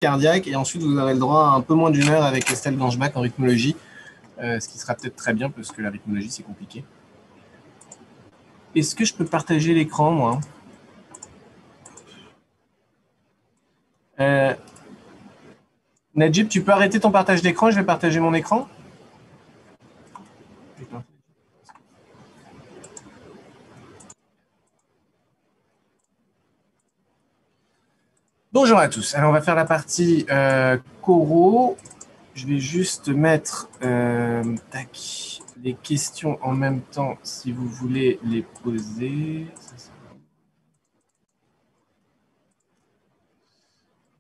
cardiaque et ensuite vous aurez le droit à un peu moins d'une heure avec Estelle Gangebach en rythmologie, ce qui sera peut-être très bien parce que la rythmologie c'est compliqué. Est-ce que je peux partager l'écran, moi? Najib, tu peux arrêter ton partage d'écran, je vais partager mon écran. Bonjour à tous. Alors, on va faire la partie coraux. Je vais juste mettre les questions en même temps si vous voulez les poser.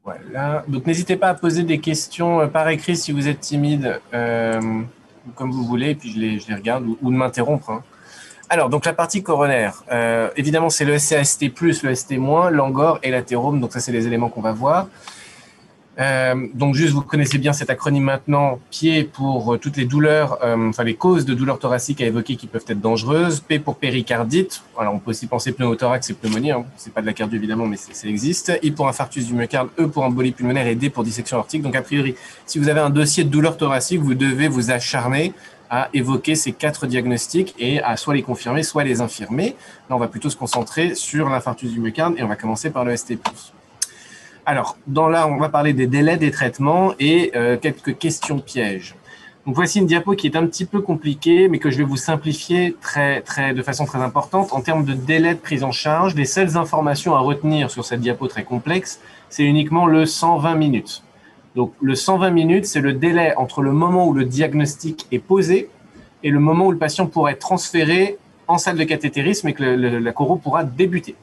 Voilà. Donc, n'hésitez pas à poser des questions par écrit si vous êtes timide, comme vous voulez, et puis je les regarde, ou de m'interrompre. Hein. Alors, donc la partie coronaire, évidemment, c'est le SCAST+, le ST-, l'angor et l'athérome. Donc ça, c'est les éléments qu'on va voir. Donc juste, vous connaissez bien cet acronyme maintenant. P pour toutes les douleurs, enfin les causes de douleurs thoraciques à évoquer qui peuvent être dangereuses. P pour péricardite. Alors on peut aussi penser pneumothorax et pneumonie. Hein. C'est pas de la cardio évidemment, mais ça existe. I pour infarctus du myocarde. E pour embolie pulmonaire et D pour dissection aortique. Donc a priori, si vous avez un dossier de douleur thoracique, vous devez vous acharner à évoquer ces 4 diagnostics et à soit les confirmer, soit les infirmer. Là, on va plutôt se concentrer sur l'infarctus du myocarde et on va commencer par le ST+. Alors, on va parler des délais des traitements et quelques questions pièges. Donc, voici une diapo qui est un petit peu compliquée, mais que je vais vous simplifier de façon très importante. En termes de délai de prise en charge, les seules informations à retenir sur cette diapo très complexe, c'est uniquement le 120 minutes. Donc, le 120 minutes, c'est le délai entre le moment où le diagnostic est posé et le moment où le patient pourra être transféré en salle de cathétérisme et que la choro pourra débuter.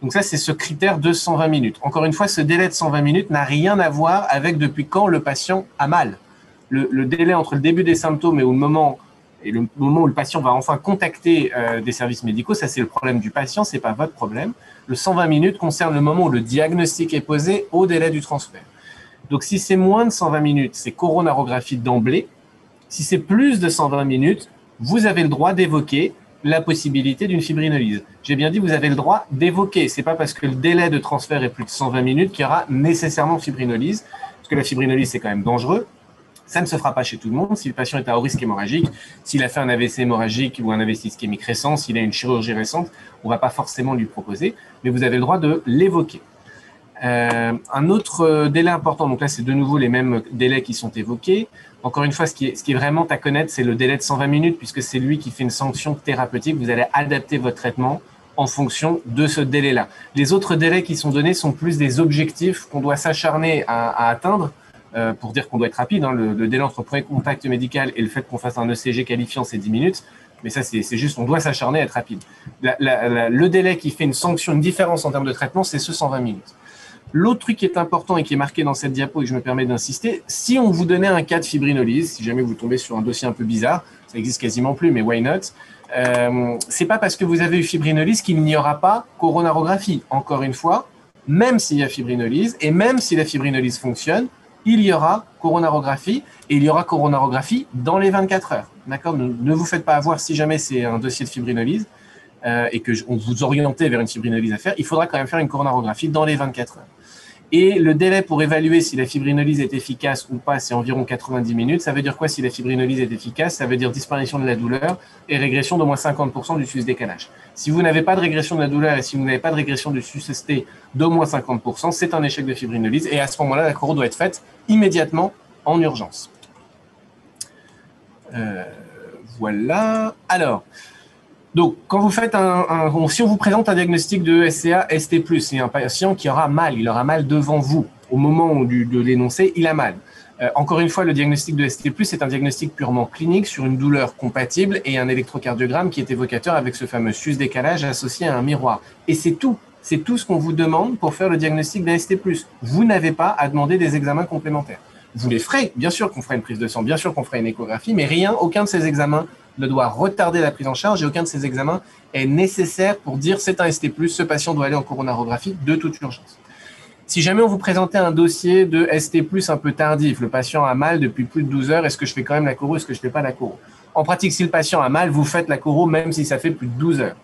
Donc ça, c'est ce critère de 120 minutes. Encore une fois, ce délai de 120 minutes n'a rien à voir avec depuis quand le patient a mal. Le délai entre le début des symptômes et le moment où le patient va enfin contacter des services médicaux, ça c'est le problème du patient, c'est pas votre problème. Le 120 minutes concerne le moment où le diagnostic est posé au délai du transfert. Donc si c'est moins de 120 minutes, c'est coronarographie d'emblée. Si c'est plus de 120 minutes, vous avez le droit d'évoquer la possibilité d'une fibrinolyse. J'ai bien dit, vous avez le droit d'évoquer. C'est pas parce que le délai de transfert est plus de 120 minutes qu'il y aura nécessairement fibrinolyse, parce que la fibrinolyse, c'est quand même dangereux. Ça ne se fera pas chez tout le monde. Si le patient est à haut risque hémorragique, s'il a fait un AVC hémorragique ou un AVC ischémique récent, s'il a une chirurgie récente, on ne va pas forcément lui proposer, mais vous avez le droit de l'évoquer. Un autre délai important, donc là c'est de nouveau les mêmes délais qui sont évoqués. Encore une fois, ce qui est vraiment à connaître, c'est le délai de 120 minutes, puisque c'est lui qui fait une sanction thérapeutique. Vous allez adapter votre traitement en fonction de ce délai-là. Les autres délais qui sont donnés sont plus des objectifs qu'on doit s'acharner à atteindre, pour dire qu'on doit être rapide. Hein. Le délai entre premier contact médical et le fait qu'on fasse un ECG qualifiant, c'est 10 minutes. Mais ça, c'est juste, on doit s'acharner à être rapide. Le délai qui fait une sanction, une différence en termes de traitement, c'est ce 120 minutes. L'autre truc qui est important et qui est marqué dans cette diapo et que je me permets d'insister, si on vous donnait un cas de fibrinolyse, si jamais vous tombez sur un dossier un peu bizarre, ça existe quasiment plus, mais why not, c'est pas parce que vous avez eu fibrinolyse qu'il n'y aura pas coronarographie. Encore une fois, même s'il y a fibrinolyse et même si la fibrinolyse fonctionne, il y aura coronarographie et il y aura coronarographie dans les 24 heures. D'accord ? Ne vous faites pas avoir si jamais c'est un dossier de fibrinolyse et qu'on vous oriente vers une fibrinolyse à faire, il faudra quand même faire une coronarographie dans les 24 heures. Et le délai pour évaluer si la fibrinolyse est efficace ou pas, c'est environ 90 minutes. Ça veut dire quoi si la fibrinolyse est efficace? Ça veut dire disparition de la douleur et régression d'au moins 50% du sus-décalage. Si vous n'avez pas de régression de la douleur et si vous n'avez pas de régression du sus-ST d'au moins 50%, c'est un échec de fibrinolyse. Et à ce moment-là, la choro doit être faite immédiatement en urgence. Voilà. Alors, donc, quand vous faites si on vous présente un diagnostic de SCA, ST+, c'est un patient qui aura mal, il aura mal devant vous. Au moment de l'énoncer, il a mal. Encore une fois, le diagnostic de ST+, c'est un diagnostic purement clinique sur une douleur compatible et un électrocardiogramme qui est évocateur avec ce fameux sus-décalage associé à un miroir. Et c'est tout. C'est tout ce qu'on vous demande pour faire le diagnostic d'un ST+. Vous n'avez pas à demander des examens complémentaires. Vous les ferez, bien sûr qu'on fera une prise de sang, bien sûr qu'on fera une échographie, mais aucun de ces examens ne doit retarder la prise en charge et aucun de ces examens est nécessaire pour dire c'est un ST+, ce patient doit aller en coronarographie de toute urgence. Si jamais on vous présentait un dossier de ST+, un peu tardif, le patient a mal depuis plus de 12 heures, est-ce que je fais quand même la choro, est-ce que je ne fais pas la choro? En pratique, si le patient a mal, vous faites la choro même si ça fait plus de 12 heures.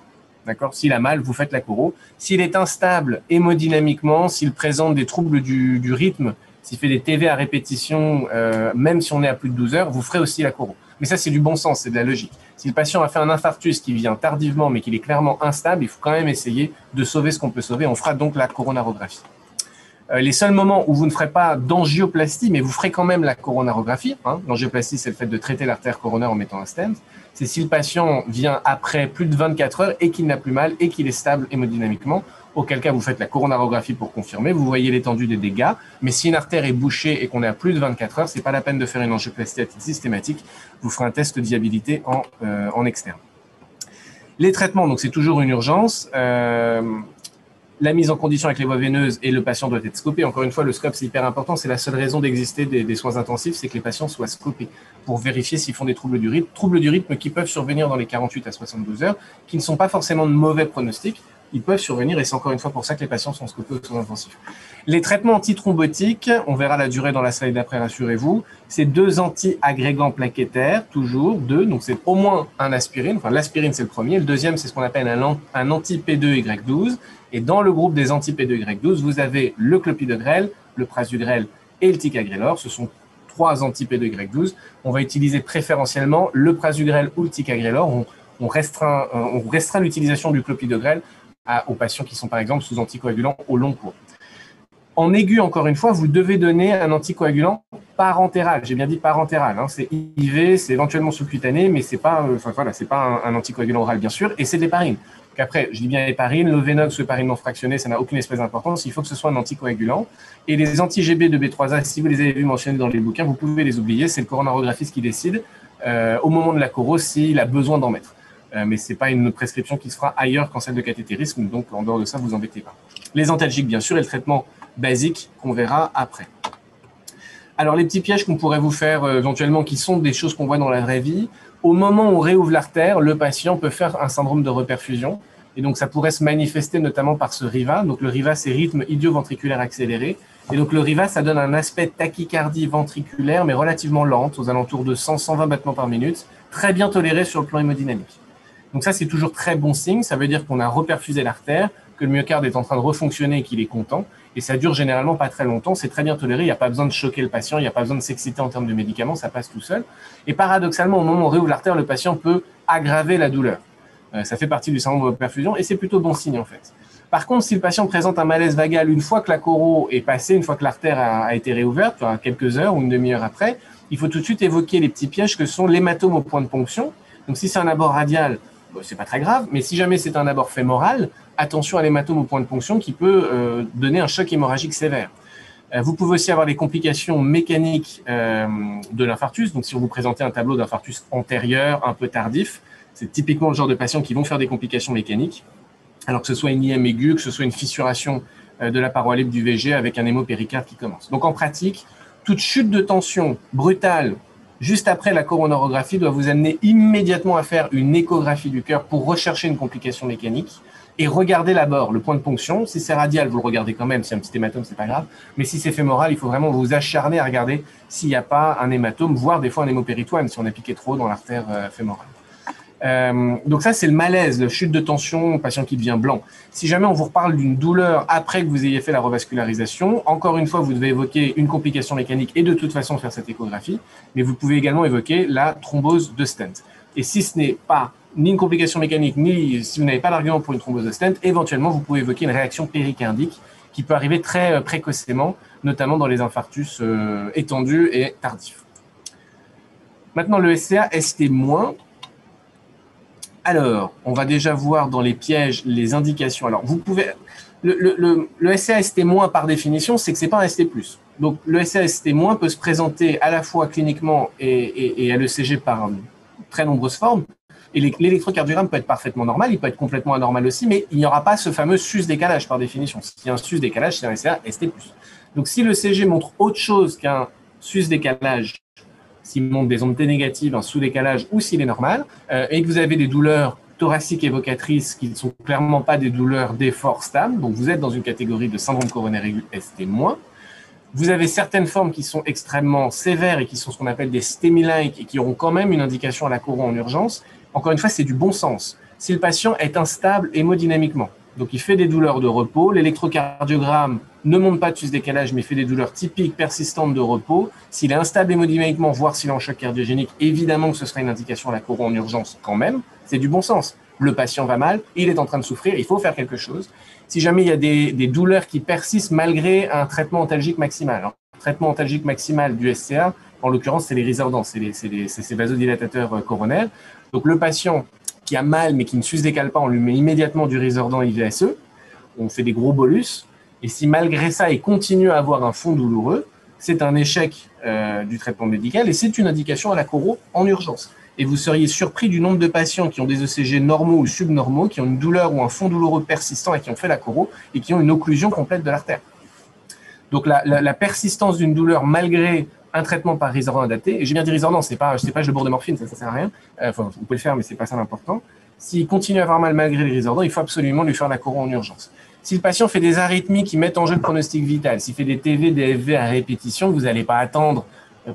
D'accord? S'il a mal, vous faites la choro. S'il est instable hémodynamiquement, s'il présente des troubles du rythme s'il fait des TV à répétition, même si on est à plus de 12 heures, vous ferez aussi la coro. Mais ça, c'est du bon sens, c'est de la logique. Si le patient a fait un infarctus qui vient tardivement, mais qu'il est clairement instable, il faut quand même essayer de sauver ce qu'on peut sauver. On fera donc la coronarographie. Les seuls moments où vous ne ferez pas d'angioplastie, mais vous ferez quand même la coronarographie, hein, l'angioplastie, c'est le fait de traiter l'artère coronaire en mettant un stent, c'est si le patient vient après plus de 24 heures et qu'il n'a plus mal et qu'il est stable hémodynamiquement, auquel cas vous faites la coronarographie pour confirmer, vous voyez l'étendue des dégâts, mais si une artère est bouchée et qu'on est à plus de 24 heures, c'est pas la peine de faire une angioplastie à titre systématique, vous ferez un test de viabilité en externe. Les traitements, donc c'est toujours une urgence. La mise en condition avec les voies veineuses et le patient doit être scopé. Encore une fois, le scope, c'est hyper important. C'est la seule raison d'exister des soins intensifs, c'est que les patients soient scopés pour vérifier s'ils font des troubles du rythme. Troubles du rythme qui peuvent survenir dans les 48 à 72 heures, qui ne sont pas forcément de mauvais pronostics. Ils peuvent survenir et c'est encore une fois pour ça que les patients sont scopés aux soins intensifs. Les traitements antithrombotiques, on verra la durée dans la slide d'après, rassurez-vous. C'est 2 anti-agrégants plaquettaires, toujours 2. Donc c'est au moins un aspirine. Enfin, l'aspirine, c'est le premier. Le deuxième, c'est ce qu'on appelle un anti-P2Y12. Et dans le groupe des anti-P2Y12, vous avez le clopidogrel, le prasugrel et le ticagrelor. Ce sont 3 anti-P2Y12. On va utiliser préférentiellement le prasugrel ou le ticagrelor. On restreint l'utilisation du clopidogrel aux patients qui sont par exemple sous anticoagulants au long cours. En aigu, encore une fois, vous devez donner un anticoagulant parentéral. J'ai bien dit parentéral. Hein. C'est IV, c'est éventuellement sous-cutané, mais c'est pas, c'est pas un anticoagulant oral, bien sûr, et c'est de l'héparine. Donc après, je dis bien héparine, le Venox ou héparine non fractionnée, ça n'a aucune espèce d'importance. Il faut que ce soit un anticoagulant. Et les anti-GB de B3A, si vous les avez vus mentionnés dans les bouquins, vous pouvez les oublier. C'est le coronarographiste qui décide au moment de la coro s'il a besoin d'en mettre. Mais ce n'est pas une prescription qui se fera ailleurs qu'en salle de cathétérisme. Donc, en dehors de ça, vous embêtez pas. Les antalgiques, bien sûr, et le traitement basique qu'on verra après. Alors, les petits pièges qu'on pourrait vous faire éventuellement, qui sont des choses qu'on voit dans la vraie vie, au moment où on réouvre l'artère, le patient peut faire un syndrome de reperfusion. Et donc, ça pourrait se manifester notamment par ce RIVA. Donc, le RIVA, c'est rythme idioventriculaire accéléré. Et donc, le RIVA, ça donne un aspect tachycardie ventriculaire, mais relativement lente, aux alentours de 100-120 battements par minute, très bien toléré sur le plan hémodynamique. Donc ça, c'est toujours très bon signe. Ça veut dire qu'on a reperfusé l'artère, que le myocarde est en train de refonctionner et qu'il est content. Et ça dure généralement pas très longtemps. C'est très bien toléré. Il n'y a pas besoin de choquer le patient. Il n'y a pas besoin de s'exciter en termes de médicaments. Ça passe tout seul. Et paradoxalement, au moment où on réouvre l'artère, le patient peut aggraver la douleur. Ça fait partie du syndrome de reperfusion et c'est plutôt bon signe en fait. Par contre, si le patient présente un malaise vagal une fois que la coro est passée, une fois que l'artère a été réouverte, quelques heures ou une demi-heure après, il faut tout de suite évoquer les petits pièges que sont l'hématome au point de ponction. Donc si c'est un abord radial, c'est pas très grave, mais si jamais c'est un abord fémoral, attention à l'hématome au point de ponction qui peut donner un choc hémorragique sévère. Vous pouvez aussi avoir des complications mécaniques de l'infarctus. Donc, si on vous présentez un tableau d'infarctus antérieur, un peu tardif, c'est typiquement le genre de patients qui vont faire des complications mécaniques. Alors que ce soit une IM aiguë, que ce soit une fissuration de la paroi libre du VG avec un hémopéricarde qui commence. Donc, en pratique, toute chute de tension brutale juste après la coronarographie doit vous amener immédiatement à faire une échographie du cœur pour rechercher une complication mécanique et regarder l'abord, le point de ponction. Si c'est radial, vous le regardez quand même. Si y a un petit hématome, c'est pas grave. Mais si c'est fémoral, il faut vraiment vous acharner à regarder s'il n'y a pas un hématome, voire des fois un hémopéritoine si on a piqué trop dans l'artère fémorale. Donc ça, c'est le malaise, la chute de tension, patient qui devient blanc. Si jamais on vous reparle d'une douleur après que vous ayez fait la revascularisation, encore une fois, vous devez évoquer une complication mécanique et de toute façon faire cette échographie, mais vous pouvez également évoquer la thrombose de stent. Et si ce n'est pas ni une complication mécanique, ni si vous n'avez pas l'argument pour une thrombose de stent, éventuellement, vous pouvez évoquer une réaction péricardique qui peut arriver très précocement, notamment dans les infarctus étendus et tardifs. Maintenant, le SCA ST-. Alors, on va déjà voir dans les pièges les indications. Alors, vous pouvez... Le SCA-ST- par définition, c'est que ce n'est pas un ST+. Donc, le SCA-ST- peut se présenter à la fois cliniquement et à l'ECG par très nombreuses formes. Et l'électrocardiogramme peut être parfaitement normal, il peut être complètement anormal aussi, mais il n'y aura pas ce fameux sus-décalage par définition. S'il y a un sus-décalage, c'est un SCA-ST+. Donc, si le CG montre autre chose qu'un sus-décalage, s'il montre des ondes T négatives, un sous-décalage ou s'il est normal, et que vous avez des douleurs thoraciques évocatrices qui ne sont clairement pas des douleurs d'effort stable, donc vous êtes dans une catégorie de syndrome coronaire aigu ST-. Vous avez certaines formes qui sont extrêmement sévères et qui sont ce qu'on appelle des STEMI-like et qui auront quand même une indication à la coro en urgence. Encore une fois, c'est du bon sens. Si le patient est instable hémodynamiquement, Donc, il fait des douleurs de repos. L'électrocardiogramme ne montre pas de sus-décalage, mais fait des douleurs typiques persistantes de repos. S'il est instable hémodynamiquement, voire s'il est en choc cardiogénique, évidemment que ce sera une indication à la coro en urgence quand même. C'est du bon sens. Le patient va mal, il est en train de souffrir, il faut faire quelque chose. Si jamais il y a des douleurs qui persistent malgré un traitement antalgique maximal. Alors, traitement antalgique maximal du SCA, en l'occurrence, c'est les Risordans, c'est ces vasodilatateurs coronaires. Donc, le patient qui a mal mais qui ne sus-décale pas, on lui met immédiatement du Risordan IVSE, on fait des gros bolus, et si malgré ça, il continue à avoir un fond douloureux, c'est un échec du traitement médical et c'est une indication à la coro en urgence. Et vous seriez surpris du nombre de patients qui ont des ECG normaux ou subnormaux, qui ont une douleur ou un fond douloureux persistant et qui ont fait la coro et qui ont une occlusion complète de l'artère. Donc la persistance d'une douleur malgré un traitement par Risordan adapté, et j'ai bien dit Risordan, c'est pas je bourre de morphine, ça sert à rien. Enfin, vous pouvez le faire, mais c'est pas ça l'important. S'il continue à avoir mal malgré les Risordan, il faut absolument lui faire la coro en urgence. Si le patient fait des arythmies qui mettent en jeu le pronostic vital, s'il fait des TV, des FV à répétition, vous n'allez pas attendre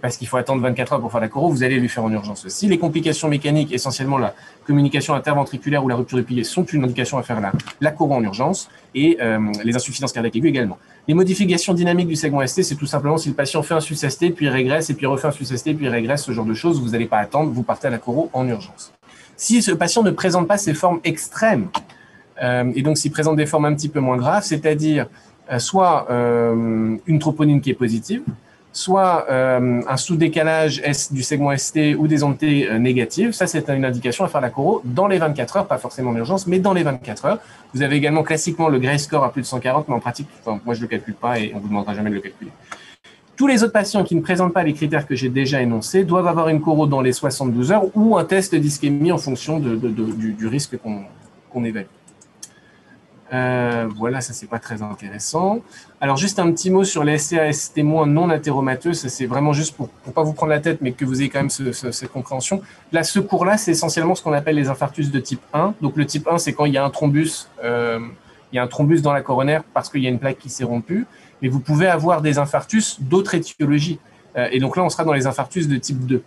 parce qu'il faut attendre 24 heures pour faire la coro, vous allez lui faire en urgence. Si les complications mécaniques, essentiellement la communication interventriculaire ou la rupture de pilier, sont une indication à faire la coro en urgence, et les insuffisances cardiaques aiguës également. Les modifications dynamiques du segment ST, c'est tout simplement si le patient fait un sus-ST, puis régresse, et puis refait un sus-ST, puis régresse, ce genre de choses, vous n'allez pas attendre, vous partez à la coro en urgence. Si ce patient ne présente pas ces formes extrêmes, et donc s'il présente des formes un petit peu moins graves, c'est-à-dire soit une troponine qui est positive, soit un sous-décalage du segment ST ou des ondes T négatives. Ça, c'est une indication à faire la coro dans les 24 heures, pas forcément en urgence, mais dans les 24 heures. Vous avez également classiquement le Gray score à plus de 140, mais en pratique, enfin, moi je ne le calcule pas et on ne vous demandera jamais de le calculer. Tous les autres patients qui ne présentent pas les critères que j'ai déjà énoncés doivent avoir une coro dans les 72 heures ou un test d'ischémie en fonction du risque qu'on évalue. Voilà, ça c'est pas très intéressant. Alors juste un petit mot sur les SCAS témoins non athéromateux, ça c'est vraiment juste pour pas vous prendre la tête, mais que vous ayez quand même cette compréhension. Là, ce cours-là, c'est essentiellement ce qu'on appelle les infarctus de type 1. Donc le type 1, c'est quand il y a un thrombus, dans la coronaire parce qu'il y a une plaque qui s'est rompue, mais vous pouvez avoir des infarctus d'autres étiologies. Et donc là, on sera dans les infarctus de type 2.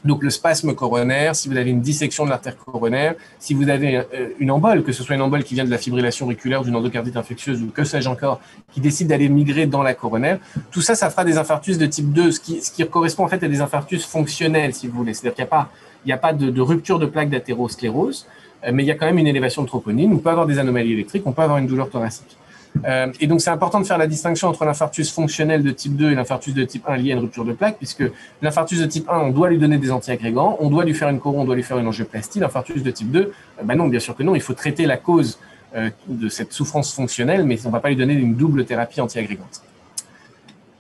Donc le spasme coronaire, si vous avez une dissection de l'artère coronaire, si vous avez une embole, que ce soit une embole qui vient de la fibrillation auriculaire, d'une endocardite infectieuse ou que sais-je encore, qui décide d'aller migrer dans la coronaire, tout ça, ça fera des infarctus de type 2, ce qui correspond en fait à des infarctus fonctionnels, si vous voulez. C'est-à-dire qu'il n'y a pas de rupture de plaque d'athérosclérose, mais il y a quand même une élévation de troponine, on peut avoir des anomalies électriques, on peut avoir une douleur thoracique. Et donc, c'est important de faire la distinction entre l'infarctus fonctionnel de type 2 et l'infarctus de type 1 lié à une rupture de plaque, puisque l'infarctus de type 1, on doit lui donner des antiagrégants, on doit lui faire une coro, on doit lui faire une angioplastie. L'infarctus de type 2, non, bien sûr que non, il faut traiter la cause de cette souffrance fonctionnelle, mais on ne va pas lui donner une double thérapie antiagrégante.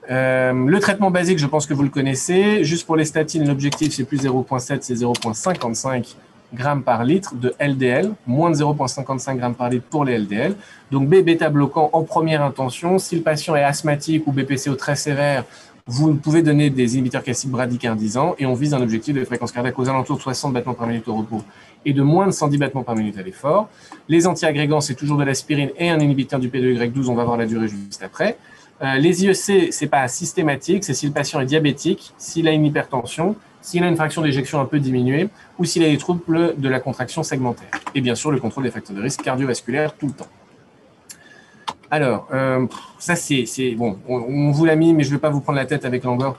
Le traitement basique, je pense que vous le connaissez. Juste pour les statines, l'objectif, c'est plus 0,7, c'est 0,55 grammes par litre de LDL, moins de 0,55 grammes par litre pour les LDL. Donc, B-bêta bloquant en première intention. Si le patient est asthmatique ou BPCO très sévère, vous pouvez donner des inhibiteurs calciques bradycardisants et on vise un objectif de fréquence cardiaque aux alentours de 60 battements par minute au repos et de moins de 110 battements par minute à l'effort. Les antiagrégants, c'est toujours de l'aspirine et un inhibiteur du P2Y12, on va voir la durée juste après. Les IEC, c'est pas systématique, c'est si le patient est diabétique, s'il a une hypertension, s'il a une fraction d'éjection un peu diminuée ou s'il a des troubles de la contraction segmentaire. Et bien sûr, le contrôle des facteurs de risque cardiovasculaires tout le temps. Alors, ça c'est bon, on vous l'a mis, mais je ne vais pas vous prendre la tête avec l'angor.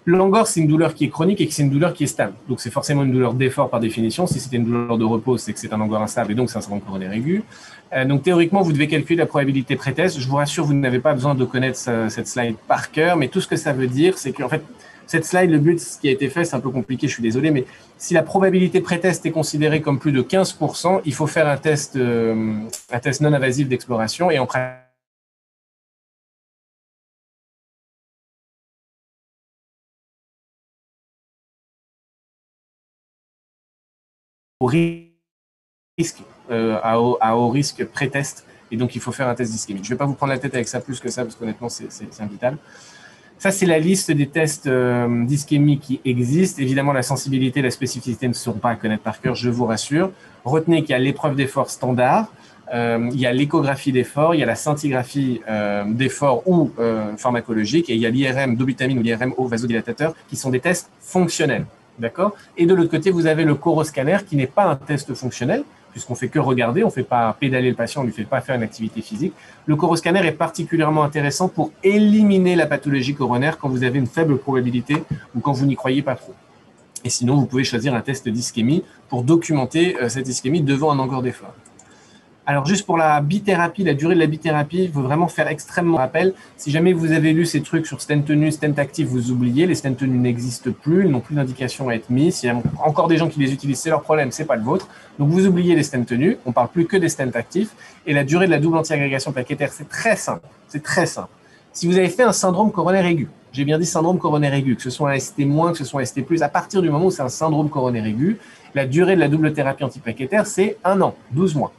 L'angor, c'est une douleur qui est chronique et c'est une douleur qui est stable. Donc, c'est forcément une douleur d'effort par définition. Si c'était une douleur de repos, c'est que c'est un angor instable et donc c'est un syndrome coronaire aigu. Donc, théoriquement, vous devez calculer la probabilité pré-test. Je vous rassure, vous n'avez pas besoin de connaître cette slide par cœur, mais tout ce que ça veut dire, c'est qu'en fait, cette slide, le but, ce qui a été fait, c'est un peu compliqué, je suis désolé, mais si la probabilité pré-test est considérée comme plus de 15%, il faut faire un test non invasif d'exploration et en pratique, au risque, à haut risque pré-test, et donc il faut faire un test d'ischémie. Je ne vais pas vous prendre la tête avec ça plus que ça, parce qu'honnêtement, c'est invital. Ça, c'est la liste des tests d'ischémie qui existent. Évidemment, la sensibilité et la spécificité ne seront pas à connaître par cœur, je vous rassure. Retenez qu'il y a l'épreuve d'effort standard, il y a l'échographie d'effort, il y a la scintigraphie d'effort ou pharmacologique, et il y a l'IRM dobutamine ou l'IRM au vasodilatateur, qui sont des tests fonctionnels. D'accord. Et de l'autre côté, vous avez le coroscanner, qui n'est pas un test fonctionnel, puisqu'on fait que regarder, on ne fait pas pédaler le patient, on ne lui fait pas faire une activité physique. Le coroscanner est particulièrement intéressant pour éliminer la pathologie coronaire quand vous avez une faible probabilité ou quand vous n'y croyez pas trop. Et sinon, vous pouvez choisir un test d'ischémie pour documenter cette ischémie devant un encore d'effort. Alors, juste pour la bithérapie, la durée de la bithérapie, il faut vraiment faire extrêmement rappel. Si jamais vous avez lu ces trucs sur stent tenu, stent actif, vous oubliez, les stents tenus n'existent plus, ils n'ont plus d'indication à être mis. S'il y a encore des gens qui les utilisent, c'est leur problème, c'est pas le vôtre. Donc, vous oubliez les stents tenus, on parle plus que des stents actifs. Et la durée de la double anti-agrégation plaquettaire, c'est très simple. C'est très simple. Si vous avez fait un syndrome coronaire aigu, j'ai bien dit syndrome coronaire aigu, que ce soit un ST-, que ce soit un ST+, à partir du moment où c'est un syndrome coronaire aigu, la durée de la double thérapie antiplaquettaire, c'est 1 an, 12 mois.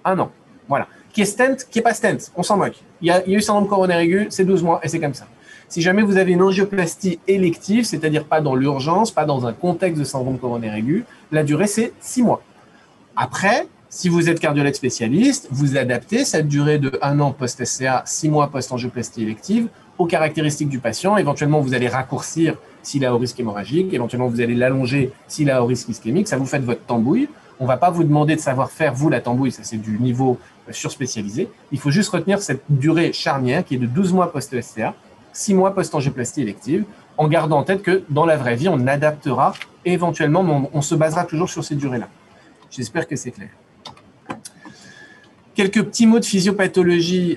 1 an. Voilà. Qui est stent, qui n'est pas stent, on s'en moque. Il y a eu syndrome coronaire aigu, c'est 12 mois et c'est comme ça. Si jamais vous avez une angioplastie élective, c'est-à-dire pas dans l'urgence, pas dans un contexte de syndrome coronaire aigu, la durée c'est 6 mois. Après, si vous êtes cardiologue spécialiste, vous adaptez cette durée de 1 an post-SCA, 6 mois post-angioplastie élective aux caractéristiques du patient. Éventuellement, vous allez raccourcir s'il a haut risque hémorragique. Éventuellement, vous allez l'allonger s'il a haut risque ischémique. Ça vous fait votre tambouille. On ne va pas vous demander de savoir faire, vous, la tambouille. Ça, c'est du niveau surspécialisé. Il faut juste retenir cette durée charnière qui est de 12 mois post-SCA, 6 mois post-angioplastie élective, en gardant en tête que dans la vraie vie, on adaptera et éventuellement, on se basera toujours sur ces durées-là. J'espère que c'est clair. Quelques petits mots de physiopathologie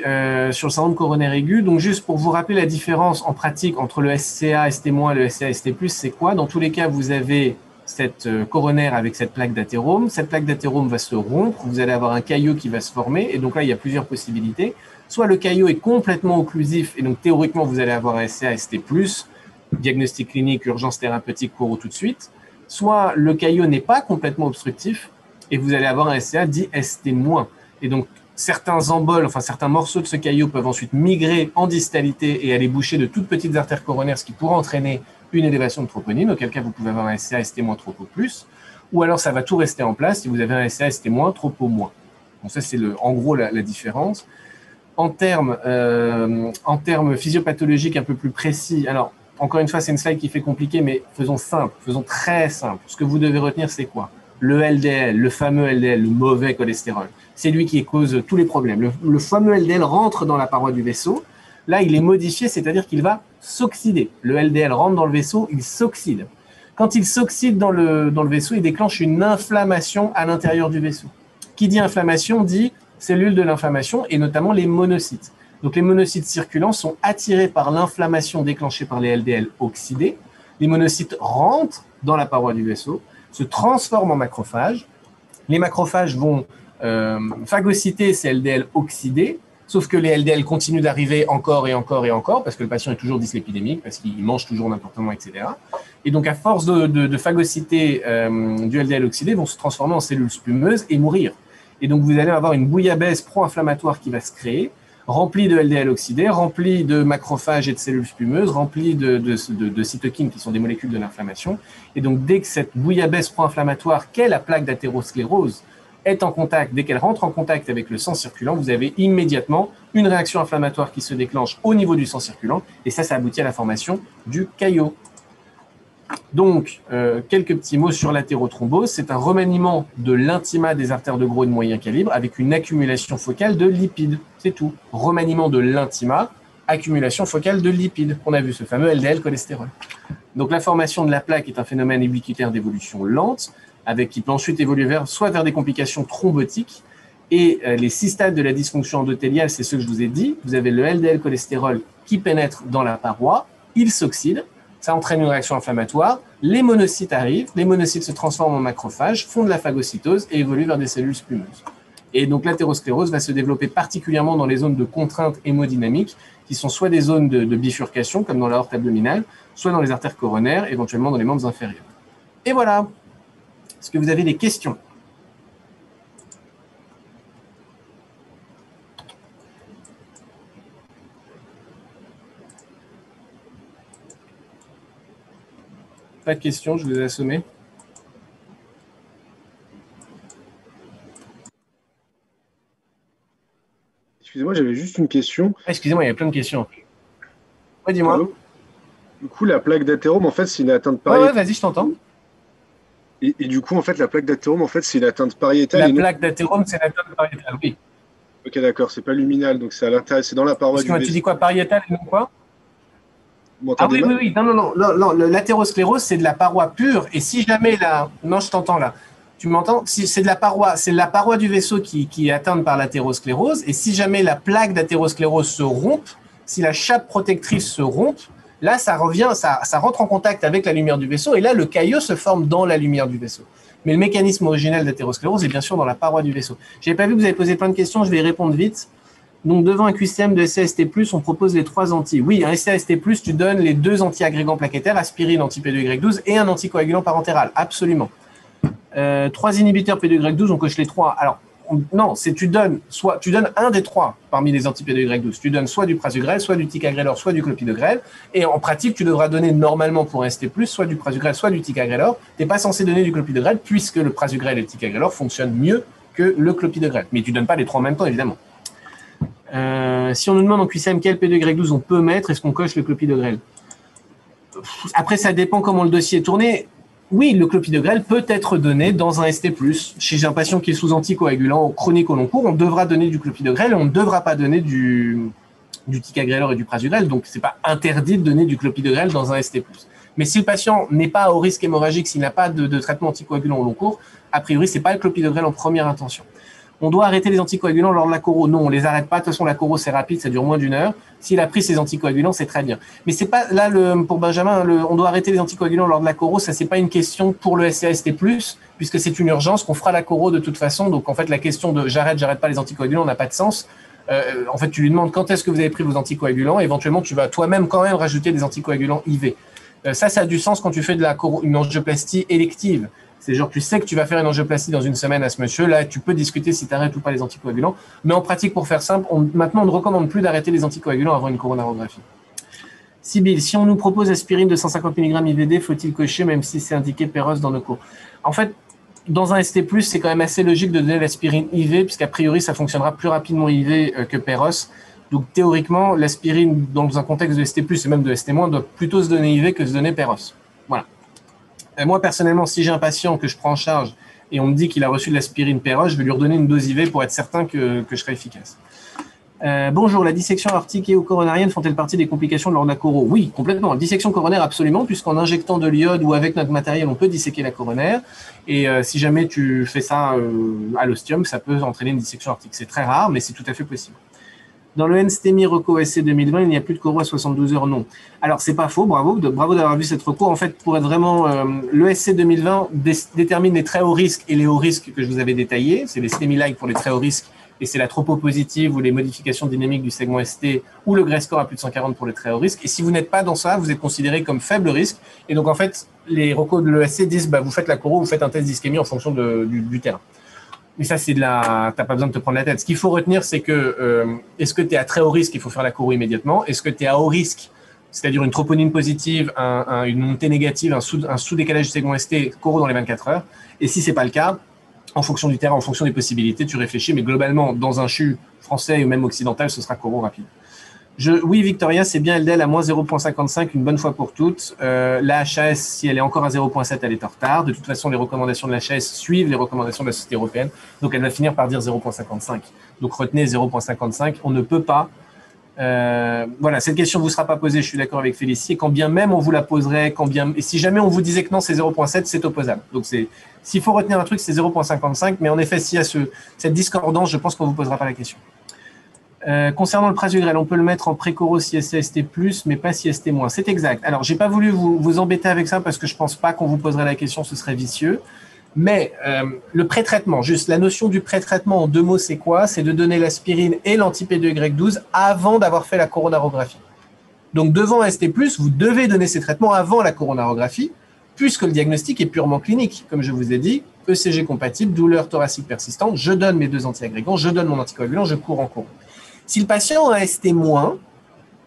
sur le syndrome coronaire aigu. Donc, juste pour vous rappeler la différence en pratique entre le SCA, ST-, le SCA, ST+, c'est quoi? Dans tous les cas, vous avez cette coronaire avec cette plaque d'athérome. Cette plaque d'athérome va se rompre. Vous allez avoir un caillot qui va se former. Et donc là, il y a plusieurs possibilités. Soit le caillot est complètement occlusif et donc théoriquement, vous allez avoir un SCA, ST+, diagnostic clinique, urgence thérapeutique, courroux tout de suite. Soit le caillot n'est pas complètement obstructif et vous allez avoir un SCA dit ST-. Et donc, certains emboles, enfin certains morceaux de ce caillot peuvent ensuite migrer en distalité et aller boucher de toutes petites artères coronaires, ce qui pourrait entraîner une élévation de troponine, auquel cas vous pouvez avoir un SCA, ST-, tropo plus, ou alors ça va tout rester en place si vous avez un SCA, ST-, tropo-. Donc ça, c'est en gros la différence. En termes physiopathologiques un peu plus précis, alors encore une fois, c'est une slide qui fait compliqué, mais faisons simple, faisons très simple. Ce que vous devez retenir, c'est quoi? Le LDL, le fameux LDL, le mauvais cholestérol, c'est lui qui cause tous les problèmes. Le fameux LDL rentre dans la paroi du vaisseau. Là, il est modifié, c'est-à-dire qu'il va s'oxyder. Le LDL rentre dans le vaisseau, il s'oxyde. Quand il s'oxyde dans le vaisseau, il déclenche une inflammation à l'intérieur du vaisseau. Qui dit inflammation dit cellules de l'inflammation et notamment les monocytes. Donc, les monocytes circulants sont attirés par l'inflammation déclenchée par les LDL oxydés. Les monocytes rentrent dans la paroi du vaisseau, se transforment en macrophages. Les macrophages vont phagocyter ces LDL oxydés, sauf que les LDL continuent d'arriver encore et encore et encore, parce que le patient est toujours dyslipidémique, parce qu'il mange toujours n'importe comment, etc. Et donc, à force de phagocyter du LDL oxydé, vont se transformer en cellules spumeuses et mourir. Et donc, vous allez avoir une bouillabaisse pro-inflammatoire qui va se créer, remplie de LDL oxydé, remplie de macrophages et de cellules spumeuses, remplie de cytokines qui sont des molécules de l'inflammation. Et donc, dès que cette bouillabaisse pro-inflammatoire qu'est la plaque d'athérosclérose est en contact, dès qu'elle rentre en contact avec le sang circulant, vous avez immédiatement une réaction inflammatoire qui se déclenche au niveau du sang circulant, et ça aboutit à la formation du caillot. Donc, quelques petits mots sur l'athérothrombose. C'est un remaniement de l'intima des artères de gros et de moyen calibre avec une accumulation focale de lipides. C'est tout. Remaniement de l'intima, accumulation focale de lipides. On a vu ce fameux LDL cholestérol. Donc, la formation de la plaque est un phénomène ubiquitaire d'évolution lente, qui peut ensuite évoluer soit vers des complications thrombotiques. Et les 6 stades de la dysfonction endothéliale, c'est ce que je vous ai dit. Vous avez le LDL cholestérol qui pénètre dans la paroi, il s'oxyde. Ça entraîne une réaction inflammatoire, les monocytes arrivent, les monocytes se transforment en macrophages, font de la phagocytose et évoluent vers des cellules spumeuses. Et donc l'athérosclérose va se développer particulièrement dans les zones de contrainte hémodynamique, qui sont soit des zones de bifurcation, comme dans l'aorte abdominale, soit dans les artères coronaires, éventuellement dans les membres inférieurs. Et voilà. Est-ce que vous avez des questions ? Pas de questions, je vous ai assommé. Excusez-moi, j'avais juste une question. Ah, excusez-moi, il y a plein de questions. Ouais, dis-moi. Du coup, la plaque d'athérome, en fait, c'est une atteinte Ouais, pareille. vas-y, je t'entends. Et du coup, en fait, la plaque d'athérome, en fait, c'est une atteinte pariétale. La plaque d'athérome, c'est l'atteinte pariétale, oui. Ok, d'accord, c'est pas luminal, donc c'est à l'intérieur, c'est dans la paroi du Excuse-moi, tu dis vaisseau. quoi, pariétale et non quoi? Vous Ah m'entendez oui, oui, mal? oui, non, non, non, non, non, l'athérosclérose, c'est de la paroi pure, et si jamais la... Non, je t'entends là. Tu m'entends? Si, c'est la paroi du vaisseau qui est atteinte par l'athérosclérose, et si jamais la plaque d'athérosclérose se rompt, si la chape protectrice se rompt, là, ça revient, ça rentre en contact avec la lumière du vaisseau, et là, le caillot se forme dans la lumière du vaisseau. Mais le mécanisme originel d'athérosclérose est bien sûr dans la paroi du vaisseau. Je n'avais pas vu que vous avez posé plein de questions, je vais y répondre vite. Donc, devant un QCM de SAST+, on propose les 3 anti. Oui, un SAST+, tu donnes les 2 anti-agrégants plaquettaires, aspirine, anti-P2Y12 et un anticoagulant parentéral. Absolument. 3 inhibiteurs P2Y12, on coche les 3. Alors, non, tu donnes un des 3 parmi les anti-P2Y12. Tu donnes soit du prasugrel, soit du ticagrelor, soit du clopidogrel. Et en pratique, tu devras donner normalement pour un ST+, soit du prasugrel, soit du ticagrelor. Tu n'es pas censé donner du clopidogrel puisque le prasugrel et le ticagrelor fonctionnent mieux que le clopidogrel. Mais tu ne donnes pas les 3 en même temps, évidemment. Si on nous demande en QCM quel P2Y12 on peut mettre, est-ce qu'on coche le clopidogrel? Après, ça dépend comment le dossier est tourné. Oui, le clopidogrel peut être donné dans un ST+. Chez un patient qui est sous anticoagulant chronique au long cours, on devra donner du clopidogrel et on ne devra pas donner du ticagrelor et du prasugrel. Donc, ce n'est pas interdit de donner du clopidogrel dans un ST+. Mais si le patient n'est pas au risque hémorragique, s'il n'a pas de traitement anticoagulant au long cours, a priori, ce n'est pas le clopidogrel en première intention. On doit arrêter les anticoagulants lors de la choro. Non, on les arrête pas. De toute façon, la choro, c'est rapide, ça dure moins d'1 heure. S'il a pris ses anticoagulants, c'est très bien. Mais c'est pas là pour Benjamin, on doit arrêter les anticoagulants lors de la choro. Ça, c'est pas une question pour le SCAST+, puisque c'est une urgence qu'on fera la choro de toute façon. Donc, en fait, la question de j'arrête pas les anticoagulants n'a pas de sens. En fait, tu lui demandes quand est-ce que vous avez pris vos anticoagulants. Éventuellement, tu vas toi-même quand même rajouter des anticoagulants IV. Ça a du sens quand tu fais une angioplastie élective. C'est genre, tu sais que tu vas faire une angioplastie dans une semaine à ce monsieur. Là, tu peux discuter si tu arrêtes ou pas les anticoagulants. Mais en pratique, pour faire simple, maintenant, on ne recommande plus d'arrêter les anticoagulants avant une coronarographie. Sibyl, si on nous propose aspirine de 150 mg IVD, faut-il cocher même si c'est indiqué Péros dans nos cours? En fait, dans un ST+, c'est quand même assez logique de donner l'aspirine IV, puisqu'a priori, ça fonctionnera plus rapidement IV que Péros. Donc, théoriquement, l'aspirine, dans un contexte de ST+, et même de ST-, doit plutôt se donner IV que se donner Péros. Voilà. Moi, personnellement, si j'ai un patient que je prends en charge et on me dit qu'il a reçu de l'aspirine Péros, je vais lui redonner une dose IV pour être certain que je serai efficace. Bonjour, la dissection aortique et ou coronarienne font-elles partie des complications de l'ornacoro? Oui, complètement. Dissection coronaire, absolument, puisqu'en injectant de l'iode ou avec notre matériel, on peut disséquer la coronaire. Et si jamais tu fais ça à l'ostium, ça peut entraîner une dissection aortique. C'est très rare, mais c'est tout à fait possible. Dans le NSTEMI Reco SC 2020, il n'y a plus de coro à 72 heures, non. Alors, c'est pas faux, bravo d'avoir vu cette reco. En fait, pour être vraiment, le SC 2020 détermine les très hauts risques et les hauts risques que je vous avais détaillés. C'est les STEMI-like pour les très hauts risques et c'est la tropopositive ou les modifications dynamiques du segment ST ou le Gray score à plus de 140 pour les très hauts risques. Et si vous n'êtes pas dans ça, vous êtes considéré comme faible risque. Et donc, en fait, les recos de l'ESC disent, vous faites la coro, vous faites un test d'ischémie en fonction du terrain. Mais ça, c'est t'as pas besoin de te prendre la tête. Ce qu'il faut retenir, c'est que est-ce que tu es à très haut risque, il faut faire la choro immédiatement. Est-ce que tu es à haut risque, c'est-à-dire une troponine positive, une montée négative, un sous-décalage du segment ST, choro dans les 24 heures. Et si c'est pas le cas, en fonction du terrain, en fonction des possibilités, tu réfléchis. Mais globalement, dans un CHU français ou même occidental, ce sera choro rapide. Oui, Victoria, c'est bien LDL à moins 0,55 une bonne fois pour toutes. La HAS, si elle est encore à 0,7, elle est en retard. De toute façon, les recommandations de la HAS suivent les recommandations de la Société européenne. Donc, elle va finir par dire 0,55. Donc, retenez 0,55. On ne peut pas... voilà, cette question ne vous sera pas posée, je suis d'accord avec Félicie. Et quand bien même on vous la poserait, et si jamais on vous disait que non, c'est 0,7, c'est opposable. Donc, s'il faut retenir un truc, c'est 0,55. Mais en effet, s'il y a cette discordance, je pense qu'on ne vous posera pas la question. Concernant le prasugrel, on peut le mettre en pré-choro si ST+, mais pas si ST-. C'est exact. Alors, j'ai pas voulu vous embêter avec ça parce que je pense pas qu'on vous poserait la question, ce serait vicieux. Mais le pré-traitement, juste la notion du pré-traitement en 2 mots, c'est quoi? C'est de donner l'aspirine et l'anti-P2Y12 avant d'avoir fait la coronarographie. Donc, devant ST+, vous devez donner ces traitements avant la coronarographie, puisque le diagnostic est purement clinique. Comme je vous ai dit, ECG compatible, douleur thoracique persistante, je donne mes 2 antiagrégants, je donne mon anticoagulant, je cours en cours. Si le patient a un ST-,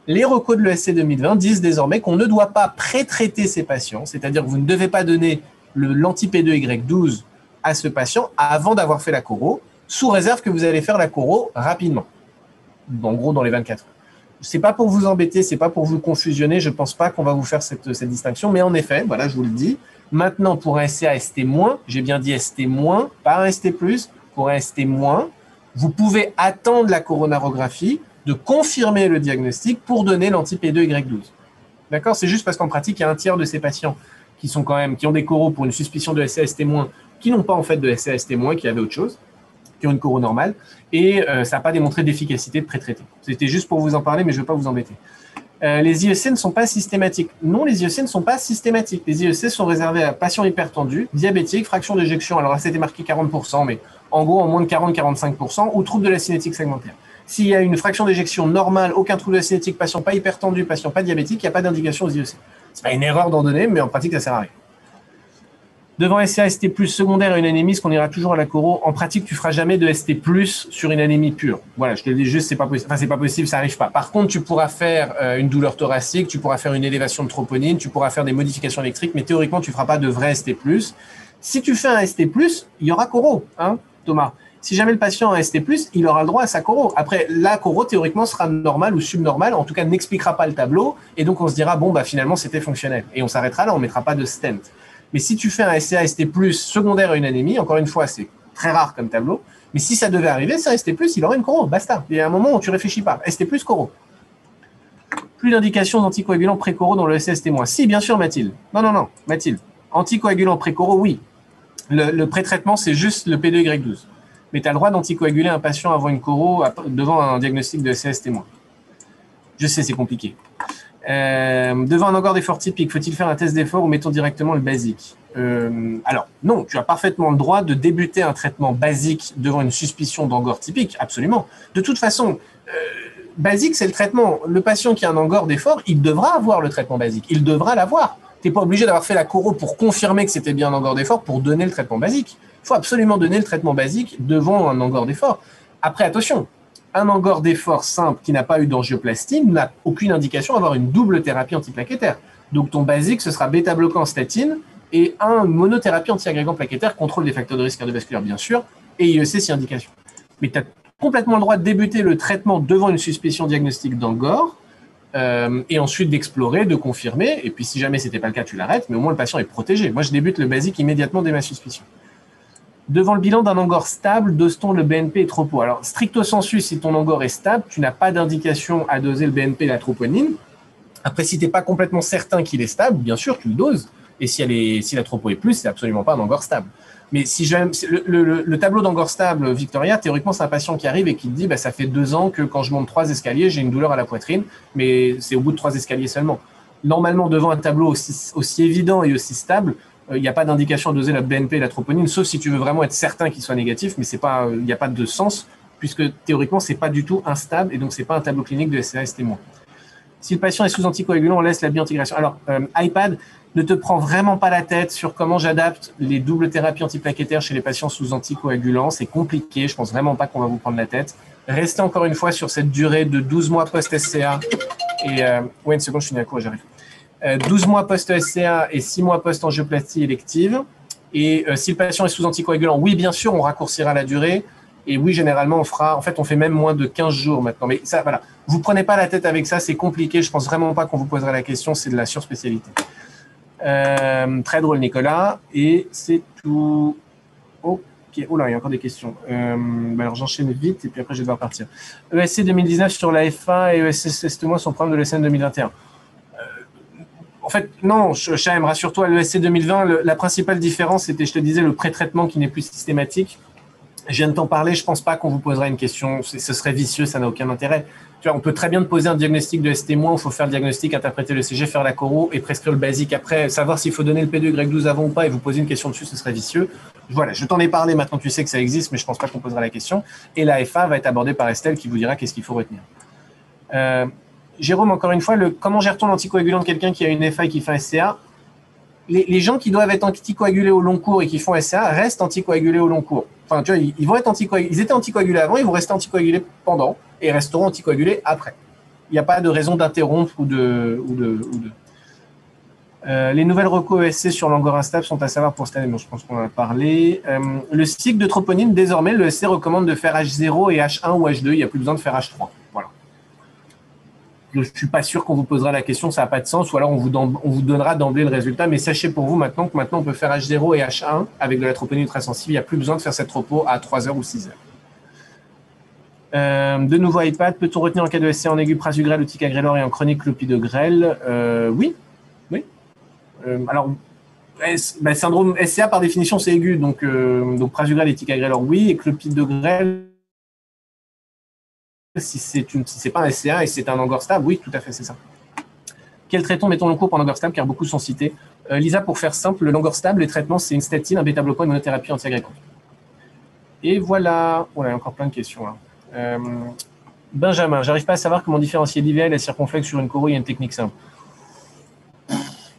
les recos de l'ESC 2020 disent désormais qu'on ne doit pas pré-traiter ces patients, c'est-à-dire que vous ne devez pas donner l'anti-P2Y12 à ce patient avant d'avoir fait la choro, sous réserve que vous allez faire la choro rapidement, en gros dans les 24 heures. Ce n'est pas pour vous embêter, ce n'est pas pour vous confusionner, je ne pense pas qu'on va vous faire cette distinction, mais en effet, voilà, je vous le dis, Maintenant, pour un STA ST-, j'ai bien dit ST-, pas un ST+, pour un ST-, vous pouvez attendre la coronarographie de confirmer le diagnostic pour donner l'anti-P2Y12. D'accord? C'est juste parce qu'en pratique, il y a un tiers de ces patients qui ont des coraux pour une suspicion de STA ST-, qui n'ont pas en fait de STA ST-, qui avaient autre chose, qui ont une coro normale, et ça n'a pas démontré d'efficacité de pré-traité. C'était juste pour vous en parler, mais je ne veux pas vous embêter. Les IEC ne sont pas systématiques. Non, les IEC ne sont pas systématiques. Les IEC sont réservés à patients hypertendus, diabétiques, fraction d'éjection. Alors là, c'était marqué 40%, mais en gros, en moins de 40-45%, ou trouble de la cinétique segmentaire. S'il y a une fraction d'éjection normale, aucun trouble de la cinétique, patient pas hypertendu, patient pas diabétique, il n'y a pas d'indication aux IEC. Ce n'est pas une erreur d'en donner, mais en pratique, ça ne sert à rien. Devant STA ST+ secondaire et une anémie, ce qu'on ira toujours à la coro, en pratique, tu ne feras jamais de ST+ sur une anémie pure. Voilà, je te le dis juste, c'est pas possible. Enfin, c'est pas possible, ça n'arrive pas. Par contre, tu pourras faire une douleur thoracique, tu pourras faire une élévation de troponine, tu pourras faire des modifications électriques, mais théoriquement, tu ne feras pas de vrai ST+. Si tu fais un ST+, il y aura coro, hein, Thomas. Si jamais le patient a un ST+, il aura le droit à sa coro. Après, la coro, théoriquement, sera normale ou subnormale, en tout cas, n'expliquera pas le tableau, et donc on se dira, bon, bah finalement, c'était fonctionnel. Et on s'arrêtera là, on ne mettra pas de stent. Mais si tu fais un STA ST+ secondaire à une anémie, encore une fois, c'est très rare comme tableau, mais si ça devait arriver, c'est un ST+, il aurait une coro, basta. Il y a un moment où tu ne réfléchis pas. ST+, coro. Plus d'indications d'anticoagulants pré-coro dans le ST-. Si, bien sûr, Mathilde. Non, Mathilde. Anticoagulants pré-coro, oui. Le pré-traitement, c'est juste le P2Y12. Mais tu as le droit d'anticoaguler un patient avant une coro devant un diagnostic de ST-. Je sais, c'est compliqué. Devant un angor d'effort typique, faut-il faire un test d'effort ou mettons directement le basique? Alors, non, tu as parfaitement le droit de débuter un traitement basique devant une suspicion d'angor typique, absolument. De toute façon, basique, c'est le traitement. Le patient qui a un angor d'effort, il devra avoir le traitement basique. Il devra l'avoir. Tu n'es pas obligé d'avoir fait la coro pour confirmer que c'était bien un angor d'effort pour donner le traitement basique. Il faut absolument donner le traitement basique devant un angor d'effort. Après, attention, un angor d'effort simple qui n'a pas eu d'angioplastie n'a aucune indication d'avoir une double thérapie antiplaquettaire. Donc ton basique, ce sera bêta-bloquant statine et un monothérapie anti-agrégant plaquettaire, contrôle des facteurs de risque cardiovasculaire bien sûr, et IEC si indication. Mais tu as complètement le droit de débuter le traitement devant une suspicion diagnostique d'angor et ensuite d'explorer, de confirmer, et puis si jamais ce n'était pas le cas, tu l'arrêtes, mais au moins le patient est protégé. Moi, je débute le basique immédiatement dès ma suspicion. Devant le bilan d'un angor stable, dose-t-on le BNP et tropo? Alors, stricto sensu, si ton angor est stable, tu n'as pas d'indication à doser le BNP et la troponine. Après, si tu n'es pas complètement certain qu'il est stable, bien sûr, tu le doses. Et si la tropo est plus, c'est absolument pas un angor stable. Mais si le tableau d'angor stable, Victoria, théoriquement, c'est un patient qui arrive et qui te dit, bah, ça fait 2 ans que quand je monte 3 escaliers, j'ai une douleur à la poitrine, mais c'est au bout de 3 escaliers seulement. Normalement, devant un tableau aussi évident et aussi stable, il n'y a pas d'indication à doser la BNP et la troponine, sauf si tu veux vraiment être certain qu'il soit négatif, mais il n'y a pas de sens, puisque théoriquement, ce n'est pas du tout instable, et donc ce n'est pas un tableau clinique de STA ST-. Si le patient est sous anticoagulant, on laisse la biointégration. Alors, iPad, ne te prends vraiment pas la tête sur comment j'adapte les doubles thérapies antiplaquettaires chez les patients sous anticoagulants. C'est compliqué, je pense vraiment pas qu'on va vous prendre la tête. Restez encore une fois sur cette durée de 12 mois post-SCA. Et, ouais, une seconde, je finis à court, j'arrive. 12 mois post-SCA et 6 mois post-angioplastie élective. Et si le patient est sous anticoagulant, oui, bien sûr, on raccourcira la durée. Et oui, généralement, on fait même moins de 15 jours maintenant. Mais ça, voilà, vous prenez pas la tête avec ça, c'est compliqué. Je pense vraiment pas qu'on vous posera la question, c'est de la surspécialité. Très drôle, Nicolas. Et c'est tout. Ok. Oh là, il y a encore des questions. Alors, j'enchaîne vite et puis après, je vais devoir partir. ESC 2019 sur la FA et ESC ST- sont problème de l'ESN 2021. En fait, non, Chaim, rassure-toi, l'ESC 2020, la principale différence, c'était, je te disais, le pré-traitement qui n'est plus systématique. Je viens de t'en parler, je ne pense pas qu'on vous posera une question, ce serait vicieux, ça n'a aucun intérêt. Tu vois, on peut très bien te poser un diagnostic de ST-, il faut faire le diagnostic, interpréter le CG, faire la coro et prescrire le basique après, savoir s'il faut donner le P2Y12 avant ou pas et vous poser une question dessus, ce serait vicieux. Voilà, je t'en ai parlé, maintenant tu sais que ça existe, mais je ne pense pas qu'on posera la question. Et la FA va être abordée par Estelle qui vous dira qu'est-ce qu'il faut retenir. Jérôme, encore une fois, comment gère-t-on l'anticoagulant de quelqu'un qui a une FA et qui fait un SCA? Les gens qui doivent être anticoagulés au long cours et qui font SCA restent anticoagulés au long cours. Enfin, tu vois, ils vont être ils étaient anticoagulés avant, ils vont rester anticoagulés pendant et resteront anticoagulés après. Il n'y a pas de raison d'interrompre ou de. Les nouvelles recos ESC sur l'angor instable sont à savoir pour cette année. Bon, je pense qu'on en a parlé. Le cycle de troponine, désormais, le ESC recommande de faire H0 et H1 ou H2. Il n'y a plus besoin de faire H3. Voilà. je ne suis pas sûr qu'on vous posera la question, ça n'a pas de sens, ou alors on vous donnera d'emblée le résultat. Mais sachez pour vous maintenant que maintenant on peut faire H0 et H1 avec de la troponie ultrasensible. Il n'y a plus besoin de faire cette tropo à 3 heures ou 6 heures. De nouveau iPad, peut-on retenir en cas de SCA en aigu prasugrel ou ticagrelor et en chronique clopidogrel? Oui. Alors, syndrome SCA par définition c'est aigu, donc prasugrel et ticagrelor oui, et clopidogrel si c'est pas un SCA et c'est un angor-stable, oui, tout à fait, c'est ça. Quel traitement mettons en cours pour angor-stable, car beaucoup sont cités? Lisa, pour faire simple, le angor-stable, les traitements, c'est une statine, un bêta-bloquant, une monothérapie anti-agrégante. Et voilà. Oh là, il y a encore plein de questions là. Benjamin, j'arrive pas à savoir comment différencier l'IVL et circonflexe sur une choro, il y a une technique simple.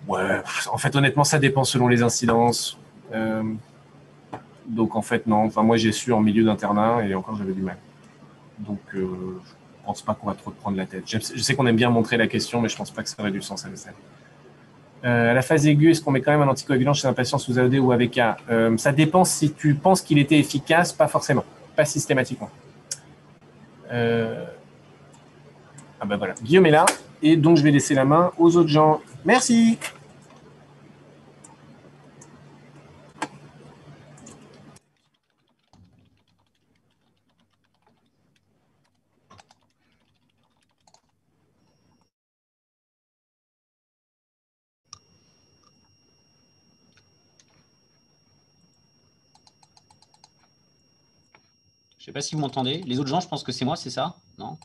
Ouais, en fait, honnêtement, ça dépend selon les incidences. Donc, en fait, non. Enfin, moi, j'ai su en milieu d'internat et encore, j'avais du mal. Donc, je pense pas qu'on va trop te prendre la tête. Je sais qu'on aime bien montrer la question, mais je pense pas que ça aurait du sens à ça. À la phase aiguë, est-ce qu'on met quand même un anticoagulant chez un patient sous AED ou AVK? Ça dépend si tu penses qu'il était efficace, pas forcément, pas systématiquement. Ah ben voilà, Guillaume est là, et donc je vais laisser la main aux autres gens. Merci. Je ne sais pas si vous m'entendez. Les autres gens, je pense que c'est moi, c'est ça? Non?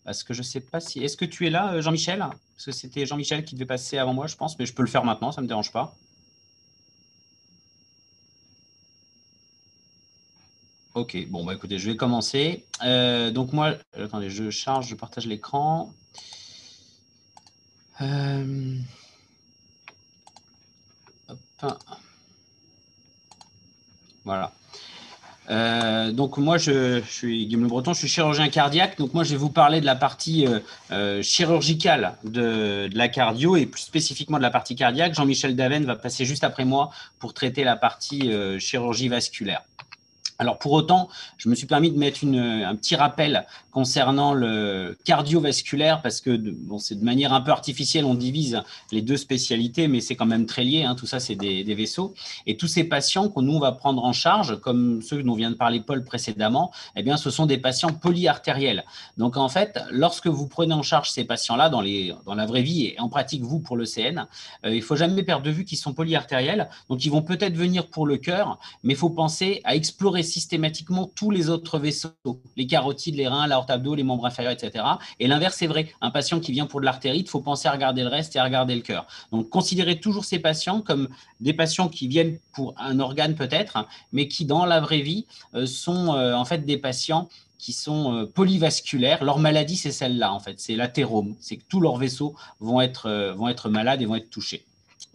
Parce que je ne sais pas si… Est-ce que tu es là, Jean-Michel? Parce que c'était Jean-Michel qui devait passer avant moi, je pense, mais je peux le faire maintenant, ça ne me dérange pas. Ok, bon, bah écoutez, je vais commencer. Donc moi, attendez, je charge, je partage l'écran. Voilà. Donc moi, je suis Guillaume Le Breton, je suis chirurgien cardiaque. Donc moi, je vais vous parler de la partie chirurgicale de la cardio et plus spécifiquement de la partie cardiaque. Jean-Michel Daven va passer juste après moi pour traiter la partie chirurgie vasculaire. Alors pour autant, je me suis permis de mettre un petit rappel concernant le cardiovasculaire parce que bon, c'est de manière un peu artificielle, on divise les deux spécialités, mais c'est quand même très lié. Hein, tout ça, c'est des vaisseaux. Et tous ces patients que nous, on va prendre en charge, comme ceux dont vient de parler Paul précédemment, eh bien, ce sont des patients polyartériels. Donc en fait, lorsque vous prenez en charge ces patients-là dans la vraie vie et en pratique, vous, pour le CN, il ne faut jamais perdre de vue qu'ils sont polyartériels. Donc ils vont peut-être venir pour le cœur, mais il faut penser à explorer systématiquement tous les autres vaisseaux, les carotides, les reins, l'aorte abdo, les membres inférieurs, etc. Et l'inverse est vrai. Un patient qui vient pour de l'artérite, il faut penser à regarder le reste et à regarder le cœur. Donc, considérez toujours ces patients comme des patients qui viennent pour un organe peut-être, mais qui, dans la vraie vie, sont en fait des patients qui sont polyvasculaires. Leur maladie, c'est celle-là, en fait. C'est l'athérome. C'est que tous leurs vaisseaux vont être malades et vont être touchés.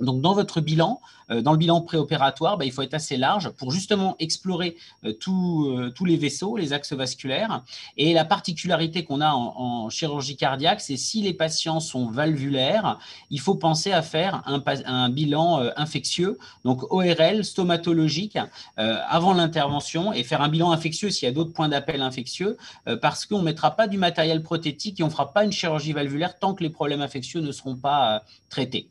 Donc, dans votre bilan, dans le bilan préopératoire, il faut être assez large pour justement explorer tous les vaisseaux, les axes vasculaires. Et la particularité qu'on a en chirurgie cardiaque, c'est si les patients sont valvulaires, il faut penser à faire un bilan infectieux, donc ORL, stomatologique, avant l'intervention et faire un bilan infectieux s'il y a d'autres points d'appel infectieux, parce qu'on ne mettra pas du matériel prothétique et on ne fera pas une chirurgie valvulaire tant que les problèmes infectieux ne seront pas traités.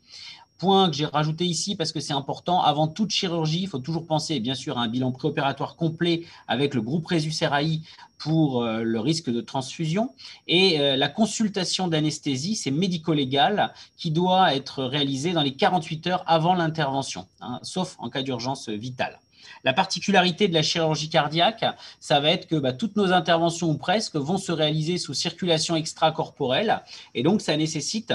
Point que j'ai rajouté ici parce que c'est important, avant toute chirurgie, il faut toujours penser bien sûr à un bilan préopératoire complet avec le groupe Rhesus-RAI pour le risque de transfusion. Et la consultation d'anesthésie, c'est médico-légal qui doit être réalisée dans les 48 heures avant l'intervention, hein, sauf en cas d'urgence vitale. La particularité de la chirurgie cardiaque, ça va être que toutes nos interventions ou presque vont se réaliser sous circulation extracorporelle et donc ça nécessite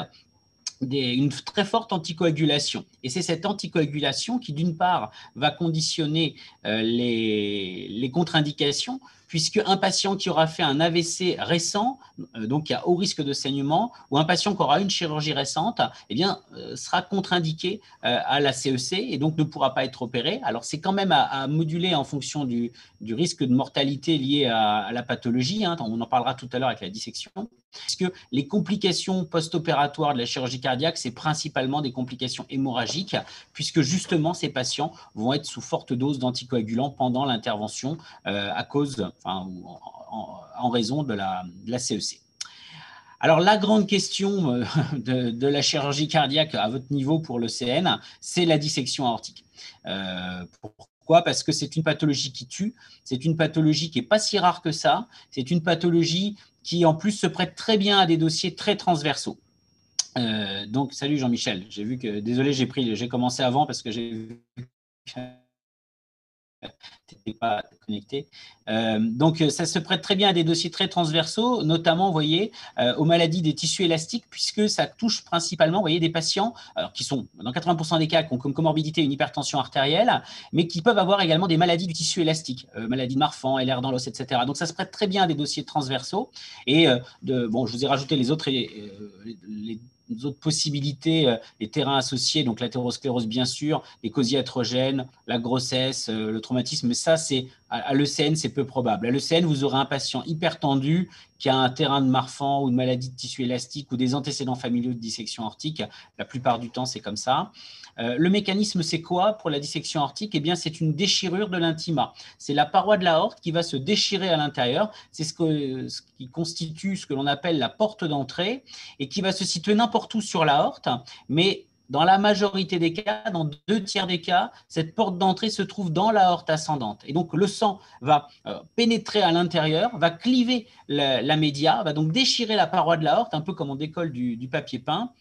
une très forte anticoagulation. Et c'est cette anticoagulation qui, d'une part, va conditionner les contre-indications, puisque un patient qui aura fait un AVC récent, donc qui a haut risque de saignement, ou un patient qui aura une chirurgie récente, eh bien, sera contre-indiqué à la CEC et donc ne pourra pas être opéré. Alors, c'est quand même à moduler en fonction du risque de mortalité lié à la pathologie. Hein, on en parlera tout à l'heure avec la dissection. Puisque les complications post-opératoires de la chirurgie cardiaque, c'est principalement des complications hémorragiques, puisque justement, ces patients vont être sous forte dose d'anticoagulants pendant l'intervention à cause enfin, en raison de la CEC. Alors, la grande question de la chirurgie cardiaque à votre niveau pour l'ECN, c'est la dissection aortique. Pourquoi ? Parce que c'est une pathologie qui tue, c'est une pathologie qui n'est pas si rare que ça, c'est une pathologie qui, en plus, se prête très bien à des dossiers très transversaux. Donc, salut Jean-Michel, j'ai vu que, désolé, j'ai commencé avant parce que j'ai vu que tu n'étais pas connecté. Donc, ça se prête très bien à des dossiers très transversaux, notamment, vous voyez, aux maladies des tissus élastiques, puisque ça touche principalement, vous voyez, des patients alors, qui sont, dans 80% des cas, qui ont comme comorbidité une hypertension artérielle, mais qui peuvent avoir également des maladies du tissu élastique, maladies de Marfan, LR dans l'os, etc. Donc, ça se prête très bien à des dossiers transversaux. Et, bon, je vous ai rajouté les autres possibilités, les terrains associés, donc l'athérosclérose bien sûr, les causes iatrogènes, la grossesse, le traumatisme, mais ça, à l'ECN, c'est peu probable. À l'ECN, vous aurez un patient hypertendu qui a un terrain de Marfan ou de maladie de tissu élastique ou des antécédents familiaux de dissection aortique. La plupart du temps, c'est comme ça. Le mécanisme, c'est quoi pour la dissection aortique ? Eh bien, c'est une déchirure de l'intima. C'est la paroi de l'aorte qui va se déchirer à l'intérieur. C'est ce qui constitue ce que l'on appelle la porte d'entrée et qui va se situer n'importe où sur l'aorte, mais dans la majorité des cas, dans 2/3 des cas, cette porte d'entrée se trouve dans l'aorte ascendante. Et donc, le sang va pénétrer à l'intérieur, va cliver la média, va donc déchirer la paroi de l'aorte, un peu comme on décolle du papier peint,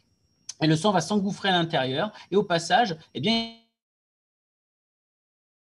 et le sang va s'engouffrer à l'intérieur. Et au passage, eh bien,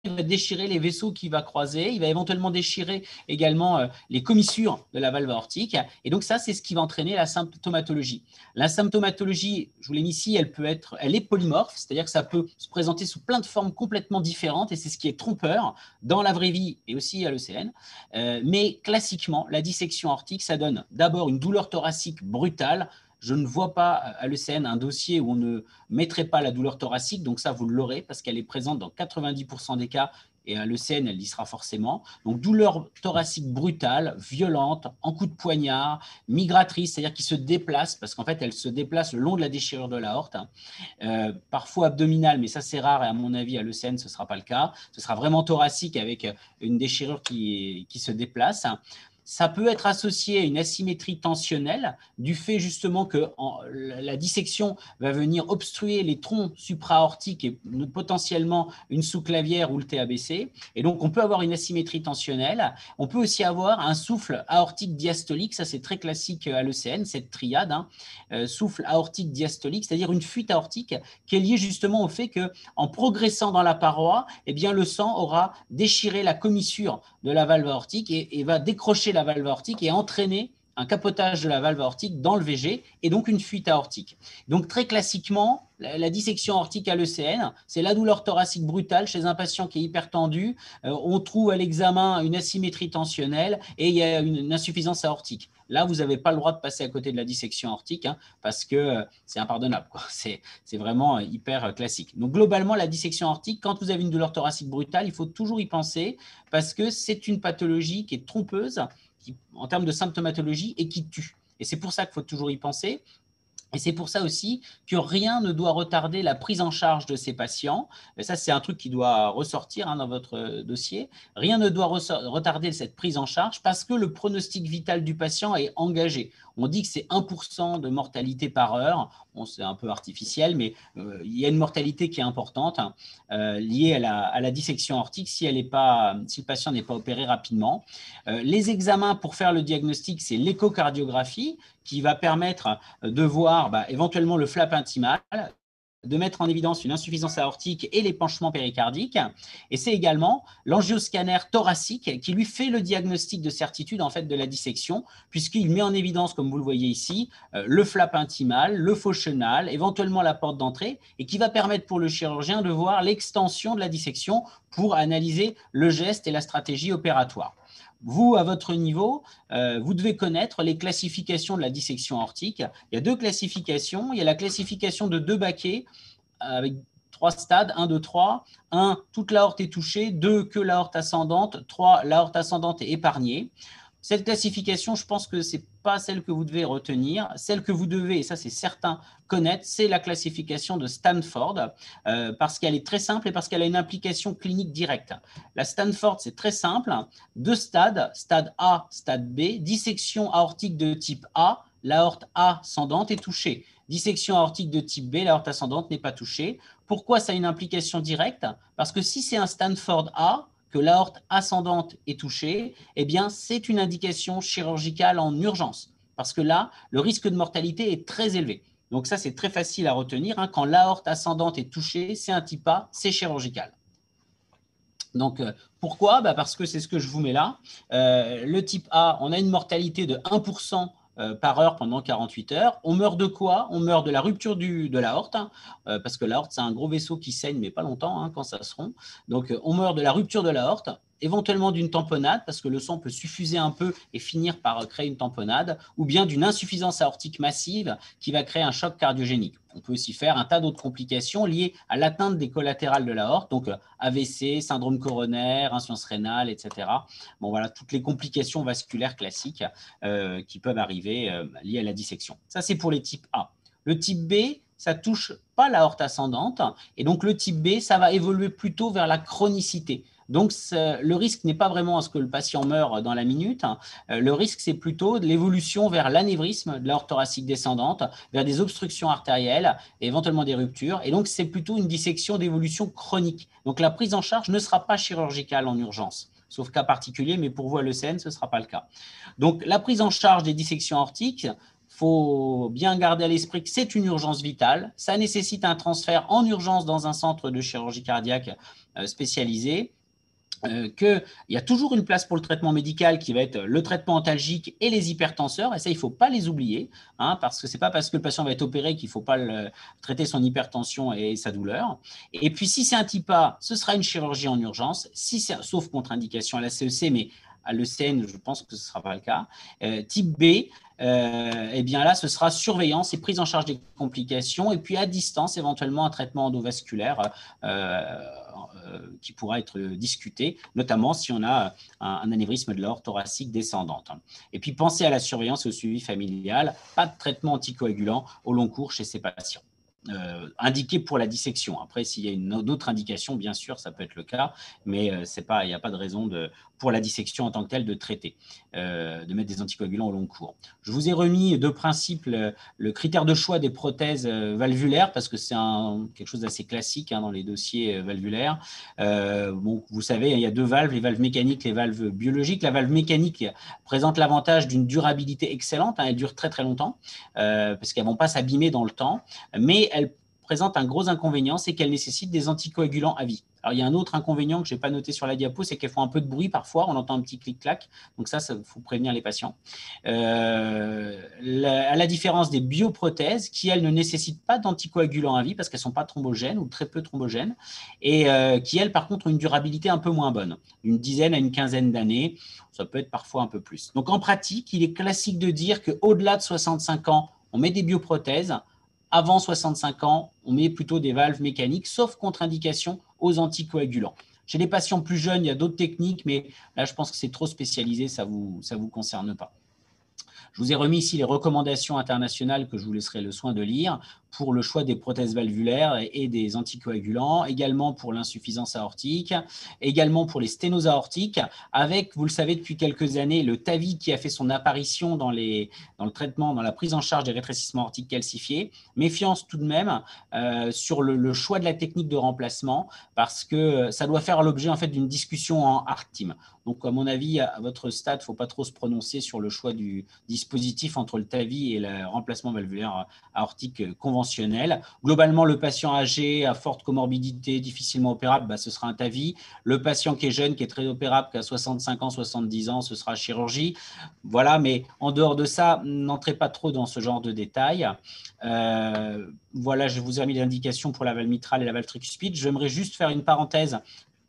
il va déchirer les vaisseaux qu'il va croiser, il va éventuellement déchirer également les commissures de la valve aortique. Et donc ça, c'est ce qui va entraîner la symptomatologie. La symptomatologie, je vous l'ai mis ici, elle est polymorphe, c'est-à-dire que ça peut se présenter sous plein de formes complètement différentes, et c'est ce qui est trompeur dans la vraie vie et aussi à l'ECN. Mais classiquement, la dissection aortique, ça donne d'abord une douleur thoracique brutale. Je ne vois pas à l'ECN un dossier où on ne mettrait pas la douleur thoracique, donc ça, vous l'aurez parce qu'elle est présente dans 90% des cas et à l'ECN, elle y sera forcément. Donc, douleur thoracique brutale, violente, en coup de poignard, migratrice, c'est-à-dire qui se déplace parce qu'en fait, elle se déplace le long de la déchirure de l'aorte. Parfois abdominale, mais ça, c'est rare et à mon avis, à l'ECN, ce ne sera pas le cas. Ce sera vraiment thoracique avec une déchirure qui se déplace. Ça peut être associé à une asymétrie tensionnelle du fait justement que la dissection va venir obstruer les troncs supraortiques et potentiellement une sous-clavière ou le TABC. Et donc, on peut avoir une asymétrie tensionnelle. On peut aussi avoir un souffle aortique diastolique. Ça, c'est très classique à l'ECN, cette triade. Souffle aortique diastolique, c'est-à-dire une fuite aortique qui est liée justement au fait qu'en progressant dans la paroi, eh bien, le sang aura déchiré la commissure de la valve aortique et va décrocher la valve aortique et entraîner un capotage de la valve aortique dans le VG et donc une fuite aortique. Donc très classiquement, la dissection aortique à l'ECN, c'est la douleur thoracique brutale chez un patient qui est hypertendu. On trouve à l'examen une asymétrie tensionnelle et il y a une insuffisance aortique. Là, vous n'avez pas le droit de passer à côté de la dissection aortique parce que c'est impardonnable. C'est vraiment hyper classique. Donc globalement, la dissection aortique, quand vous avez une douleur thoracique brutale, il faut toujours y penser parce que c'est une pathologie qui est trompeuse en termes de symptomatologie et qui tue. Et c'est pour ça qu'il faut toujours y penser. Et c'est pour ça aussi que rien ne doit retarder la prise en charge de ces patients. Et ça, c'est un truc qui doit ressortir dans votre dossier. Rien ne doit retarder cette prise en charge parce que le pronostic vital du patient est engagé. On dit que c'est 1% de mortalité par heure. Bon, c'est un peu artificiel, mais il y a une mortalité qui est importante liée à la dissection aortique si le patient n'est pas opéré rapidement. Les examens pour faire le diagnostic, c'est l'échocardiographie qui va permettre de voir éventuellement le flap intimal, de mettre en évidence une insuffisance aortique et l'épanchement péricardique. Et c'est également l'angioscanner thoracique qui lui fait le diagnostic de certitude en fait, de la dissection, puisqu'il met en évidence, comme vous le voyez ici, le flap intimal, le faux chenal, éventuellement la porte d'entrée, et qui va permettre pour le chirurgien de voir l'extension de la dissection pour analyser le geste et la stratégie opératoire. Vous, à votre niveau, vous devez connaître les classifications de la dissection aortique. Il y a 2 classifications. Il y a la classification de 2 baquets avec 3 stades, 1, 2, 3. 1, toute l'aorte est touchée. 2, que l'aorte ascendante. 3, l'aorte ascendante est épargnée. Cette classification, je pense que ce n'est pas celle que vous devez retenir. Celle que vous devez, et ça c'est certain, connaître, c'est la classification de Stanford, parce qu'elle est très simple et parce qu'elle a une implication clinique directe. La Stanford, c'est très simple. 2 stades, stade A, stade B, dissection aortique de type A, l'aorte ascendante est touchée. Dissection aortique de type B, l'aorte ascendante n'est pas touchée. Pourquoi ça a une implication directe? Parce que si c'est un Stanford A, que l'aorte ascendante est touchée, eh bien, c'est une indication chirurgicale en urgence. Parce que là, le risque de mortalité est très élevé. Donc ça, c'est très facile à retenir. Hein. Quand l'aorte ascendante est touchée, c'est un type A, c'est chirurgical. Donc, pourquoi? Parce que c'est ce que je vous mets là. Le type A, on a une mortalité de 1% par heure pendant 48 heures. On meurt de quoi? On meurt de la rupture de l'aorte, hein, parce que l'aorte, c'est un gros vaisseau qui saigne, mais pas longtemps, hein, quand ça se rompt. Donc, on meurt de la rupture de l'aorte, éventuellement d'une tamponnade, parce que le sang peut suffuser un peu et finir par créer une tamponnade, ou bien d'une insuffisance aortique massive qui va créer un choc cardiogénique. On peut aussi faire un tas d'autres complications liées à l'atteinte des collatérales de l'aorte, donc AVC, syndrome coronaire, insuffisance rénale, etc. Bon, voilà, toutes les complications vasculaires classiques qui peuvent arriver liées à la dissection. Ça, c'est pour les types A. Le type B, ça ne touche pas l'aorte ascendante, et donc le type B, ça va évoluer plutôt vers la chronicité. Donc, le risque n'est pas vraiment à ce que le patient meure dans la minute. Le risque, c'est plutôt de l'évolution vers l'anévrisme de l'aorte thoracique descendante, vers des obstructions artérielles, et éventuellement des ruptures. Et donc, c'est plutôt une dissection d'évolution chronique. Donc, la prise en charge ne sera pas chirurgicale en urgence, sauf cas particulier, mais pour vous à l'ECN, ce ne sera pas le cas. Donc, la prise en charge des dissections aortiques, il faut bien garder à l'esprit que c'est une urgence vitale. Ça nécessite un transfert en urgence dans un centre de chirurgie cardiaque spécialisé. Qu'il y a toujours une place pour le traitement médical qui va être le traitement antalgique et les hypertenseurs, et ça, il ne faut pas les oublier, hein, parce que ce n'est pas parce que le patient va être opéré qu'il ne faut pas traiter son hypertension et sa douleur. Et puis, si c'est un type A, ce sera une chirurgie en urgence, sauf contre-indication à la CEC, mais à l'ECN, je pense que ce ne sera pas le cas. Type B, eh bien là, ce sera surveillance et prise en charge des complications, et puis à distance, éventuellement, un traitement endovasculaire qui pourra être discuté, notamment si on a un anévrisme de l'aorte thoracique descendante. Et puis, pensez à la surveillance et au suivi familial, pas de traitement anticoagulant au long cours chez ces patients. Indiqué pour la dissection. Après, s'il y a une autre indication, bien sûr, ça peut être le cas, mais il n'y a pas de raison pour la dissection en tant que telle de traiter, de mettre des anticoagulants au long cours. Je vous ai remis de principe le critère de choix des prothèses valvulaires, parce que c'est quelque chose d'assez classique dans les dossiers valvulaires. Bon, vous savez, il y a 2 valves, les valves mécaniques, les valves biologiques. La valve mécanique présente l'avantage d'une durabilité excellente, elle dure très très longtemps, parce qu'elles ne vont pas s'abîmer dans le temps, mais elle présente un gros inconvénient, c'est qu'elle nécessite des anticoagulants à vie. Alors, il y a un autre inconvénient que je n'ai pas noté sur la diapo, c'est qu'elles font un peu de bruit parfois, on entend un petit clic-clac, donc ça faut prévenir les patients. À la différence des bioprothèses, qui, elles, ne nécessitent pas d'anticoagulants à vie, parce qu'elles ne sont pas thrombogènes ou très peu thrombogènes, et qui, elles, par contre, ont une durabilité un peu moins bonne, une dizaine à une quinzaine d'années, ça peut être parfois un peu plus. Donc, en pratique, il est classique de dire qu'au-delà de 65 ans, on met des bioprothèses. Avant 65 ans, on met plutôt des valves mécaniques, sauf contre-indication aux anticoagulants. Chez les patients plus jeunes, il y a d'autres techniques, mais là, je pense que c'est trop spécialisé, ça vous concerne pas. Je vous ai remis ici les recommandations internationales que je vous laisserai le soin de lire pour le choix des prothèses valvulaires et des anticoagulants, également pour l'insuffisance aortique, également pour les sténoses aortiques, avec, vous le savez depuis quelques années, le TAVI qui a fait son apparition dans le traitement, dans la prise en charge des rétrécissements aortiques calcifiés. Méfiance tout de même sur le choix de la technique de remplacement, parce que ça doit faire l'objet en fait d'une discussion en ARC Team. Donc, à mon avis, à votre stade, il ne faut pas trop se prononcer sur le choix du dispositif entre le TAVI et le remplacement valvulaire aortique conventionnel. Globalement, le patient âgé à forte comorbidité, difficilement opérable, ce sera un TAVI. Le patient qui est jeune, qui est très opérable, qui a 65 ans, 70 ans, ce sera chirurgie. Voilà, mais en dehors de ça, n'entrez pas trop dans ce genre de détails. Voilà, je vous ai mis l'indication pour la valve mitrale et la valve tricuspide. J'aimerais juste faire une parenthèse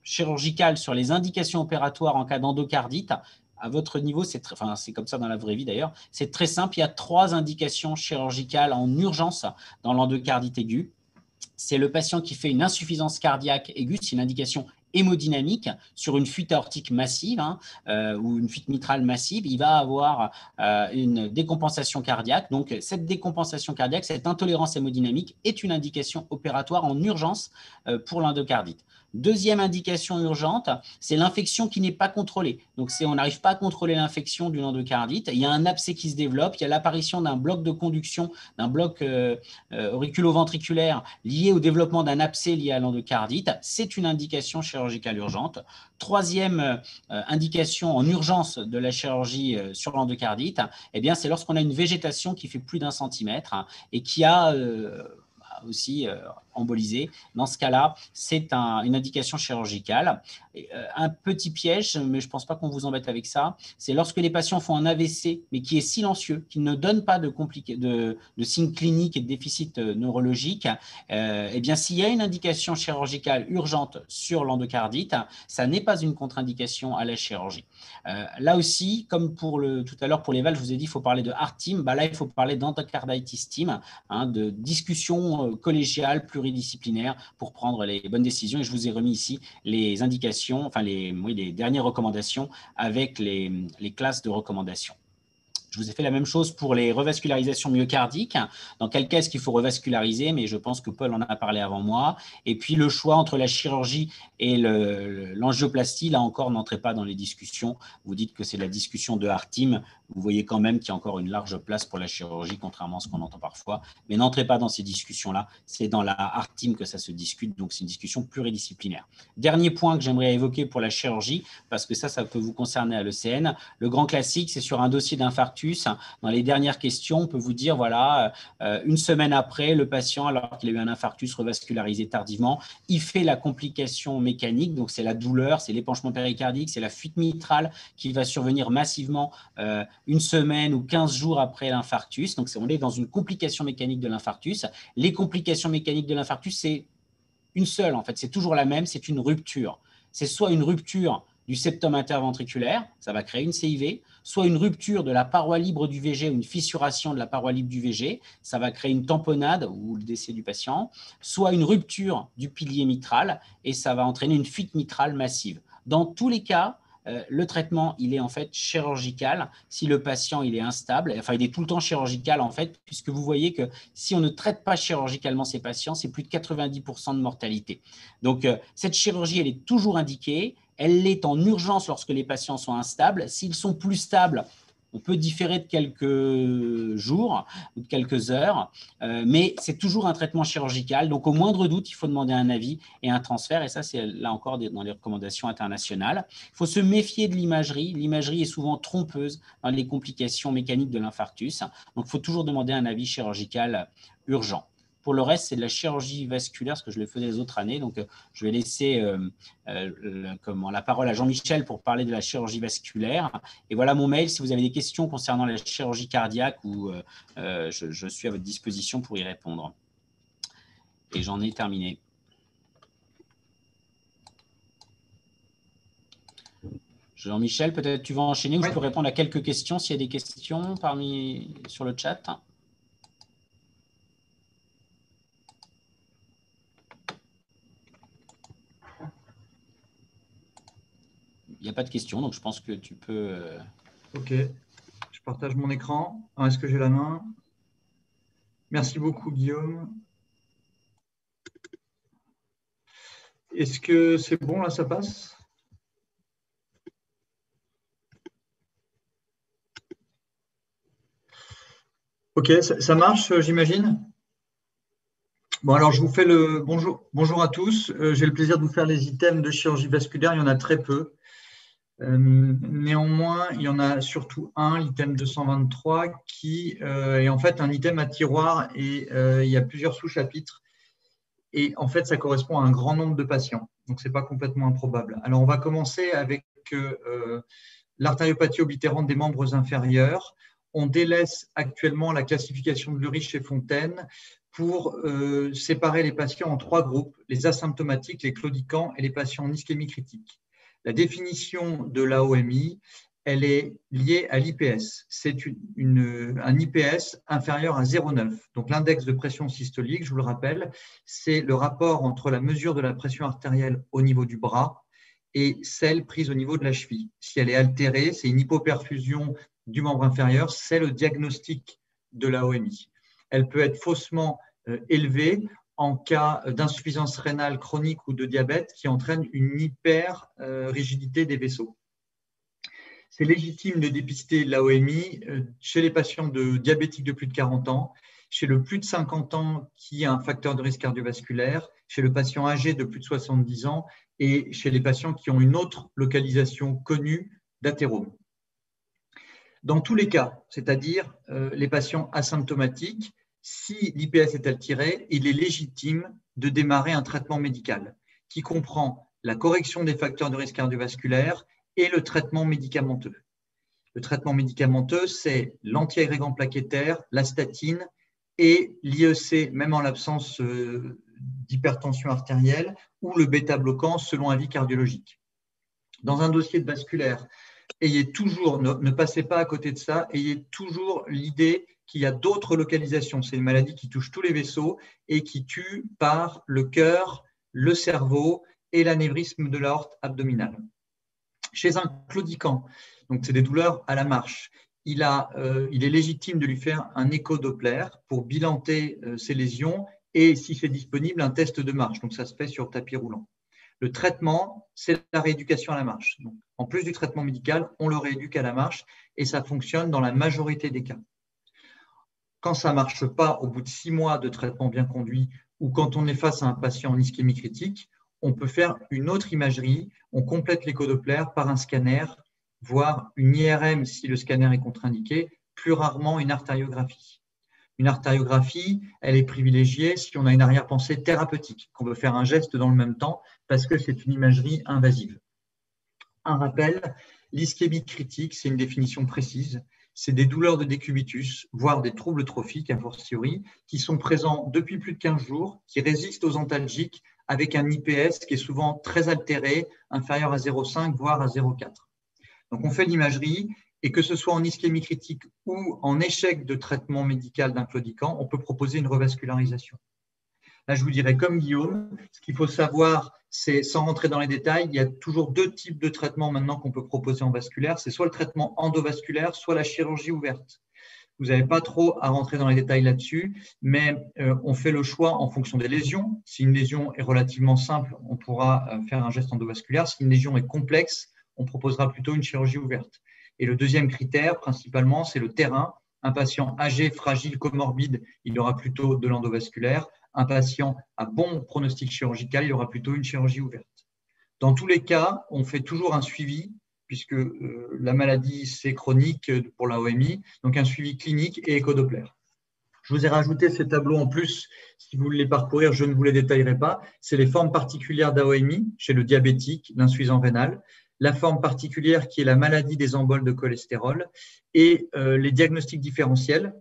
chirurgicale sur les indications opératoires en cas d'endocardite. À votre niveau, c'est comme ça dans la vraie vie d'ailleurs, c'est très simple. Il y a 3 indications chirurgicales en urgence dans l'endocardite aiguë. C'est le patient qui fait une insuffisance cardiaque aiguë, c'est une indication hémodynamique sur une fuite aortique massive ou une fuite mitrale massive, il va avoir une décompensation cardiaque. Donc, cette décompensation cardiaque, cette intolérance hémodynamique est une indication opératoire en urgence pour l'endocardite. Deuxième indication urgente, c'est l'infection qui n'est pas contrôlée. Donc, on n'arrive pas à contrôler l'infection d'une endocardite. Il y a un abcès qui se développe, il y a l'apparition d'un bloc de conduction, d'un bloc auriculo-ventriculaire lié au développement d'un abcès lié à l'endocardite. C'est une indication chirurgicale urgente. Troisième indication en urgence de la chirurgie sur l'endocardite, eh bien, c'est lorsqu'on a une végétation qui fait plus d'1 centimètre et qui a aussi embolisé. Dans ce cas-là, c'est une indication chirurgicale. Un petit piège, mais je ne pense pas qu'on vous embête avec ça, c'est lorsque les patients font un AVC, mais qui est silencieux, qui ne donne pas de signes cliniques et de déficit neurologique, eh bien, s'il y a une indication chirurgicale urgente sur l'endocardite, ça n'est pas une contre-indication à la chirurgie. Là aussi, comme tout à l'heure pour les valves, je vous ai dit qu'il faut parler de heart team, là, il faut parler d'endocarditis team, de discussion collégiale, pluridisciplinaire pour prendre les bonnes décisions. Et je vous ai remis ici les indications, enfin les dernières recommandations avec les classes de recommandations. Je vous ai fait la même chose pour les revascularisations myocardiques. Dans quel cas est-ce qu'il faut revasculariser? Mais je pense que Paul en a parlé avant moi. Et puis, le choix entre la chirurgie et l'angioplastie, là encore, n'entrez pas dans les discussions. Vous dites que c'est la discussion de heart team. Vous voyez quand même qu'il y a encore une large place pour la chirurgie, contrairement à ce qu'on entend parfois. Mais n'entrez pas dans ces discussions-là. C'est dans la heart team que ça se discute. Donc, c'est une discussion pluridisciplinaire. Dernier point que j'aimerais évoquer pour la chirurgie, parce que ça peut vous concerner à l'ECN. Le grand classique, c'est sur un dossier d'infarctus. Dans les dernières questions, on peut vous dire, voilà, une semaine après, le patient, alors qu'il a eu un infarctus revascularisé tardivement, il fait la complication mécanique, donc c'est la douleur, c'est l'épanchement péricardique, c'est la fuite mitrale qui va survenir massivement une semaine ou 15 jours après l'infarctus. Donc, on est dans une complication mécanique de l'infarctus. Les complications mécaniques de l'infarctus, c'est une seule, en fait, c'est toujours la même, c'est une rupture. C'est soit une rupture du septum interventriculaire, ça va créer une CIV, soit une rupture de la paroi libre du VG ou une fissuration de la paroi libre du VG, ça va créer une tamponnade ou le décès du patient, soit une rupture du pilier mitral et ça va entraîner une fuite mitrale massive. Dans tous les cas, le traitement, il est en fait chirurgical si le patient il est instable, enfin il est tout le temps chirurgical en fait, puisque vous voyez que si on ne traite pas chirurgicalement ces patients, c'est plus de 90% de mortalité. Donc cette chirurgie, elle est toujours indiquée, elle l'est en urgence lorsque les patients sont instables. S'ils sont plus stables, on peut différer de quelques jours ou de quelques heures, mais c'est toujours un traitement chirurgical. Donc, au moindre doute, il faut demander un avis et un transfert. Et ça, c'est là encore dans les recommandations internationales. Il faut se méfier de l'imagerie. L'imagerie est souvent trompeuse dans les complications mécaniques de l'infarctus. Donc, il faut toujours demander un avis chirurgical urgent. Pour le reste, c'est de la chirurgie vasculaire, ce que je le faisais les autres années. Donc, je vais laisser la parole à Jean-Michel pour parler de la chirurgie vasculaire. Et voilà mon mail. Si vous avez des questions concernant la chirurgie cardiaque, je suis à votre disposition pour y répondre. Et j'en ai terminé. Jean-Michel, peut-être tu vas enchaîner ou je peux répondre à quelques questions s'il y a des questions sur le chat. Il n'y a pas de questions, donc je pense que tu peux… Ok, je partage mon écran. Est-ce que j'ai la main? Merci beaucoup, Guillaume. Est-ce que c'est bon, là, ça passe? Ok, ça marche, j'imagine? Bon, alors je vous fais le bonjour à tous. J'ai le plaisir de vous faire les items de chirurgie vasculaire. Il y en a très peu. Néanmoins, il y en a surtout un, l'item 223, qui est en fait un item à tiroir et il y a plusieurs sous-chapitres. Et en fait, ça correspond à un grand nombre de patients. Donc, ce n'est pas complètement improbable. Alors, on va commencer avec l'artériopathie oblitérante des membres inférieurs. On délaisse actuellement la classification de Lurich chez Fontaine pour séparer les patients en 3 groupes, les asymptomatiques, les claudicants et les patients en ischémie critique. La définition de l'AOMI, elle est liée à l'IPS. C'est un IPS inférieur à 0,9. Donc l'index de pression systolique, je vous le rappelle, c'est le rapport entre la mesure de la pression artérielle au niveau du bras et celle prise au niveau de la cheville. Si elle est altérée, c'est une hypoperfusion du membre inférieur, c'est le diagnostic de la OMI. Elle peut être faussement élevée en cas d'insuffisance rénale chronique ou de diabète qui entraîne une hyper-rigidité des vaisseaux. C'est légitime de dépister l'AOMI chez les patients diabétiques de plus de 40 ans, chez le plus de 50 ans qui a un facteur de risque cardiovasculaire, chez le patient âgé de plus de 70 ans et chez les patients qui ont une autre localisation connue d'athérome. Dans tous les cas, c'est-à-dire les patients asymptomatiques, si l'IPS est altéré, il est légitime de démarrer un traitement médical qui comprend la correction des facteurs de risque cardiovasculaire et le traitement médicamenteux. Le traitement médicamenteux, c'est l'antiagrégant plaquettaire, la statine et l'IEC, même en l'absence d'hypertension artérielle, ou le bêta-bloquant selon avis cardiologique. Dans un dossier de vasculaire, ayez toujours, ne passez pas à côté de ça, ayez toujours l'idée qu'il y a d'autres localisations. C'est une maladie qui touche tous les vaisseaux et qui tue par le cœur, le cerveau et l'anévrisme de l'aorte abdominale. Chez un claudicant, donc c'est des douleurs à la marche, il est légitime de lui faire un écho-Doppler pour bilanter ces lésions et, si c'est disponible, un test de marche. Donc ça se fait sur tapis roulant. Le traitement, c'est la rééducation à la marche. Donc, en plus du traitement médical, on le rééduque à la marche et ça fonctionne dans la majorité des cas. Quand ça ne marche pas au bout de 6 mois de traitement bien conduit ou quand on est face à un patient en ischémie critique, on peut faire une autre imagerie, on complète l'écho-Doppler par un scanner, voire une IRM si le scanner est contre-indiqué, plus rarement une artériographie. Une artériographie, elle est privilégiée si on a une arrière-pensée thérapeutique, qu'on veut faire un geste dans le même temps parce que c'est une imagerie invasive. Un rappel, l'ischémie critique, c'est une définition précise. C'est des douleurs de décubitus, voire des troubles trophiques, a fortiori, qui sont présents depuis plus de 15 jours, qui résistent aux antalgiques avec un IPS qui est souvent très altéré, inférieur à 0,5, voire à 0,4. Donc, on fait l'imagerie et que ce soit en ischémie critique ou en échec de traitement médical d'un claudicant, on peut proposer une revascularisation. Là, je vous dirais comme Guillaume, ce qu'il faut savoir, c'est, sans rentrer dans les détails, il y a toujours 2 types de traitements maintenant qu'on peut proposer en vasculaire. C'est soit le traitement endovasculaire, soit la chirurgie ouverte. Vous n'avez pas trop à rentrer dans les détails là-dessus, mais on fait le choix en fonction des lésions. Si une lésion est relativement simple, on pourra faire un geste endovasculaire. Si une lésion est complexe, on proposera plutôt une chirurgie ouverte. Et le deuxième critère, principalement, c'est le terrain. Un patient âgé, fragile, comorbide, il aura plutôt de l'endovasculaire. Un patient à bon pronostic chirurgical, il aura plutôt une chirurgie ouverte. Dans tous les cas, on fait toujours un suivi, puisque la maladie, c'est chronique pour la OMI, donc un suivi clinique et écho-Doppler. Je vous ai rajouté ces tableaux en plus, si vous voulez les parcourir, je ne vous les détaillerai pas. C'est les formes particulières d'AOMI chez le diabétique, l'insuffisant rénal, la forme particulière qui est la maladie des emboles de cholestérol et les diagnostics différentiels,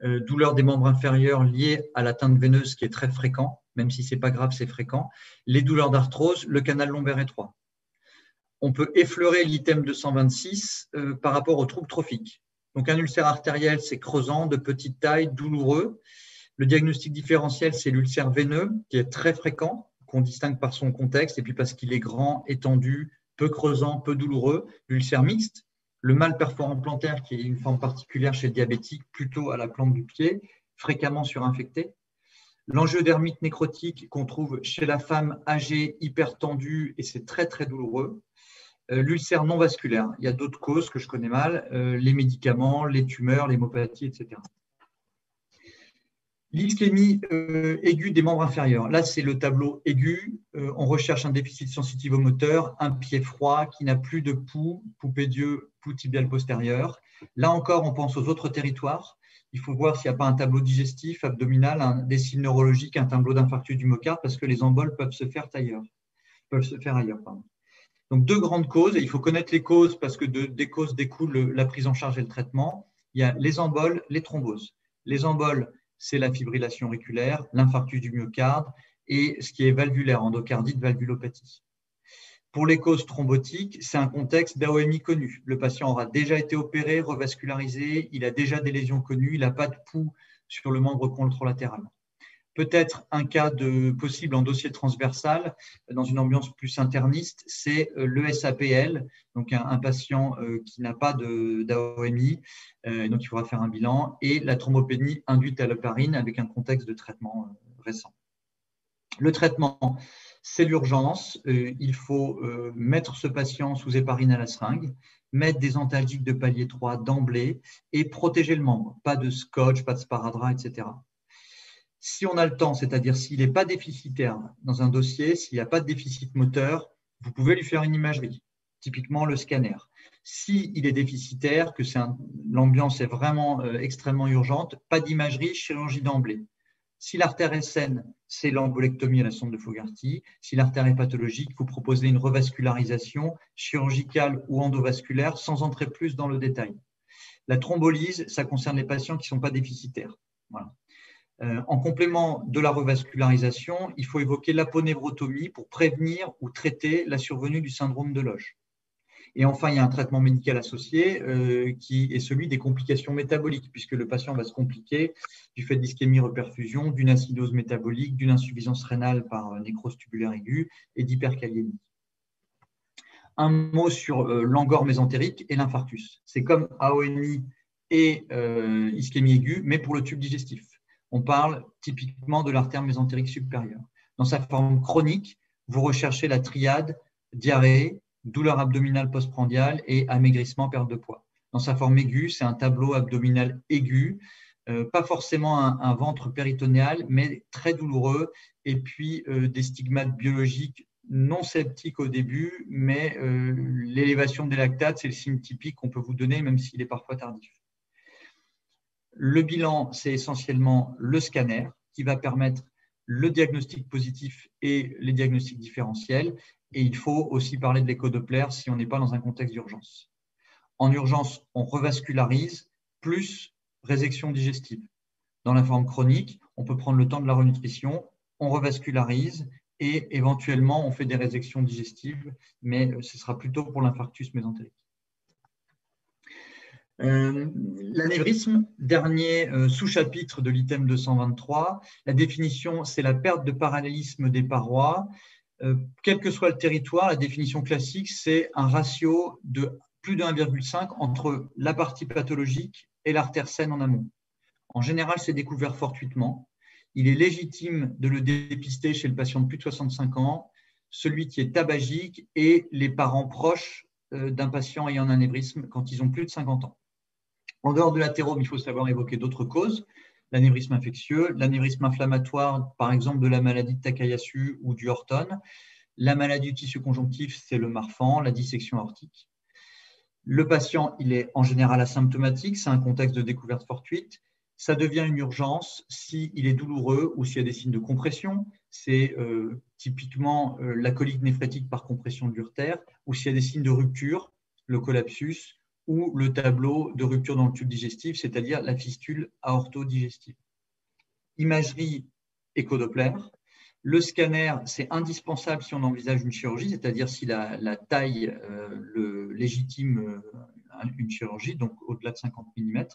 douleur des membres inférieurs liées à l'atteinte veineuse qui est très fréquent, même si ce n'est pas grave, c'est fréquent, les douleurs d'arthrose, le canal lombaire étroit. On peut effleurer l'item 226 par rapport aux troubles trophiques. Donc un ulcère artériel, c'est creusant, de petite taille, douloureux. Le diagnostic différentiel, c'est l'ulcère veineux, qui est très fréquent, qu'on distingue par son contexte, et puis parce qu'il est grand, étendu, peu creusant, peu douloureux. L'ulcère mixte, le mal perforant plantaire, qui est une forme particulière chez le diabétique, plutôt à la plante du pied, fréquemment surinfecté. L'angiodermite nécrotique qu'on trouve chez la femme âgée, hypertendue, et c'est très, très douloureux. L'ulcère non vasculaire, il y a d'autres causes que je connais mal, les médicaments, les tumeurs, l'hémopathie, etc. L'ischémie aiguë des membres inférieurs. Là, c'est le tableau aigu. On recherche un déficit sensitivo-moteur, un pied froid qui n'a plus de pouls, pouls pédieux, pouls tibial postérieur. Là encore, on pense aux autres territoires. Il faut voir s'il n'y a pas un tableau digestif, abdominal, des signes neurologiques, un tableau d'infarctus du myocarde, parce que les emboles peuvent se faire ailleurs. Donc, 2 grandes causes, et il faut connaître les causes parce que des causes découle la prise en charge et le traitement. Il y a les emboles, les thromboses. Les emboles, c'est la fibrillation auriculaire, l'infarctus du myocarde et ce qui est valvulaire, endocardite, valvulopathie. Pour les causes thrombotiques, c'est un contexte d'AOMI connu. Le patient aura déjà été opéré, revascularisé, il a déjà des lésions connues, il n'a pas de pouls sur le membre contralatéral. Peut-être un cas possible en dossier transversal, dans une ambiance plus interniste, c'est le SAPL, donc un patient qui n'a pas d'AOMI, donc il faudra faire un bilan, et la thrombopénie induite à l'héparine avec un contexte de traitement récent. Le traitement, c'est l'urgence. Il faut mettre ce patient sous héparine à la seringue, mettre des antalgiques de palier 3 d'emblée et protéger le membre. Pas de scotch, pas de sparadrap, etc. Si on a le temps, c'est-à-dire s'il n'est pas déficitaire dans un dossier, s'il n'y a pas de déficit moteur, vous pouvez lui faire une imagerie, typiquement le scanner. S'il est déficitaire, que l'ambiance est vraiment extrêmement urgente, pas d'imagerie, chirurgie d'emblée. Si l'artère est saine, c'est l'embolectomie à la sonde de Fogarty. Si l'artère est pathologique, vous proposez une revascularisation chirurgicale ou endovasculaire sans entrer plus dans le détail. La thrombolyse, ça concerne les patients qui ne sont pas déficitaires. Voilà. En complément de la revascularisation, il faut évoquer l'aponevrotomie pour prévenir ou traiter la survenue du syndrome de Loge. Et enfin, il y a un traitement médical associé qui est celui des complications métaboliques, puisque le patient va se compliquer du fait d'ischémie-reperfusion, d'une acidose métabolique, d'une insuffisance rénale par nécrose tubulaire aiguë et d'hyperkaliémie. Un mot sur l'angor mésentérique et l'infarctus. C'est comme AOMI et ischémie aiguë, mais pour le tube digestif. On parle typiquement de l'artère mésentérique supérieure. Dans sa forme chronique, vous recherchez la triade diarrhée, douleur abdominale postprandiale et amaigrissement, perte de poids. Dans sa forme aiguë, c'est un tableau abdominal aigu, pas forcément un ventre péritonéal, mais très douloureux, et puis des stigmates biologiques non septiques au début, mais l'élévation des lactates, c'est le signe typique qu'on peut vous donner, même s'il est parfois tardif. Le bilan, c'est essentiellement le scanner qui va permettre le diagnostic positif et les diagnostics différentiels. Et il faut aussi parler de l'écho-Doppler si on n'est pas dans un contexte d'urgence. En urgence, on revascularise plus résection digestive. Dans la forme chronique, on peut prendre le temps de la renutrition, on revascularise et éventuellement on fait des résections digestives, mais ce sera plutôt pour l'infarctus mésentérique. L'anévrisme, dernier sous-chapitre de l'item 223, la définition, c'est la perte de parallélisme des parois. Quel que soit le territoire, la définition classique, c'est un ratio de plus de 1,5 entre la partie pathologique et l'artère saine en amont. En général, c'est découvert fortuitement. Il est légitime de le dépister chez le patient de plus de 65 ans, celui qui est tabagique et les parents proches d'un patient ayant un anévrisme quand ils ont plus de 50 ans. En dehors de l'athérome, il faut savoir évoquer d'autres causes. L'anévrisme infectieux, l'anévrisme inflammatoire, par exemple de la maladie de Takayasu ou du Horton. La maladie du tissu conjonctif, c'est le Marfan, la dissection aortique. Le patient, il est en général asymptomatique, c'est un contexte de découverte fortuite. Ça devient une urgence s'il est douloureux ou s'il y a des signes de compression. C'est typiquement la colique néphrétique par compression de l'urtère, ou s'il y a des signes de rupture, le collapsus, ou le tableau de rupture dans le tube digestif, c'est-à-dire la fistule aorto-digestive. Imagerie écho-Doppler. Le scanner, c'est indispensable si on envisage une chirurgie, c'est-à-dire si la taille légitime une chirurgie, donc au-delà de 50 mm.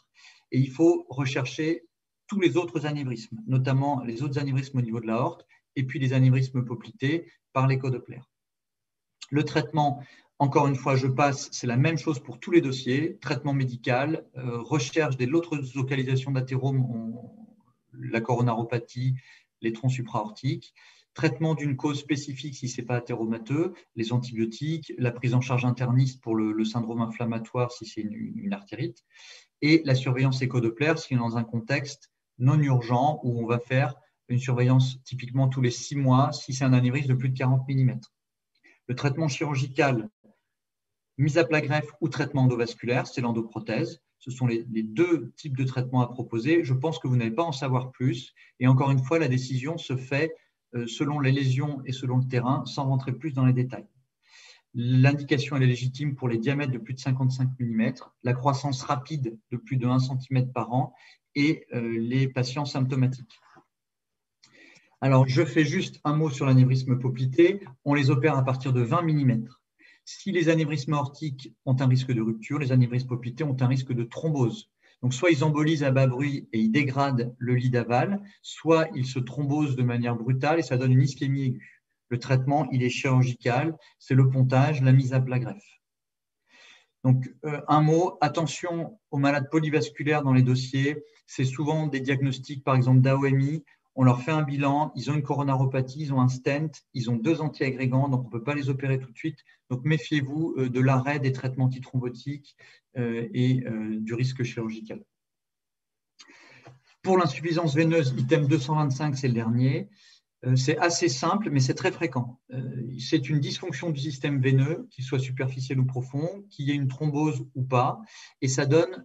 Et il faut rechercher tous les autres anévrismes, notamment les autres anévrismes au niveau de l'aorte, et puis les anévrismes poplités par l'écho-Doppler. Le traitement, encore une fois, je passe, c'est la même chose pour tous les dossiers, traitement médical, recherche des autres localisations d'athérome, la coronaropathie, les troncs supraortiques, traitement d'une cause spécifique si ce n'est pas athéromateux, les antibiotiques, la prise en charge interniste pour le syndrome inflammatoire si c'est une artérite, et la surveillance écho-Doppler si on est dans un contexte non urgent où on va faire une surveillance typiquement tous les 6 mois si c'est un anévrisme de plus de 40 mm. Le traitement chirurgical, mise à plat greffe ou traitement endovasculaire, c'est l'endoprothèse. Ce sont les deux types de traitements à proposer. Je pense que vous n'allez pas en savoir plus. Et encore une fois, la décision se fait selon les lésions et selon le terrain, sans rentrer plus dans les détails. L'indication elle est légitime pour les diamètres de plus de 55 mm, la croissance rapide de plus de 1 cm par an et les patients symptomatiques. Alors, je fais juste un mot sur l'anévrisme poplité. On les opère à partir de 20 millimètres. Si les anévrismes aortiques ont un risque de rupture, les anévrismes poplités ont un risque de thrombose. Donc, soit ils embolisent à bas bruit et ils dégradent le lit d'aval, soit ils se thrombosent de manière brutale et ça donne une ischémie aiguë. Le traitement, il est chirurgical, c'est le pontage, la mise à plat greffe. Donc, un mot, attention aux malades polyvasculaires dans les dossiers. C'est souvent des diagnostics, par exemple, d'AOMI. On leur fait un bilan, ils ont une coronaropathie, ils ont un stent, ils ont 2 antiagrégants, donc on ne peut pas les opérer tout de suite. Donc, méfiez-vous de l'arrêt des traitements antithrombotiques et du risque chirurgical. Pour l'insuffisance veineuse, item 225, c'est le dernier. C'est assez simple, mais c'est très fréquent. C'est une dysfonction du système veineux, qu'il soit superficiel ou profond, qu'il y ait une thrombose ou pas, et ça donne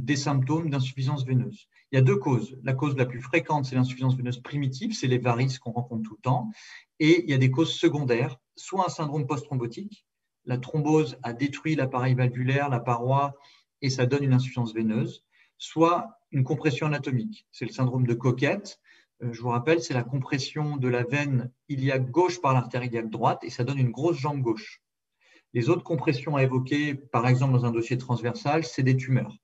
des symptômes d'insuffisance veineuse. Il y a 2 causes. La cause la plus fréquente, c'est l'insuffisance veineuse primitive, c'est les varices qu'on rencontre tout le temps, et il y a des causes secondaires, soit un syndrome post-thrombotique, la thrombose a détruit l'appareil valvulaire, la paroi, et ça donne une insuffisance veineuse, soit une compression anatomique, c'est le syndrome de Coquette. Je vous rappelle, c'est la compression de la veine iliaque gauche par l'artère iliaque droite et ça donne une grosse jambe gauche. Les autres compressions à évoquer, par exemple dans un dossier transversal, c'est des tumeurs.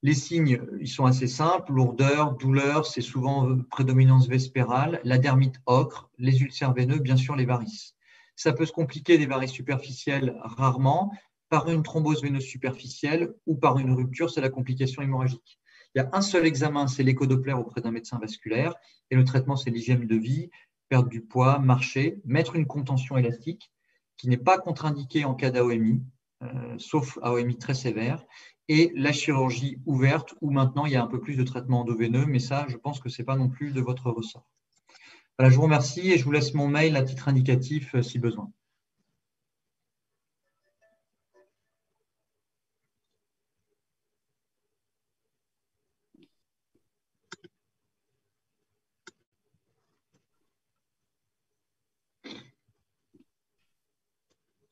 Les signes, ils sont assez simples, lourdeur, douleur, c'est souvent prédominance vespérale, la dermite ocre, les ulcères veineux, bien sûr les varices. Ça peut se compliquer des varices superficielles rarement, par une thrombose veineuse superficielle ou par une rupture, c'est la complication hémorragique. Il y a un seul examen, c'est l'écho-doppler auprès d'un médecin vasculaire. Et le traitement, c'est l'hygiène de vie, perdre du poids, marcher, mettre une contention élastique qui n'est pas contre-indiquée en cas d'AOMI, sauf AOMI très sévère, et la chirurgie ouverte, où maintenant il y a un peu plus de traitement endoveineux, mais ça, je pense que ce n'est pas non plus de votre ressort. Voilà, je vous remercie et je vous laisse mon mail à titre indicatif si besoin.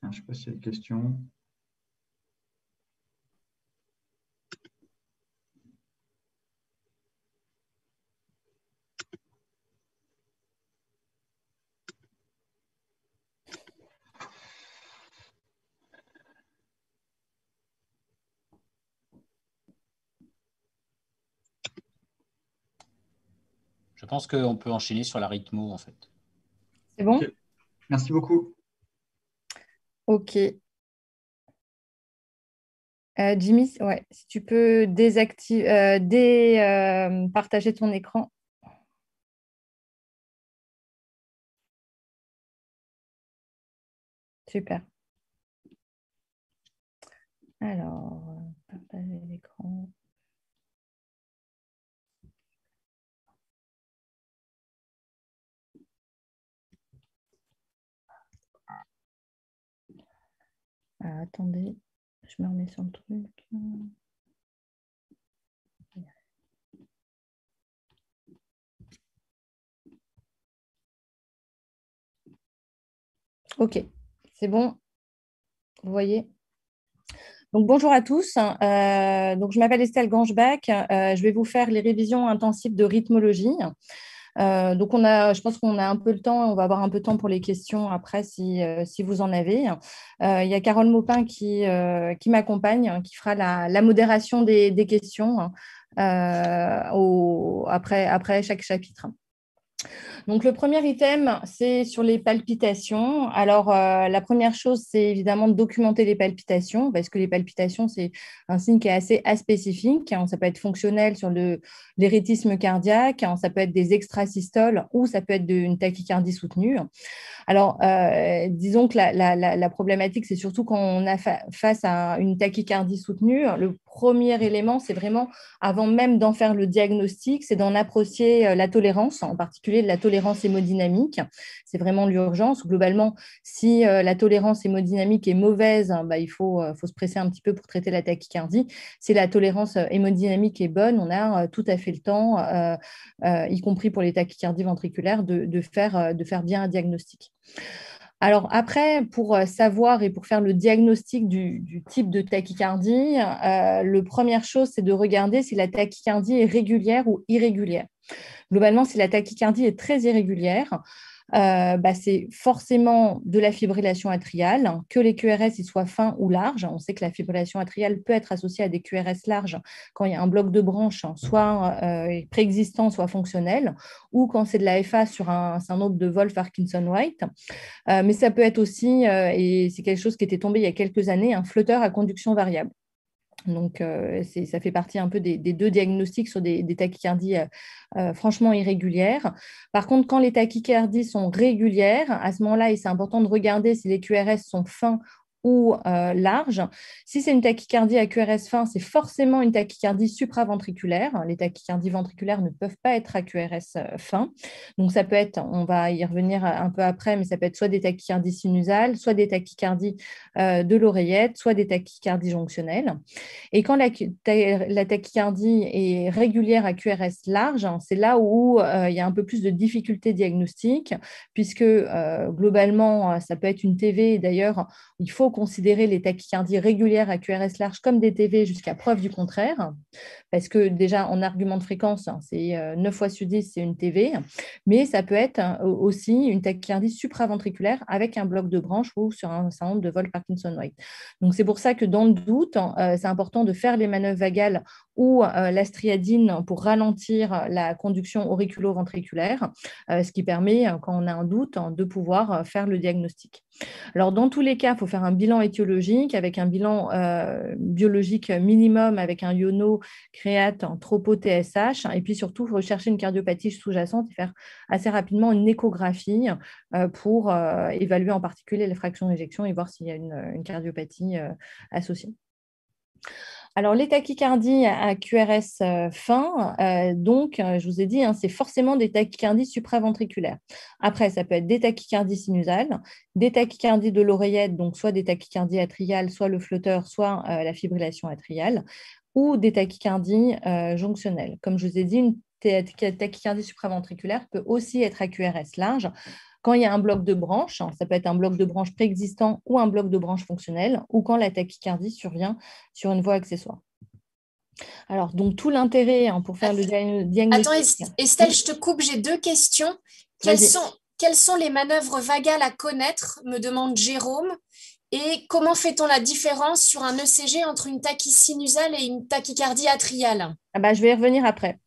Je ne sais pas s'il y a des questions. Je pense qu'on peut enchaîner sur la rythmo, en fait. C'est bon? Okay. Merci beaucoup. Ok. Jimmy, ouais, si tu peux partager ton écran. Super. Alors, partager l'écran. Attendez, je me remets sur le truc. Ok, c'est bon. Vous voyez? Donc, bonjour à tous. Donc, je m'appelle Estelle Gangebach. Je vais vous faire les révisions intensives de rythmologie. Donc, je pense qu'on a un peu le temps. On va avoir un peu de temps pour les questions après si vous en avez. Il y a Carole Maupin qui m'accompagne, qui fera la modération des questions après chaque chapitre. Donc, le premier item, c'est sur les palpitations. Alors, la première chose, c'est évidemment de documenter les palpitations, parce que les palpitations, c'est un signe qui est assez aspécifique. Ça peut être fonctionnel sur l'érythmisme cardiaque, ça peut être des extrasystoles ou ça peut être une tachycardie soutenue. Alors, disons que la problématique, c'est surtout quand on a face à une tachycardie soutenue, le premier élément, c'est vraiment, avant même d'en faire le diagnostic, c'est d'en apprécier la tolérance, en particulier la tolérance hémodynamique. C'est vraiment l'urgence. Globalement, si la tolérance hémodynamique est mauvaise, il faut se presser un petit peu pour traiter la tachycardie. Si la tolérance hémodynamique est bonne, on a tout à fait le temps, y compris pour les tachycardies ventriculaires, de faire bien un diagnostic. Alors après, pour savoir et pour faire le diagnostic du type de tachycardie, la première chose, c'est de regarder si la tachycardie est régulière ou irrégulière. Globalement, si la tachycardie est très irrégulière, c'est forcément de la fibrillation atriale, que les QRS ils soient fins ou larges. On sait que la fibrillation atriale peut être associée à des QRS larges quand il y a un bloc de branche, soit préexistant, soit fonctionnel, ou quand c'est de la FA sur un syndrome de Wolff-Parkinson-White. Mais ça peut être aussi, et c'est quelque chose qui était tombé il y a quelques années, un flotteur à conduction variable. Donc, ça fait partie un peu des deux diagnostics sur des tachycardies franchement irrégulières. Par contre, quand les tachycardies sont régulières, à ce moment-là, c'est important de regarder si les QRS sont fins ou larges. Si c'est une tachycardie à QRS fin, c'est forcément une tachycardie supraventriculaire. Les tachycardies ventriculaires ne peuvent pas être à QRS fin. Donc, ça peut être, on va y revenir un peu après, mais ça peut être soit des tachycardies sinusales, soit des tachycardies de l'oreillette, soit des tachycardies jonctionnelles. Et quand la tachycardie est régulière à QRS large, c'est là où il y a un peu plus de difficultés diagnostiques, puisque globalement, ça peut être une TV. D'ailleurs, il faut considérer les tachycardies régulières à QRS large comme des TV jusqu'à preuve du contraire, parce que déjà, en argument de fréquence, c'est 9 fois sur 10, c'est une TV, mais ça peut être aussi une tachycardie supraventriculaire avec un bloc de branche ou sur un syndrome de Wolff-Parkinson-White. Donc, c'est pour ça que dans le doute, c'est important de faire les manœuvres vagales ou la striadine pour ralentir la conduction auriculo-ventriculaire, ce qui permet, quand on a un doute, de pouvoir faire le diagnostic. Alors, dans tous les cas, il faut faire un bilan étiologique avec un bilan biologique minimum avec un iono, créate, tropo, TSH, et puis surtout, rechercher une cardiopathie sous-jacente et faire assez rapidement une échographie pour évaluer en particulier les fractions d'éjection et voir s'il y a une cardiopathie associée. Alors, les tachycardies à QRS fin, je vous ai dit, c'est forcément des tachycardies supraventriculaires. Après, ça peut être des tachycardies sinusales, des tachycardies de l'oreillette, donc soit des tachycardies atriales, soit le flotteur, soit la fibrillation atriale, ou des tachycardies jonctionnelles. Comme je vous ai dit, une tachycardie supraventriculaire peut aussi être à QRS large. Quand il y a un bloc de branche, ça peut être un bloc de branche préexistant ou un bloc de branche fonctionnel, ou quand la tachycardie survient sur une voie accessoire. Alors, donc, tout l'intérêt pour faire le diagnostic… Attends, Estelle, je te coupe, j'ai 2 questions. Quelles sont les manœuvres vagales à connaître, me demande Jérôme, et comment fait-on la différence sur un ECG entre une tachy sinusale et une tachycardie atriale? Je vais y revenir après.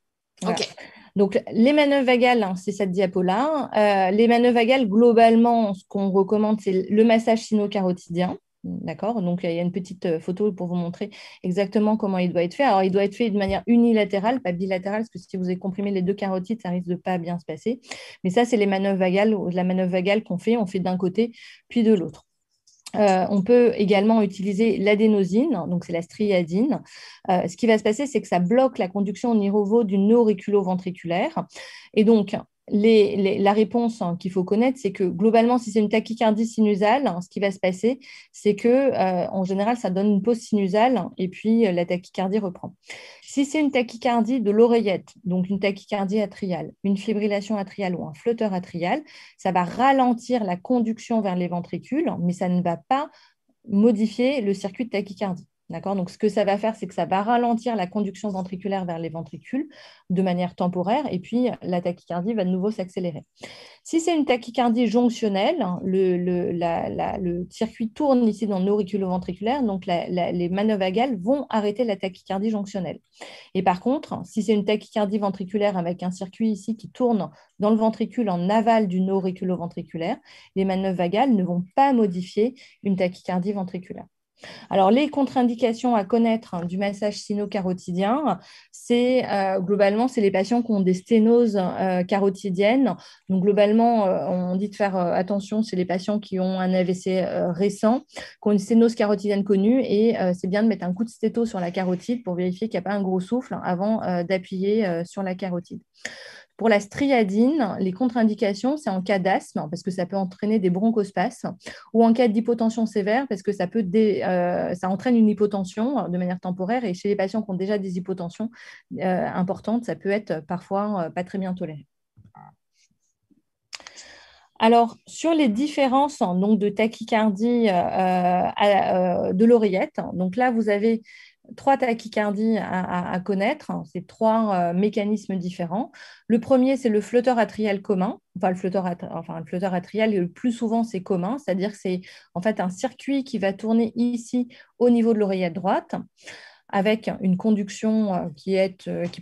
Voilà. Ok. Donc, les manœuvres vagales, c'est cette diapo-là. Les manœuvres vagales, globalement, ce qu'on recommande, c'est le massage sino-carotidien. D'accord? Donc, il y a une petite photo pour vous montrer exactement comment il doit être fait. Alors, il doit être fait de manière unilatérale, pas bilatérale, parce que si vous avez comprimé les 2 carotides, ça risque de pas bien se passer. Mais ça, c'est les manœuvres vagales, la manœuvre vagale qu'on fait. On fait d'un côté, puis de l'autre. On peut également utiliser l'adénosine, donc c'est la striadine. Ce qui va se passer, c'est que ça bloque la conduction au niveau du nœud auriculo-ventriculaire. Et donc, la réponse qu'il faut connaître, c'est que globalement, si c'est une tachycardie sinusale, ce qui va se passer, c'est que en général, ça donne une pause sinusale et puis la tachycardie reprend. Si c'est une tachycardie de l'oreillette, donc une tachycardie atriale, une fibrillation atriale ou un flotteur atrial, ça va ralentir la conduction vers les ventricules, mais ça ne va pas modifier le circuit de tachycardie. D'accord ? Donc, ce que ça va faire, c'est que ça va ralentir la conduction ventriculaire vers les ventricules de manière temporaire et puis la tachycardie va de nouveau s'accélérer. Si c'est une tachycardie jonctionnelle, le circuit tourne ici dans l'auriculo-ventriculaire, donc les manœuvres vagales vont arrêter la tachycardie jonctionnelle. Et par contre, si c'est une tachycardie ventriculaire avec un circuit ici qui tourne dans le ventricule en aval du nœud auriculo-ventriculaire, les manœuvres vagales ne vont pas modifier une tachycardie ventriculaire. Alors, les contre-indications à connaître du massage sino-carotidien, globalement, c'est les patients qui ont des sténoses carotidiennes. Donc, globalement, on dit de faire attention, c'est les patients qui ont un AVC récent, qui ont une sténose carotidienne connue, et c'est bien de mettre un coup de stéto sur la carotide pour vérifier qu'il n'y a pas un gros souffle avant d'appuyer sur la carotide. Pour la striadine, les contre-indications, c'est en cas d'asthme, parce que ça peut entraîner des bronchospasmes, ou en cas d'hypotension sévère, parce que ça entraîne une hypotension de manière temporaire, et chez les patients qui ont déjà des hypotensions importantes, ça peut être parfois pas très bien toléré. Alors, sur les différences donc, de tachycardie de l'oreillette, donc là, vous avez 3 tachycardies à connaître. C'est 3 mécanismes différents. Le premier, c'est le flotteur atrial commun. Enfin, le flotteur atrial, le plus souvent, c'est commun, c'est-à-dire que c'est en fait un circuit qui va tourner ici au niveau de l'oreillette droite, avec une conduction qui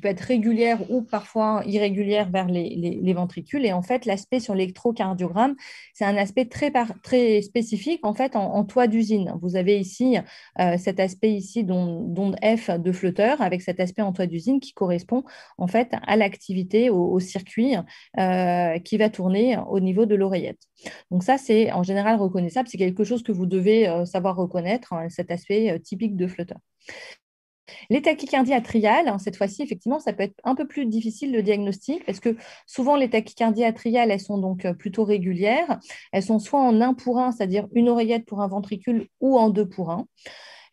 peut être régulière ou parfois irrégulière vers les ventricules. Et en fait, l'aspect sur l'électrocardiogramme, c'est un aspect très spécifique en fait en toit d'usine. Vous avez ici cet aspect ici d'onde F de flotteur avec cet aspect en toit d'usine qui correspond en fait à l'activité, au circuit qui va tourner au niveau de l'oreillette. Donc ça, c'est en général reconnaissable. C'est quelque chose que vous devez savoir reconnaître, cet aspect typique de flotteur. Les tachycardies atriales, cette fois-ci, effectivement, ça peut être un peu plus difficile le diagnostic parce que souvent, les tachycardies atriales, elles sont donc plutôt régulières. Elles sont soit en 1 pour 1, c'est-à-dire une oreillette pour un ventricule, ou en 2 pour 1.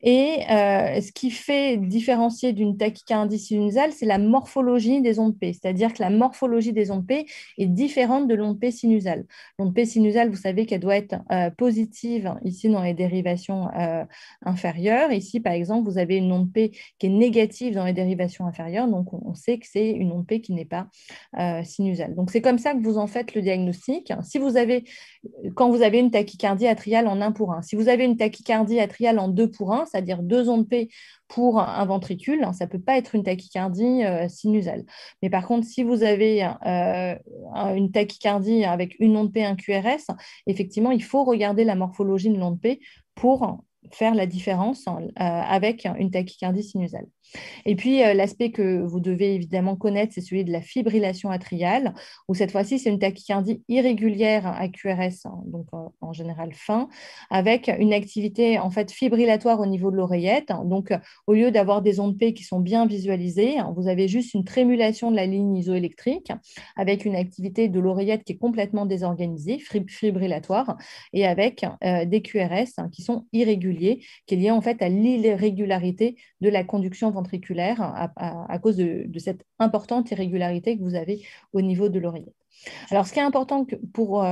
Et ce qui fait différencier d'une tachycardie sinusale, c'est la morphologie des ondes P. C'est-à-dire que la morphologie des ondes P est différente de l'onde P sinusale. L'onde P sinusale, vous savez qu'elle doit être positive ici dans les dérivations inférieures. Ici, par exemple, vous avez une onde P qui est négative dans les dérivations inférieures. Donc, on sait que c'est une onde P qui n'est pas sinusale. Donc, c'est comme ça que vous en faites le diagnostic. Quand vous avez une tachycardie atriale en 1 pour 1, si vous avez une tachycardie atriale en 2 pour 1, c'est-à-dire 2 ondes P pour un ventricule, ça ne peut pas être une tachycardie sinusale. Mais par contre, si vous avez une tachycardie avec une onde P et un QRS, effectivement, il faut regarder la morphologie de l'onde P pour faire la différence avec une tachycardie sinusale. Et puis, l'aspect que vous devez évidemment connaître, c'est celui de la fibrillation atriale, où cette fois-ci, c'est une tachycardie irrégulière à QRS, donc en général fin, avec une activité en fait fibrillatoire au niveau de l'oreillette. Donc, au lieu d'avoir des ondes P qui sont bien visualisées, vous avez juste une trémulation de la ligne isoélectrique avec une activité de l'oreillette qui est complètement désorganisée, fibrillatoire, et avec des QRS qui sont irréguliers, qui est lié en fait à l'irrégularité de la conduction ventriculaire à cause de cette importante irrégularité que vous avez au niveau de l'oreillette. Alors, ce qui est important pour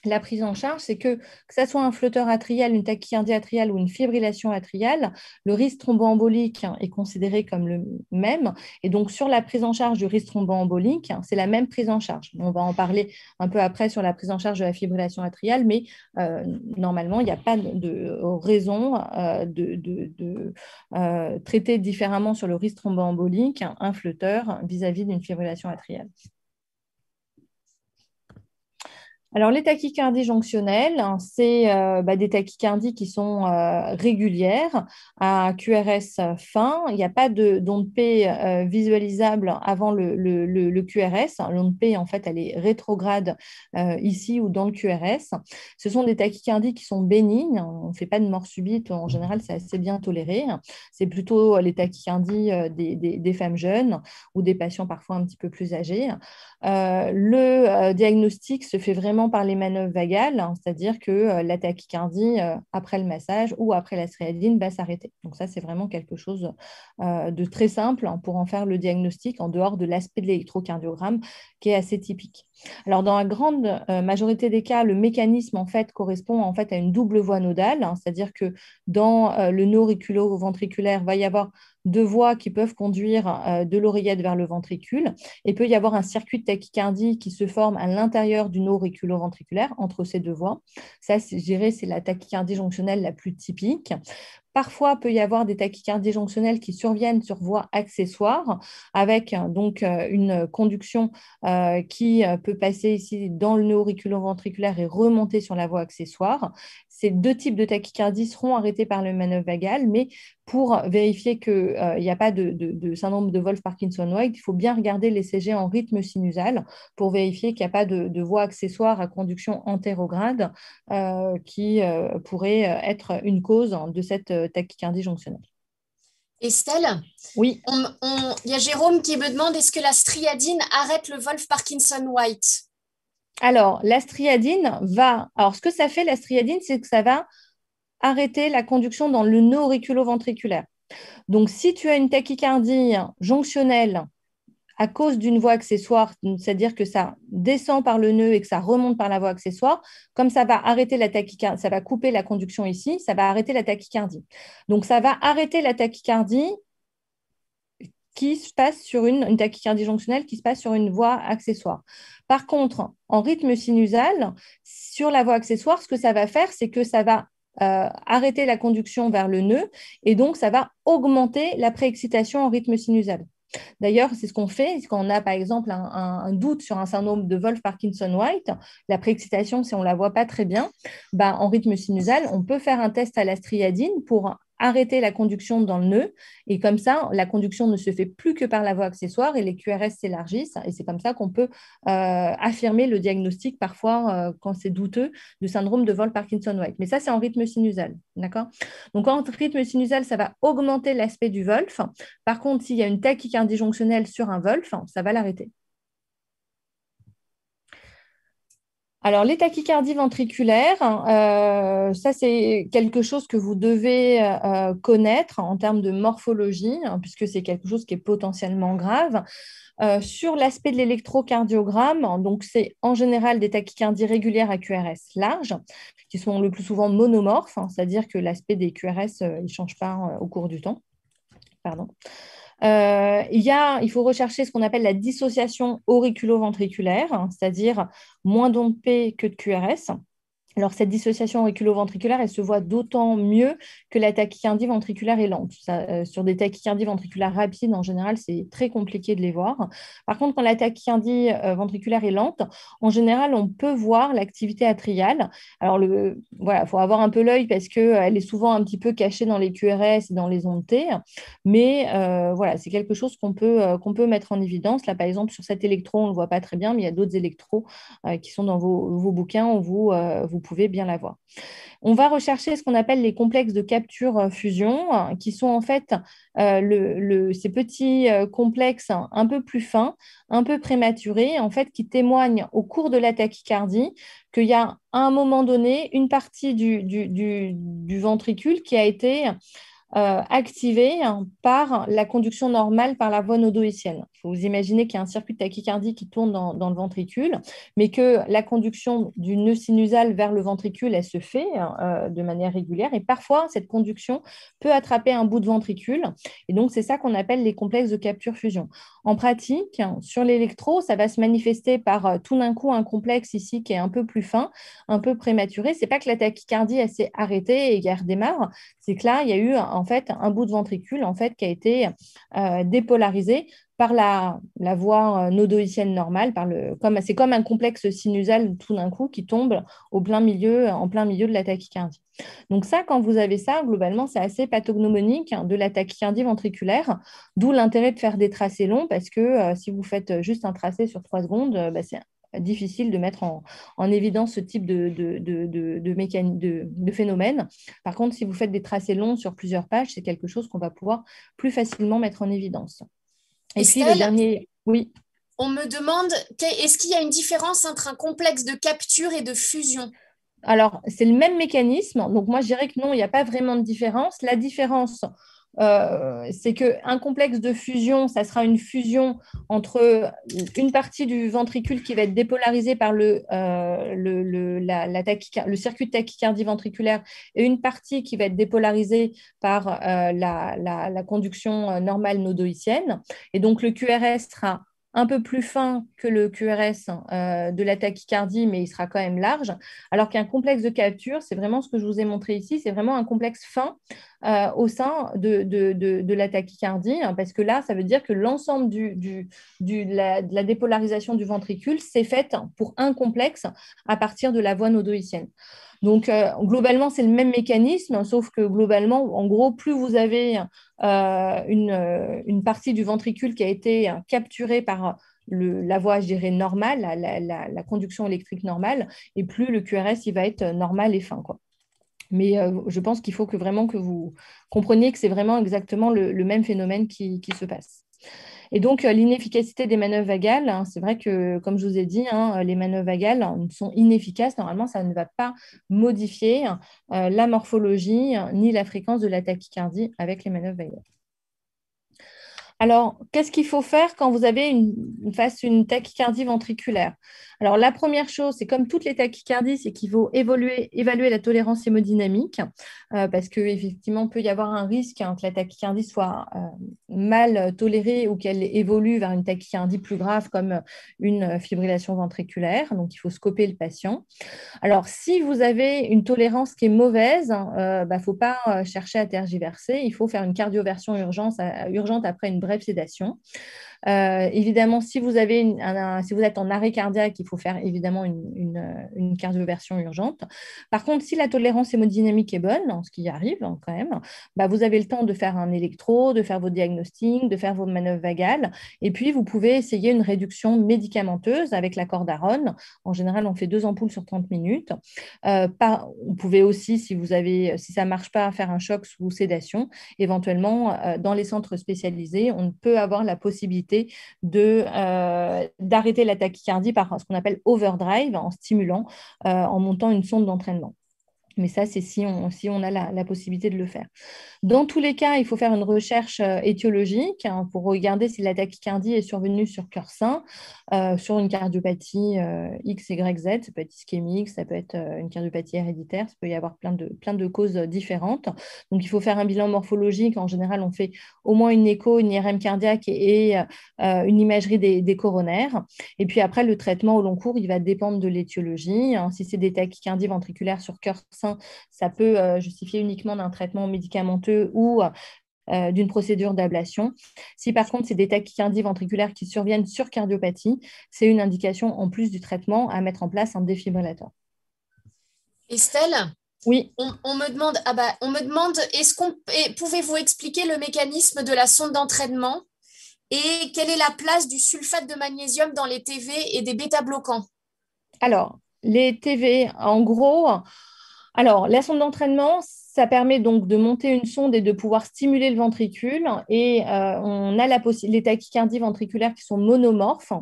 la prise en charge, c'est que ça soit un flotteur atrial, une tachycardie atriale ou une fibrillation atriale, le risque thromboembolique est considéré comme le même. Et donc, sur la prise en charge du risque thromboembolique, c'est la même prise en charge. On va en parler un peu après sur la prise en charge de la fibrillation atriale, mais normalement, il n'y a pas de raison de traiter différemment sur le risque thromboembolique un flotteur vis-à-vis d'une fibrillation atriale. Alors, les tachycardies jonctionnelles, c'est des tachycardies qui sont régulières à QRS fin. Il n'y a pas d'onde P visualisable avant le QRS. L'onde P, en fait, elle est rétrograde ici ou dans le QRS. Ce sont des tachycardies qui sont bénignes. On ne fait pas de mort subite. En général, c'est assez bien toléré. C'est plutôt les tachycardies des femmes jeunes ou des patients parfois un petit peu plus âgés. Le diagnostic se fait vraiment par les manœuvres vagales, c'est-à-dire que la tachycardie après le massage ou après la striadine va s'arrêter. Donc ça, c'est vraiment quelque chose de très simple pour en faire le diagnostic en dehors de l'aspect de l'électrocardiogramme qui est assez typique. Alors, dans la grande majorité des cas, le mécanisme en fait correspond en fait à une double voie nodale, c'est-à-dire que dans le nœud auriculo-ventriculaire, va y avoir 2 voies qui peuvent conduire de l'oreillette vers le ventricule. Et peut y avoir un circuit de tachycardie qui se forme à l'intérieur du nœud auriculo-ventriculaire entre ces 2 voies. Ça, je dirais, c'est la tachycardie jonctionnelle la plus typique. Parfois, il peut y avoir des tachycardies jonctionnelles qui surviennent sur voie accessoire avec donc une conduction qui peut passer ici dans le nœud auriculo-ventriculaire et remonter sur la voie accessoire. Ces 2 types de tachycardie seront arrêtés par le manœuvre vagale, mais pour vérifier qu'il n'y a pas de syndrome de Wolff-Parkinson-White, il faut bien regarder l'ECG en rythme sinusal pour vérifier qu'il n'y a pas de voie accessoire à conduction antérograde qui pourrait être une cause de cette tachycardie jonctionnelle. Estelle, oui. Il y a Jérôme qui me demande est-ce que la striadine arrête le Wolff-Parkinson-White? Alors, la striadine va… Alors, ce que ça fait, la striadine, c'est que ça va arrêter la conduction dans le nœud auriculo-ventriculaire. Donc, si tu as une tachycardie jonctionnelle à cause d'une voie accessoire, c'est-à-dire que ça descend par le nœud et que ça remonte par la voie accessoire, comme ça va arrêter la tachycardie, ça va couper la conduction ici, ça va arrêter la tachycardie. Donc, ça va arrêter la tachycardie qui se passe sur une tachycardie jonctionnelle qui se passe sur une voie accessoire. Par contre, en rythme sinusal, sur la voie accessoire, ce que ça va faire, c'est que ça va arrêter la conduction vers le nœud et donc ça va augmenter la préexcitation en rythme sinusal. D'ailleurs, c'est ce qu'on fait quand on a par exemple un doute sur un syndrome de Wolff-Parkinson-White, la préexcitation, si on ne la voit pas très bien, en rythme sinusal, on peut faire un test à la striadine pour arrêter la conduction dans le nœud et comme ça, la conduction ne se fait plus que par la voie accessoire et les QRS s'élargissent et c'est comme ça qu'on peut affirmer le diagnostic parfois quand c'est douteux de syndrome de Wolff-Parkinson-White. Mais ça, c'est en rythme sinusal, d'accord? Donc, en rythme sinusal, ça va augmenter l'aspect du Wolff. Par contre, s'il y a une tachycardie jonctionnelle sur un Wolff, ça va l'arrêter. Alors, les tachycardies ventriculaires, ça, c'est quelque chose que vous devez connaître en termes de morphologie, puisque c'est quelque chose qui est potentiellement grave. Sur l'aspect de l'électrocardiogramme, donc c'est en général des tachycardies régulières à QRS large, qui sont le plus souvent monomorphes, c'est-à-dire que l'aspect des QRS ne change pas au cours du temps. Pardon. Il faut rechercher ce qu'on appelle la dissociation auriculo-ventriculaire, c'est-à-dire moins d'ondes P que de QRS. Alors, cette dissociation auriculo-ventriculaire, elle se voit d'autant mieux que la tachycardie ventriculaire est lente. Sur des tachycardies ventriculaires rapides, en général, c'est très compliqué de les voir. Par contre, quand la tachycardie ventriculaire est lente, en général, on peut voir l'activité atriale. Alors, voilà, il faut avoir un peu l'œil parce qu'elle est souvent un petit peu cachée dans les QRS et dans les ondes T. Mais voilà, c'est quelque chose qu'on peut mettre en évidence. Là, par exemple, sur cet électro, on ne le voit pas très bien, mais il y a d'autres électros qui sont dans vos bouquins où vous pouvez bien la voir. On va rechercher ce qu'on appelle les complexes de capture-fusion, qui sont en fait ces petits complexes un peu plus fins, un peu prématurés, en fait, qui témoignent au cours de la tachycardie qu'il y a à un moment donné une partie du ventricule qui a été activée par la conduction normale par la voie nodoïcienne. Il faut vous imaginer qu'il y a un circuit de tachycardie qui tourne dans le ventricule, mais que la conduction du nœud sinusal vers le ventricule, elle se fait de manière régulière et parfois, cette conduction peut attraper un bout de ventricule et donc c'est ça qu'on appelle les complexes de capture-fusion. En pratique, sur l'électro, ça va se manifester par tout d'un coup un complexe ici qui est un peu plus fin, un peu prématuré. Ce n'est pas que la tachycardie elle s'est arrêtée et qu'elle redémarre, c'est que là, il y a eu en fait un bout de ventricule en fait, qui a été dépolarisé par la voie nodoïcienne normale, c'est comme un complexe sinusal tout d'un coup qui tombe en plein milieu de la tachycardie. Donc ça, quand vous avez ça, globalement, c'est assez pathognomonique de la tachycardie ventriculaire, d'où l'intérêt de faire des tracés longs, parce que si vous faites juste un tracé sur 3 secondes, c'est difficile de mettre en évidence ce type de phénomène. Par contre, si vous faites des tracés longs sur plusieurs pages, c'est quelque chose qu'on va pouvoir plus facilement mettre en évidence. Et Estelle, puis le dernier, oui. On me demande, est-ce qu'il y a une différence entre un complexe de capture et de fusion? Alors, c'est le même mécanisme. Donc, moi, je dirais que non, il n'y a pas vraiment de différence. La différence, c'est qu'un complexe de fusion, ça sera une fusion entre une partie du ventricule qui va être dépolarisée par le circuit de tachycardie ventriculaire et une partie qui va être dépolarisée par la conduction normale nodoïcienne. Et donc, le QRS sera un peu plus fin que le QRS de la tachycardie, mais il sera quand même large. Alors qu'un complexe de capture, c'est vraiment ce que je vous ai montré ici, c'est vraiment un complexe fin au sein de la tachycardie, hein, parce que là, ça veut dire que l'ensemble de la dépolarisation du ventricule s'est faite pour un complexe à partir de la voie nodoïcienne. Donc, globalement, c'est le même mécanisme, sauf que globalement, en gros, plus vous avez une partie du ventricule qui a été capturée par la voie, je dirais, normale, la conduction électrique normale, et plus le QRS il va être normal et fin, quoi. Mais je pense qu'il faut vraiment que vous compreniez que c'est vraiment exactement le même phénomène qui se passe. Et donc, l'inefficacité des manœuvres vagales, hein, c'est vrai que, comme je vous ai dit, hein, les manœuvres vagales sont inefficaces. Normalement, ça ne va pas modifier la morphologie ni la fréquence de la tachycardie avec les manœuvres vagales. Alors, qu'est-ce qu'il faut faire quand vous avez face à une tachycardie ventriculaire? Alors, la première chose, c'est comme toutes les tachycardies, c'est qu'il faut évaluer la tolérance hémodynamique parce qu'effectivement, il peut y avoir un risque que la tachycardie soit mal tolérée ou qu'elle évolue vers une tachycardie plus grave comme une fibrillation ventriculaire. Donc, il faut scoper le patient. Alors, si vous avez une tolérance qui est mauvaise, il ne faut pas chercher à tergiverser. Il faut faire une cardioversion urgente après une brève sédation. Évidemment, si vous êtes en arrêt cardiaque, il faut faire évidemment une cardioversion urgente. Par contre, si la tolérance hémodynamique est bonne, ce qui arrive quand même, vous avez le temps de faire un électro, de faire vos diagnostics, de faire vos manœuvres vagales. Et puis, vous pouvez essayer une réduction médicamenteuse avec la cordarone. En général, on fait 2 ampoules sur 30 minutes. Vous pouvez aussi, si ça ne marche pas, faire un choc sous sédation. Éventuellement, dans les centres spécialisés, on peut avoir la possibilité d'arrêter la tachycardie par ce qu'on appelle overdrive, en stimulant, en montant une sonde d'entraînement. Mais ça, c'est si on a la possibilité de le faire. Dans tous les cas, il faut faire une recherche étiologique pour regarder si la tachycardie est survenue sur cœur sain, sur une cardiopathie X, Y, Z. Ça peut être ischémique, ça peut être une cardiopathie héréditaire, ça peut y avoir plein de causes différentes. Donc, il faut faire un bilan morphologique. En général, on fait au moins une écho, une IRM cardiaque et une imagerie des coronaires. Et puis après, le traitement au long cours, il va dépendre de l'étiologie. Si c'est des tachycardies ventriculaires sur cœur sain, ça peut justifier uniquement d'un traitement médicamenteux ou d'une procédure d'ablation. Si par contre, c'est des tachycardies ventriculaires qui surviennent sur cardiopathie, c'est une indication en plus du traitement à mettre en place un défibrillateur. Estelle, oui. On me demande, pouvez-vous expliquer le mécanisme de la sonde d'entraînement et quelle est la place du sulfate de magnésium dans les TV et des bêta-bloquants? Alors, les TV, en gros, la sonde d'entraînement, ça permet donc de monter une sonde et de pouvoir stimuler le ventricule. Et on a les tachycardies ventriculaires qui sont monomorphes.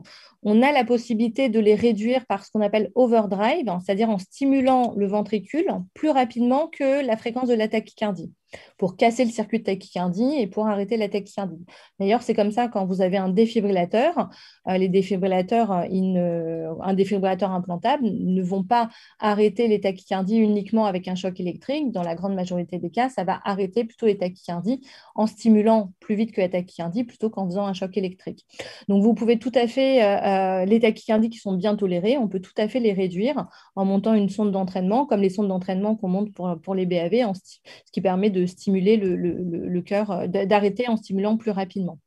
On a la possibilité de les réduire par ce qu'on appelle overdrive, c'est-à-dire en stimulant le ventricule plus rapidement que la fréquence de la tachycardie, pour casser le circuit de tachycardie et pour arrêter la tachycardie. D'ailleurs, c'est comme ça quand vous avez un défibrillateur. Les défibrillateurs, un défibrillateur implantable ne vont pas arrêter les tachycardies uniquement avec un choc électrique. Dans la grande majorité des cas, ça va arrêter plutôt les tachycardies en stimulant plus vite que la tachycardie plutôt qu'en faisant un choc électrique. Donc, vous pouvez tout à fait, les tachycardies qui sont bien tolérées, on peut tout à fait les réduire en montant une sonde d'entraînement, comme les sondes d'entraînement qu'on monte pour les BAV, ce qui permet de stimuler le cœur, d'arrêter en stimulant plus rapidement.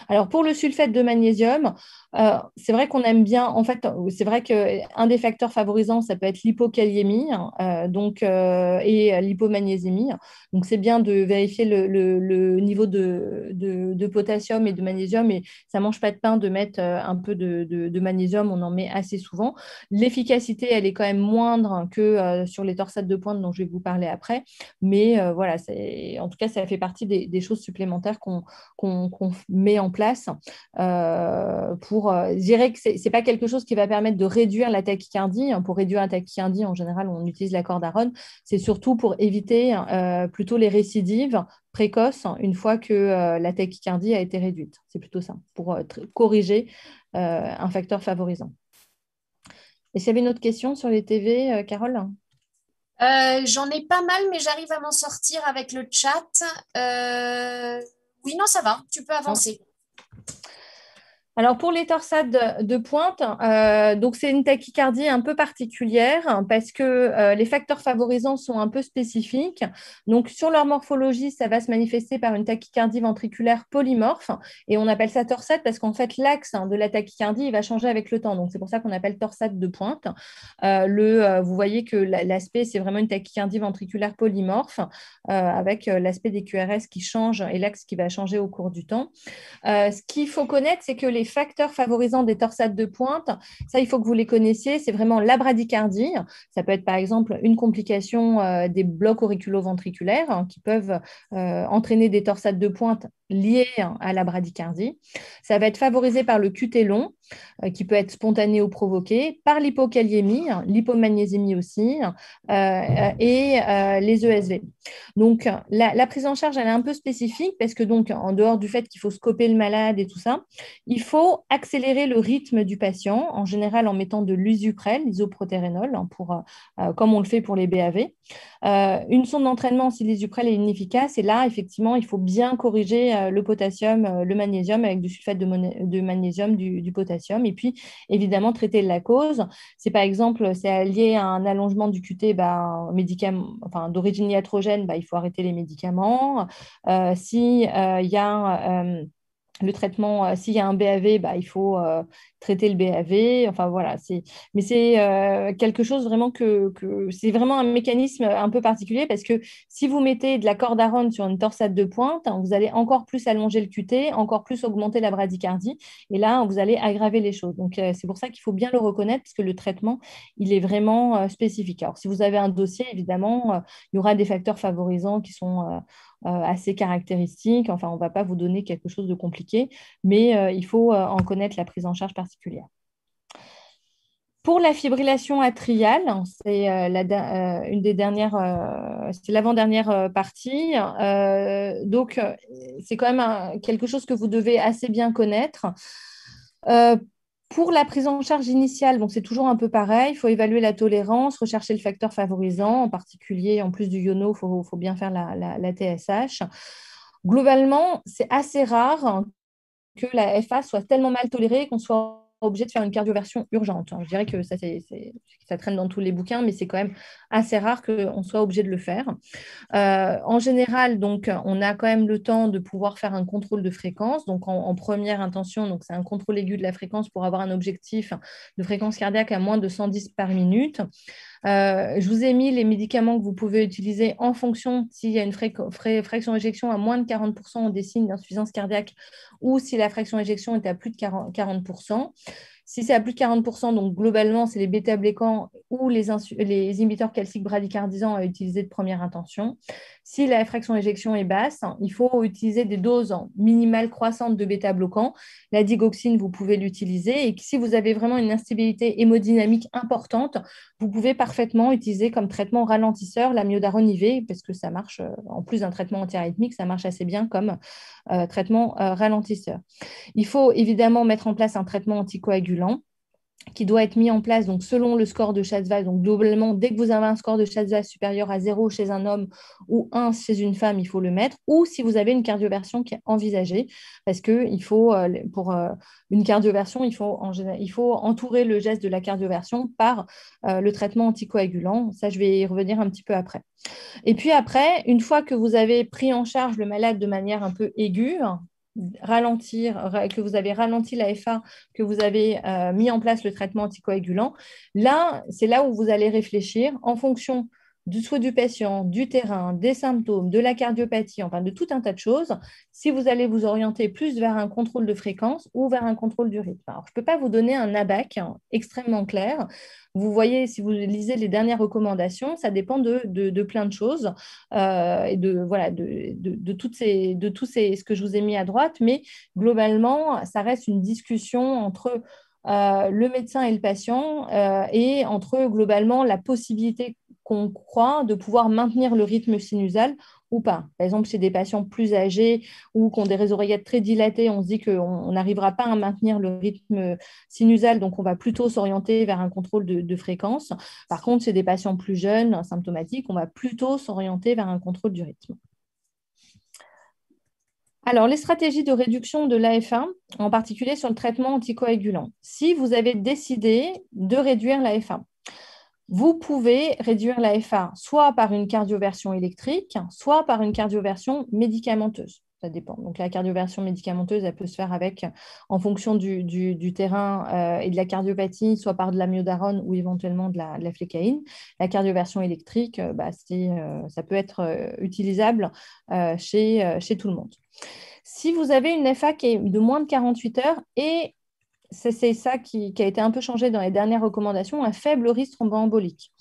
Alors, pour le sulfate de magnésium, c'est vrai qu'on aime bien, en fait, c'est vrai qu'un des facteurs favorisants, ça peut être l'hypokaliémie et l'hypomagnésémie. Donc, c'est bien de vérifier le niveau de potassium et de magnésium, et ça ne mange pas de pain de mettre un peu de magnésium, on en met assez souvent. L'efficacité, elle est quand même moindre que sur les torsades de pointe dont je vais vous parler après, mais voilà, en tout cas, ça fait partie des choses supplémentaires qu'on met en place je dirais que ce n'est pas quelque chose qui va permettre de réduire la tachycardie. Pour réduire la tachycardie, en général, on utilise la cordarone. C'est surtout pour éviter plutôt les récidives précoces une fois que la tachycardie a été réduite. C'est plutôt ça, pour corriger un facteur favorisant. Et s'il y avait une autre question sur les TV, Carole? J'en ai pas mal, mais j'arrive à m'en sortir avec le chat. Oui, non, ça va, tu peux avancer. Alors, pour les torsades de pointe, donc c'est une tachycardie un peu particulière parce que les facteurs favorisants sont un peu spécifiques. Donc, sur leur morphologie, ça va se manifester par une tachycardie ventriculaire polymorphe et on appelle ça torsade parce qu'en fait, l'axe de la tachycardie il va changer avec le temps. Donc, c'est pour ça qu'on appelle torsade de pointe. Vous voyez que l'aspect, c'est vraiment une tachycardie ventriculaire polymorphe avec l'aspect des QRS qui change et l'axe qui va changer au cours du temps. Ce qu'il faut connaître, c'est que les facteurs favorisants des torsades de pointe, ça, il faut que vous les connaissiez, c'est vraiment la bradycardie. Ça peut être par exemple une complication des blocs auriculo-ventriculaires qui peuvent entraîner des torsades de pointe liées à la bradycardie. Ça va être favorisé par le QT long. qui peut être spontanée ou provoquée, par l'hypokaliémie, l'hypomagnésémie aussi, et les ESV. Donc, la prise en charge, elle est un peu spécifique parce que, donc, en dehors du fait qu'il faut scoper le malade et tout ça, il faut accélérer le rythme du patient, en général en mettant de l'usuprel, l'isoprotérénol, comme on le fait pour les BAV. Une sonde d'entraînement, si l'isuprel est inefficace, et là, effectivement, il faut bien corriger le potassium, le magnésium avec du sulfate de magnésium, du potassium, et puis évidemment traiter la cause. Si par exemple c'est lié à un allongement du QT d'origine iatrogène, il faut arrêter les médicaments. Si il y a le traitement, s'il y a un BAV, il faut traiter le BAV. Enfin, voilà. Mais c'est quelque chose vraiment c'est vraiment un mécanisme un peu particulier parce que si vous mettez de la cordarone sur une torsade de pointe, vous allez encore plus allonger le QT, encore plus augmenter la bradycardie. Et là, vous allez aggraver les choses. Donc, c'est pour ça qu'il faut bien le reconnaître parce que le traitement, il est vraiment spécifique. Alors, si vous avez un dossier, évidemment, il y aura des facteurs favorisants qui sont assez caractéristiques. Enfin, on ne va pas vous donner quelque chose de compliqué, mais il faut en connaître la prise en charge particulière. Pour la fibrillation atriale, c'est une des dernières, c'est l'avant-dernière partie. Donc, c'est quand même quelque chose que vous devez assez bien connaître. Pour la prise en charge initiale, c'est toujours un peu pareil. Il faut évaluer la tolérance, rechercher le facteur favorisant. En particulier, en plus du iono, il faut bien faire la TSH. Globalement, c'est assez rare que la FA soit tellement mal tolérée qu'on soit obligé de faire une cardioversion urgente. Je dirais que ça traîne dans tous les bouquins, mais c'est quand même assez rare qu'on soit obligé de le faire. En général, donc, on a quand même le temps de pouvoir faire un contrôle de fréquence. Donc, en première intention, donc, c'est un contrôle aigu de la fréquence pour avoir un objectif de fréquence cardiaque à moins de 110 par minute. Je vous ai mis les médicaments que vous pouvez utiliser en fonction s'il y a une fraction d'éjection à moins de 40%, on des signes d'insuffisance cardiaque, ou si la fraction d'éjection est à plus de 40%. Si c'est à plus de 40%, donc globalement, c'est les bêta-blécans ou les inhibiteurs calciques bradycardisants à utiliser de première intention. Si la fraction d'éjection est basse, il faut utiliser des doses minimales croissantes de bêta-bloquants. La digoxine, vous pouvez l'utiliser. Et si vous avez vraiment une instabilité hémodynamique importante, vous pouvez parfaitement utiliser comme traitement ralentisseur la myodarone IV, parce que ça marche, en plus d'un traitement antiarythmique, ça marche assez bien comme traitement ralentisseur. Il faut évidemment mettre en place un traitement anticoagulant qui doit être mis en place donc, selon le score de Chasval. Donc, globalement, dès que vous avez un score de Chasval supérieur à 0 chez un homme ou 1 chez une femme, il faut le mettre. Ou si vous avez une cardioversion qui est envisagée, parce qu'il faut, pour une cardioversion, il faut entourer le geste de la cardioversion par le traitement anticoagulant. Ça, je vais y revenir un petit peu après. Et puis après, une fois que vous avez pris en charge le malade de manière un peu aiguë, que vous avez ralenti la FA, que vous avez mis en place le traitement anticoagulant, là, c'est là où vous allez réfléchir en fonction du souhait du patient, du terrain, des symptômes, de la cardiopathie, enfin de tout un tas de choses, si vous allez vous orienter plus vers un contrôle de fréquence ou vers un contrôle du rythme. Alors, je ne peux pas vous donner un ABAC extrêmement clair. Vous voyez, si vous lisez les dernières recommandations, ça dépend de plein de choses et de tous ce que je vous ai mis à droite, mais globalement, ça reste une discussion entre le médecin et le patient et entre globalement la possibilité qu'on croit de pouvoir maintenir le rythme sinusal ou pas. Par exemple, chez des patients plus âgés ou qui ont des oreillettes très dilatées, on se dit qu'on n'arrivera pas à maintenir le rythme sinusal, donc on va plutôt s'orienter vers un contrôle de fréquence. Par contre, chez des patients plus jeunes, symptomatiques, on va plutôt s'orienter vers un contrôle du rythme. Alors, les stratégies de réduction de l'AF1, en particulier sur le traitement anticoagulant. Si vous avez décidé de réduire l'AF1, vous pouvez réduire l'AFA soit par une cardioversion électrique, soit par une cardioversion médicamenteuse. Ça dépend. Donc, la cardioversion médicamenteuse, elle peut se faire en fonction du terrain et de la cardiopathie, soit par de la myodarone ou éventuellement de la flécaïne. La cardioversion électrique, ça peut être utilisable chez tout le monde. Si vous avez une FA qui est de moins de 48 heures et c'est ça qui a été un peu changé dans les dernières recommandations, un faible risque thromboembolique.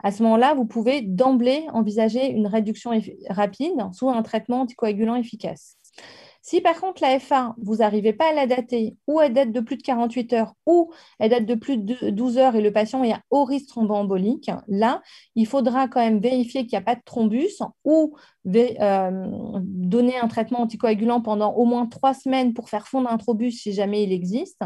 À ce moment-là, vous pouvez d'emblée envisager une réduction rapide sous un traitement anticoagulant efficace. Si par contre la FA, vous n'arrivez pas à la dater, ou elle date de plus de 48 heures, ou elle date de plus de 12 heures et le patient est à haut risque thromboembolique, là, il faudra quand même vérifier qu'il n'y a pas de thrombus ou donner un traitement anticoagulant pendant au moins 3 semaines pour faire fondre un thrombus si jamais il existe.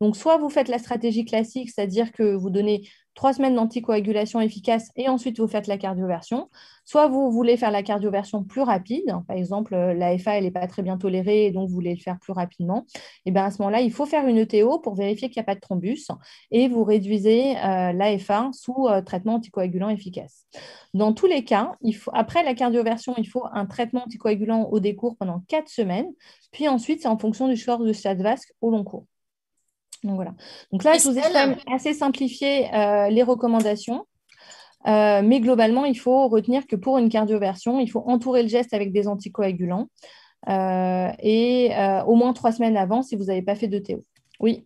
Donc, soit vous faites la stratégie classique, c'est-à-dire que vous donnez 3 semaines d'anticoagulation efficace et ensuite vous faites la cardioversion. Soit vous voulez faire la cardioversion plus rapide. Par exemple, la FA, elle n'est pas très bien tolérée et donc vous voulez le faire plus rapidement. Et bien à ce moment-là, il faut faire une ETO pour vérifier qu'il n'y a pas de thrombus et vous réduisez la FA sous traitement anticoagulant efficace. Dans tous les cas, après la cardioversion, il faut un traitement anticoagulant au décours pendant 4 semaines. Puis ensuite, c'est en fonction du score de Stade-Vasque au long cours. Donc voilà. Donc là, je vous ai quand même assez simplifié les recommandations. Mais globalement, il faut retenir que pour une cardioversion, il faut entourer le geste avec des anticoagulants et au moins 3 semaines avant si vous n'avez pas fait de TO. Oui.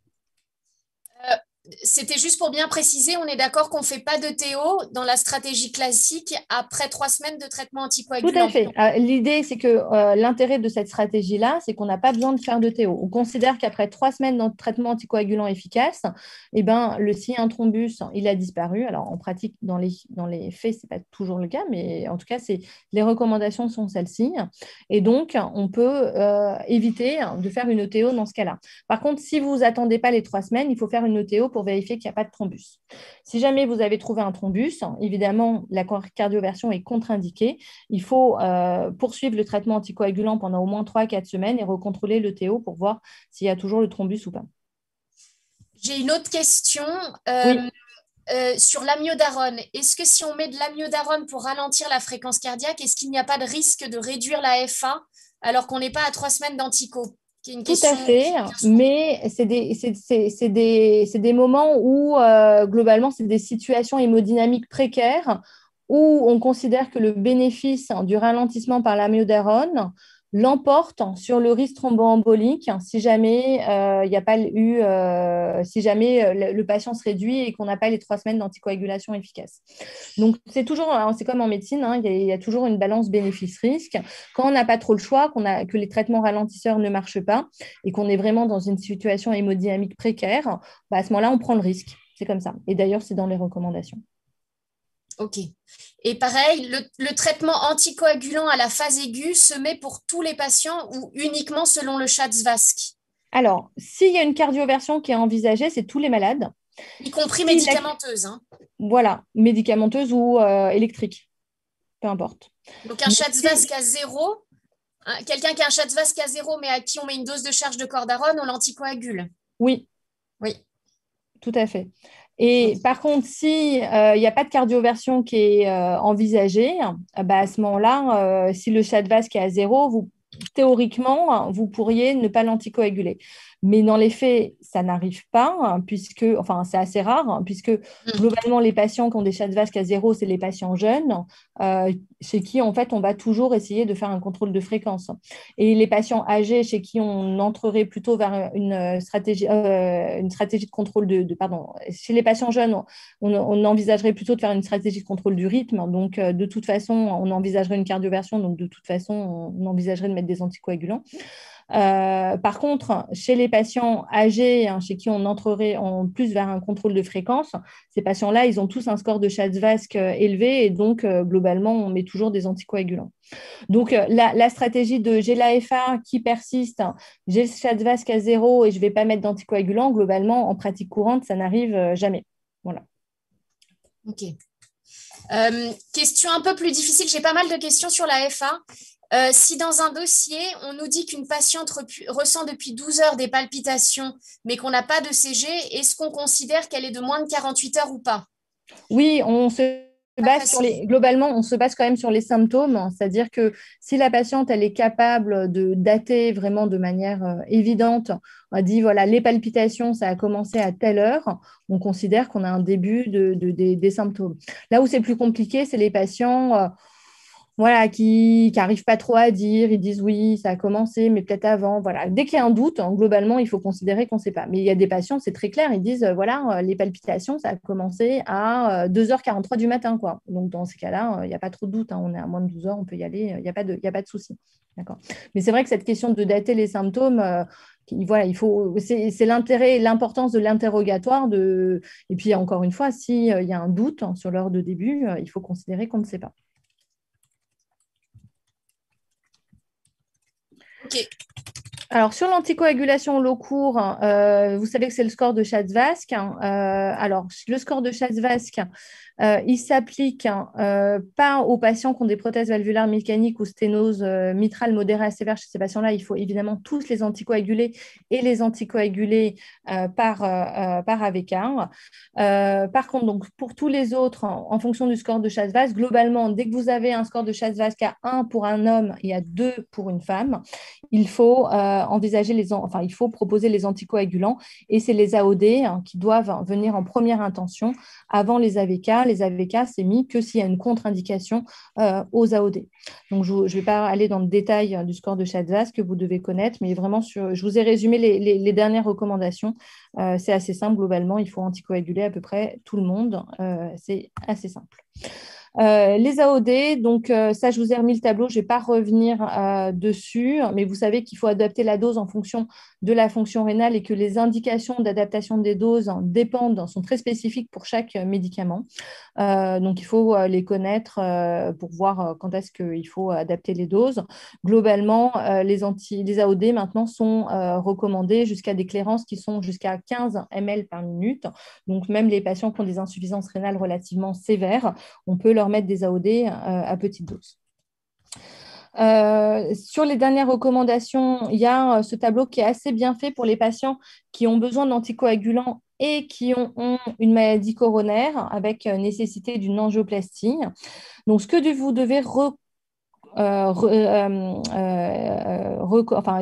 C'était juste pour bien préciser, on est d'accord qu'on ne fait pas de TO dans la stratégie classique après 3 semaines de traitement anticoagulant. Tout à fait. L'idée, c'est que l'intérêt de cette stratégie-là, c'est qu'on n'a pas besoin de faire de TO. On considère qu'après 3 semaines de traitement anticoagulant efficace, eh ben, s'il y a un thrombus, il a disparu. Alors, en pratique, dans les faits, ce n'est pas toujours le cas, mais en tout cas, les recommandations sont celles-ci. Et donc, on peut éviter de faire une ETO dans ce cas-là. Par contre, si vous n'attendez pas les 3 semaines, il faut faire une ETO pour vérifier qu'il n'y a pas de thrombus. Si jamais vous avez trouvé un thrombus, évidemment, la cardioversion est contre-indiquée. Il faut poursuivre le traitement anticoagulant pendant au moins 3 à 4 semaines et recontrôler le TO pour voir s'il y a toujours le thrombus ou pas. J'ai une autre question sur l'amiodarone. Est-ce que si on met de l'amiodarone pour ralentir la fréquence cardiaque, est-ce qu'il n'y a pas de risque de réduire la FA alors qu'on n'est pas à 3 semaines d'antico? Tout à fait, mais c'est des moments où, globalement, c'est des situations hémodynamiques précaires où on considère que le bénéfice du ralentissement par l'amiodarone l'emporte sur le risque thromboembolique si jamais il n'y a pas eu, si jamais le patient se réduit et qu'on n'a pas les 3 semaines d'anticoagulation efficace. Donc, c'est comme en médecine, hein, il y a toujours une balance bénéfice-risque. Quand on n'a pas trop le choix, que les traitements ralentisseurs ne marchent pas et qu'on est vraiment dans une situation hémodynamique précaire, à ce moment-là, on prend le risque. C'est comme ça. Et d'ailleurs, c'est dans les recommandations. Ok. Et pareil, le traitement anticoagulant à la phase aiguë se met pour tous les patients ou uniquement selon le Stade-Vasque? Alors, s'il y a une cardioversion qui est envisagée, c'est tous les malades. Y compris médicamenteuse. Hein. Voilà, médicamenteuse ou électrique, peu importe. Donc un Stade-Vasque à 0, quelqu'un qui a un Stade-Vasque à 0 mais à qui on met une dose de charge de cordarone, on l'anticoagule. Oui. Oui. Tout à fait. Et par contre, si il n'y a pas de cardioversion qui est envisagée, à ce moment-là, si le Stade-Vasque est à 0, théoriquement, vous pourriez ne pas l'anticoaguler. Mais dans les faits, ça n'arrive pas, c'est assez rare, puisque globalement, les patients qui ont des Stade-Vasque à 0, c'est les patients jeunes, chez qui, en fait, on va toujours essayer de faire un contrôle de fréquence. Et les patients âgés, chez qui on entrerait plutôt vers une stratégie de contrôle chez les patients jeunes, on envisagerait plutôt de faire une stratégie de contrôle du rythme. Donc, de toute façon, on envisagerait une cardioversion. Donc, de toute façon, on envisagerait de mettre des anticoagulants. Par contre, chez les patients âgés, chez qui on entrerait en plus vers un contrôle de fréquence, ces patients-là, ils ont tous un score de Stade-Vasque élevé et donc, globalement, on met toujours des anticoagulants. Donc, la stratégie de j'ai la FA qui persiste, j'ai le Stade-Vasque à 0 et je ne vais pas mettre d'anticoagulants, globalement, en pratique courante, ça n'arrive jamais. Voilà. Ok. Question un peu plus difficile, j'ai pas mal de questions sur la FA. Si dans un dossier, on nous dit qu'une patiente ressent depuis 12 heures des palpitations, mais qu'on n'a pas de CG, est-ce qu'on considère qu'elle est de moins de 48 heures ou pas? Oui, on se base globalement, on se base quand même sur les symptômes, c'est-à-dire que si la patiente elle est capable de dater vraiment de manière évidente, on dit voilà, les palpitations, ça a commencé à telle heure, on considère qu'on a un début des symptômes. Là où c'est plus compliqué, c'est les patients voilà, qui n'arrivent pas trop à dire, ils disent oui, ça a commencé, mais peut-être avant. Voilà. Dès qu'il y a un doute, globalement, il faut considérer qu'on ne sait pas. Mais il y a des patients, c'est très clair, ils disent voilà, les palpitations, ça a commencé à 2h43 du matin, quoi. Donc, dans ces cas-là, il n'y a pas trop de doute, hein. On est à moins de 12 heures, on peut y aller, il n'y a pas de souci. D'accord. Mais c'est vrai que cette question de dater les symptômes, voilà, c'est l'intérêt et l'importance de l'interrogatoire. Et puis, encore une fois, s'il y a un doute, hein, sur l'heure de début, il faut considérer qu'on ne sait pas. Ok. Alors, sur l'anticoagulation au long cours, vous savez que c'est le score de Schatz-Vasque. Alors, le score de Schatz-Vasque, il s'applique pas aux patients qui ont des prothèses valvulaires mécaniques ou sténose mitrale modérée à sévère. Chez ces patients-là, il faut évidemment tous les anticoaguler et les anticoaguler par AVK. Par contre, donc, pour tous les autres, en fonction du score de Schatz-Vasque, globalement, dès que vous avez un score de Schatz-Vasque à 1 pour un homme et à 2 pour une femme, il faut il faut proposer les anticoagulants et c'est les AOD qui doivent venir en première intention avant les AVK. Les AVK, c'est mis que s'il y a une contre-indication aux AOD. Donc, je ne vais pas aller dans le détail du score de Schatz-Vasque que vous devez connaître, mais vraiment, je vous ai résumé les dernières recommandations. C'est assez simple, globalement, il faut anticoaguler à peu près tout le monde. C'est assez simple. Les AOD, donc ça, je vous ai remis le tableau, je ne vais pas revenir dessus, mais vous savez qu'il faut adapter la dose en fonction de la fonction rénale et que les indications d'adaptation des doses sont très spécifiques pour chaque médicament. Donc, il faut les connaître pour voir quand est-ce qu'il faut adapter les doses. Globalement, les AOD maintenant sont recommandés jusqu'à des clairances qui sont jusqu'à 15 ml par minute. Donc, même les patients qui ont des insuffisances rénales relativement sévères, on peut leur mettre des AOD à petite dose. Sur les dernières recommandations, il y a ce tableau qui est assez bien fait pour les patients qui ont besoin d'anticoagulants et qui ont une maladie coronaire avec nécessité d'une angioplastie. Donc, ce que vous devez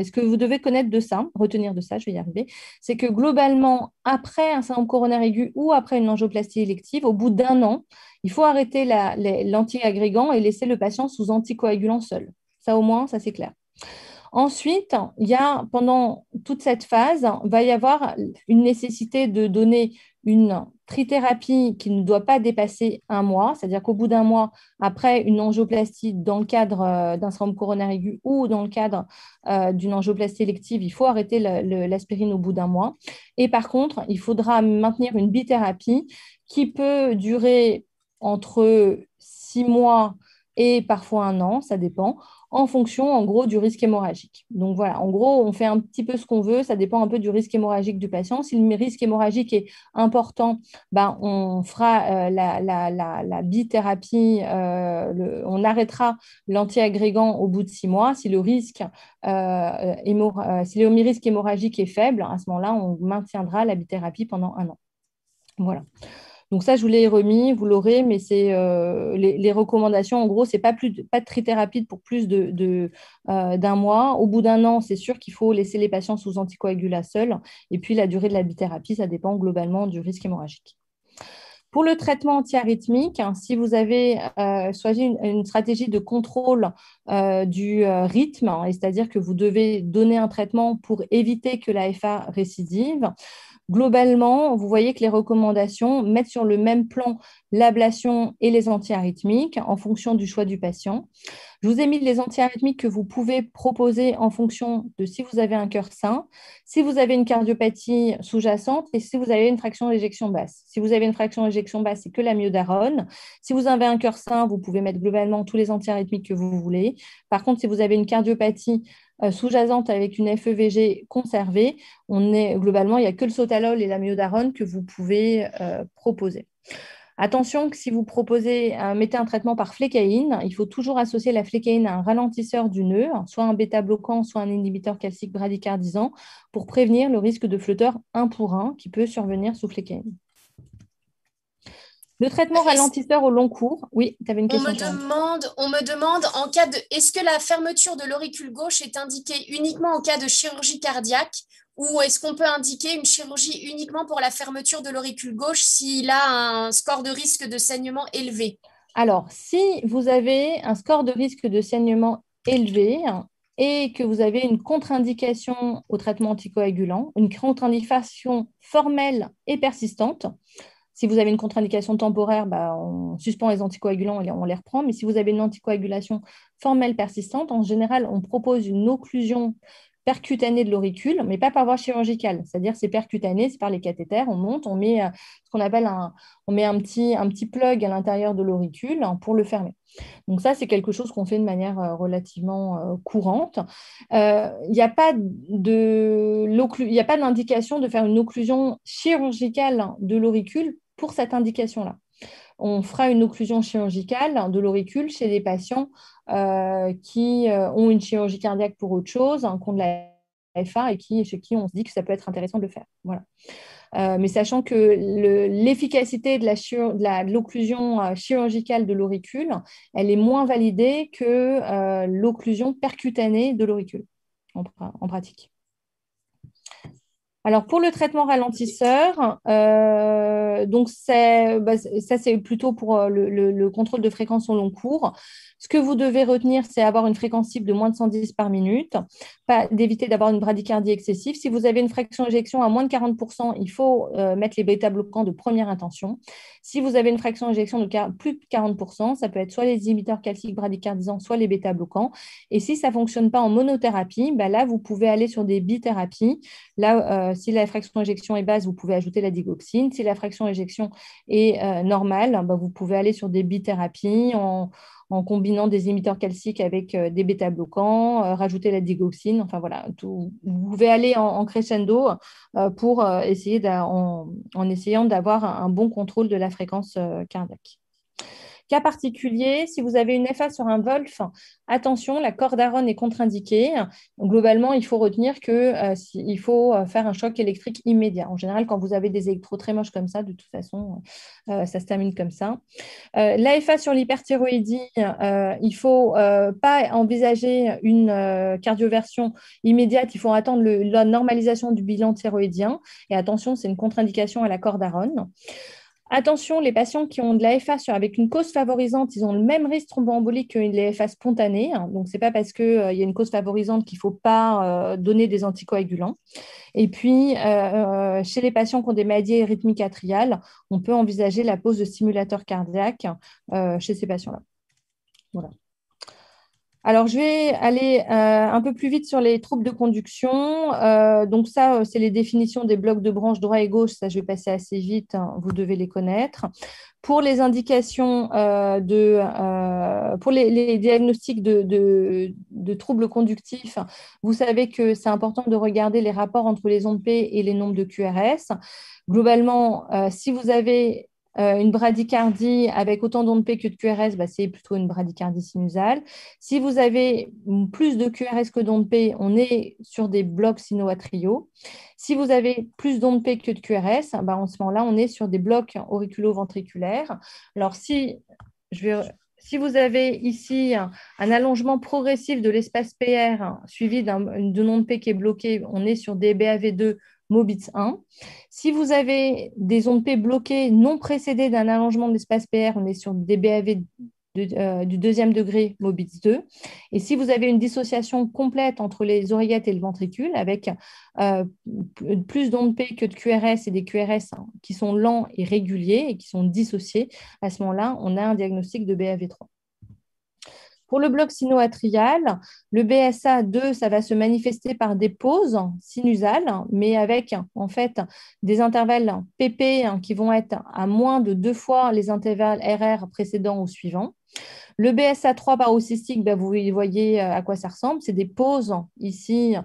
ce que vous devez connaître de ça, retenir de ça, je vais y arriver, c'est que globalement, après un syndrome coronaire aigu ou après une angioplastie élective, au bout d'1 an, il faut arrêter l'antiagrégant et laisser le patient sous anticoagulant seul. Ça, au moins, ça, c'est clair. Ensuite, pendant toute cette phase, il va y avoir une nécessité de donner une trithérapie qui ne doit pas dépasser 1 mois, c'est-à-dire qu'au bout d'1 mois, après une angioplastie dans le cadre d'un syndrome coronaire aigu ou dans le cadre d'une angioplastie élective, il faut arrêter l'aspirine au bout d'1 mois. Et par contre, il faudra maintenir une bithérapie qui peut durer entre 6 mois et parfois 1 an, ça dépend, en fonction, en gros, du risque hémorragique. Donc voilà, en gros, on fait un petit peu ce qu'on veut, ça dépend un peu du risque hémorragique du patient. Si le risque hémorragique est important, on fera la bithérapie, on arrêtera l'antiagrégant au bout de 6 mois. Si le risque hémorragique est faible, à ce moment-là, on maintiendra la bithérapie pendant 1 an. Voilà. Donc ça, je vous l'ai remis, vous l'aurez, mais c'est les recommandations. En gros, c'est pas de trithérapie pour plus d'1 mois. Au bout d'1 an, c'est sûr qu'il faut laisser les patients sous anticoagulat seuls. Et puis, la durée de la bithérapie, ça dépend globalement du risque hémorragique. Pour le traitement antiarythmique, si vous avez choisi une stratégie de contrôle du rythme, c'est-à-dire que vous devez donner un traitement pour éviter que l'AFA récidive, globalement, vous voyez que les recommandations mettent sur le même plan l'ablation et les antiarythmiques en fonction du choix du patient. Je vous ai mis les antiarythmiques que vous pouvez proposer en fonction de si vous avez un cœur sain, si vous avez une cardiopathie sous-jacente et si vous avez une fraction d'éjection basse. Si vous avez une fraction d'éjection basse, c'est que l'amiodarone. Si vous avez un cœur sain, vous pouvez mettre globalement tous les antiarythmiques que vous voulez. Par contre, si vous avez une cardiopathie sous-jacente avec une FEVG conservée, globalement, il n'y a que le sotalol et l'amiodarone que vous pouvez proposer. Attention que si vous mettez un traitement par flécaïne, il faut toujours associer la flécaïne à un ralentisseur du nœud, soit un bêta-bloquant, soit un inhibiteur calcique bradycardisant, pour prévenir le risque de flotteur 1 pour 1 qui peut survenir sous flécaïne. Le traitement ralentisseur au long cours, oui, tu avais une question. On me demande est-ce que la fermeture de l'auricule gauche est indiquée uniquement en cas de chirurgie cardiaque ou est-ce qu'on peut indiquer une chirurgie uniquement pour la fermeture de l'auricule gauche s'il a un score de risque de saignement élevé? Alors, si vous avez un score de risque de saignement élevé et que vous avez une contre-indication au traitement anticoagulant, une contre-indication formelle et persistante, si vous avez une contre-indication temporaire, on suspend les anticoagulants et on les reprend. Mais si vous avez une anticoagulation formelle persistante, en général, on propose une occlusion percutanée de l'auricule, mais pas par voie chirurgicale. C'est-à-dire c'est percutané, c'est par les cathéters, on monte, on met ce qu'on appelle on met un petit plug à l'intérieur de l'auricule pour le fermer. Donc ça, c'est quelque chose qu'on fait de manière relativement courante. Il n'y a pas d'indication de faire une occlusion chirurgicale de l'auricule pour cette indication-là. On fera une occlusion chirurgicale de l'auricule chez des patients qui ont une chirurgie cardiaque pour autre chose, qui ont de la FA et chez qui on se dit que ça peut être intéressant de le faire. Voilà. Mais sachant que l'efficacité de l'occlusion chirurgicale de l'auricule, elle est moins validée que l'occlusion percutanée de l'auricule en pratique. Alors, pour le traitement ralentisseur, donc ça, c'est plutôt pour le contrôle de fréquence au long cours. Ce que vous devez retenir, c'est avoir une fréquence cible de moins de 110 par minute, d'éviter d'avoir une bradycardie excessive. Si vous avez une fraction d'éjection à moins de 40%, il faut mettre les bêta-bloquants de première intention. Si vous avez une fraction d'éjection de plus de 40%, ça peut être soit les inhibiteurs calciques bradycardisants, soit les bêta-bloquants. Et si ça ne fonctionne pas en monothérapie, là, vous pouvez aller sur des bithérapies. Là, si la fraction d'éjection est basse, vous pouvez ajouter la digoxine. Si la fraction d'éjection est normale, vous pouvez aller sur des bithérapies en combinant des inhibiteurs calciques avec des bêta-bloquants, rajouter la digoxine. Enfin voilà, vous pouvez aller en crescendo pour essayer en essayant d'avoir un bon contrôle de la fréquence cardiaque. Cas particulier, si vous avez une FA sur un Wolf, attention, la cordarone est contre-indiquée. Globalement, il faut retenir qu'il faut faire un choc électrique immédiat. En général, quand vous avez des électrodes très moches comme ça, de toute façon, ça se termine comme ça. L'AFA sur l'hyperthyroïdie, il ne faut pas envisager une cardioversion immédiate. Il faut attendre la normalisation du bilan thyroïdien. Et attention, c'est une contre-indication à la cordarone. Attention, les patients qui ont de l'AFA avec une cause favorisante, ils ont le même risque thromboembolique que l'AFA spontanée. Donc, ce n'est pas parce qu'il y a une cause favorisante qu'il ne faut pas donner des anticoagulants. Et puis, chez les patients qui ont des maladies rythmiques atriales, on peut envisager la pose de stimulateur cardiaque chez ces patients-là. Voilà. Alors, je vais aller un peu plus vite sur les troubles de conduction. Donc, ça, c'est les définitions des blocs de branches droit et gauche. Ça, je vais passer assez vite. Vous devez les connaître. Pour les indications pour les diagnostics de troubles conductifs, vous savez que c'est important de regarder les rapports entre les ondes P et les nombres de QRS. Globalement, si vous avez une bradycardie avec autant d'ondes P que de QRS, c'est plutôt une bradycardie sinusale. Si vous avez plus de QRS que d'ondes P, on est sur des blocs sino-atriaux. Si vous avez plus d'ondes P que de QRS, en ce moment-là, on est sur des blocs auriculo-ventriculaires. Alors, si vous avez ici un allongement progressif de l'espace PR suivi d'une onde P qui est bloquée, on est sur des BAV2 Mobitz 1. Si vous avez des ondes P bloquées non précédées d'un allongement de l'espace PR, on est sur des BAV du deuxième degré Mobitz 2. Et si vous avez une dissociation complète entre les oreillettes et le ventricule, avec plus d'ondes P que de QRS et des QRS qui sont lents et réguliers et qui sont dissociés, à ce moment-là, on a un diagnostic de BAV3. Pour le bloc sino-atrial, le BSA2, ça va se manifester par des pauses sinusales, mais avec en fait des intervalles PP qui vont être à moins de 2 fois les intervalles RR précédents ou suivants. Le BSA3 paroxystique, vous voyez à quoi ça ressemble. C'est des pauses ici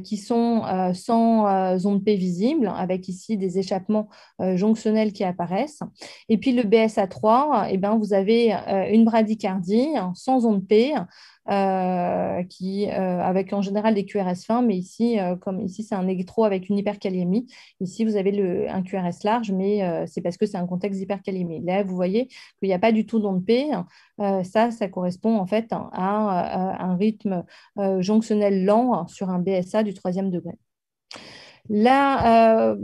qui sont sans ondes P visibles, avec ici des échappements jonctionnels qui apparaissent. Et puis le BSA3, vous avez une bradycardie sans ondes P, avec en général des QRS fins, mais ici, comme ici, c'est un électro avec une hyperkaliémie. Ici, vous avez un QRS large, mais c'est parce que c'est un contexte d'hyperkaliémie. Là, vous voyez qu'il n'y a pas du tout d'onde P. Ça correspond en fait à un rythme jonctionnel lent sur un BSA du 3e degré. La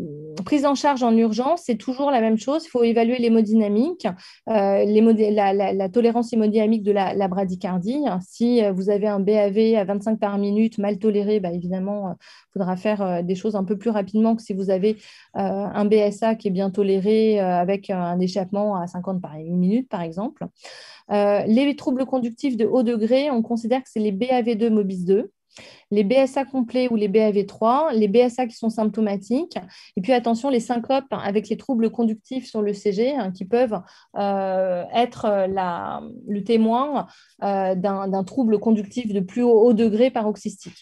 prise en charge en urgence, c'est toujours la même chose. Il faut évaluer l'hémodynamique, la tolérance hémodynamique de la bradycardie. Si vous avez un BAV à 25 par minute mal toléré, évidemment, il faudra faire des choses un peu plus rapidement que si vous avez un BSA qui est bien toléré avec un échappement à 50 par minute, par exemple. Les troubles conductifs de haut degré, on considère que c'est les BAV2 MOBIS 2. Les BSA complets ou les BAV3, les BSA qui sont symptomatiques, et puis attention, les syncopes avec les troubles conductifs sur le CG qui peuvent être le témoin d'un trouble conductif de plus haut degré paroxystique.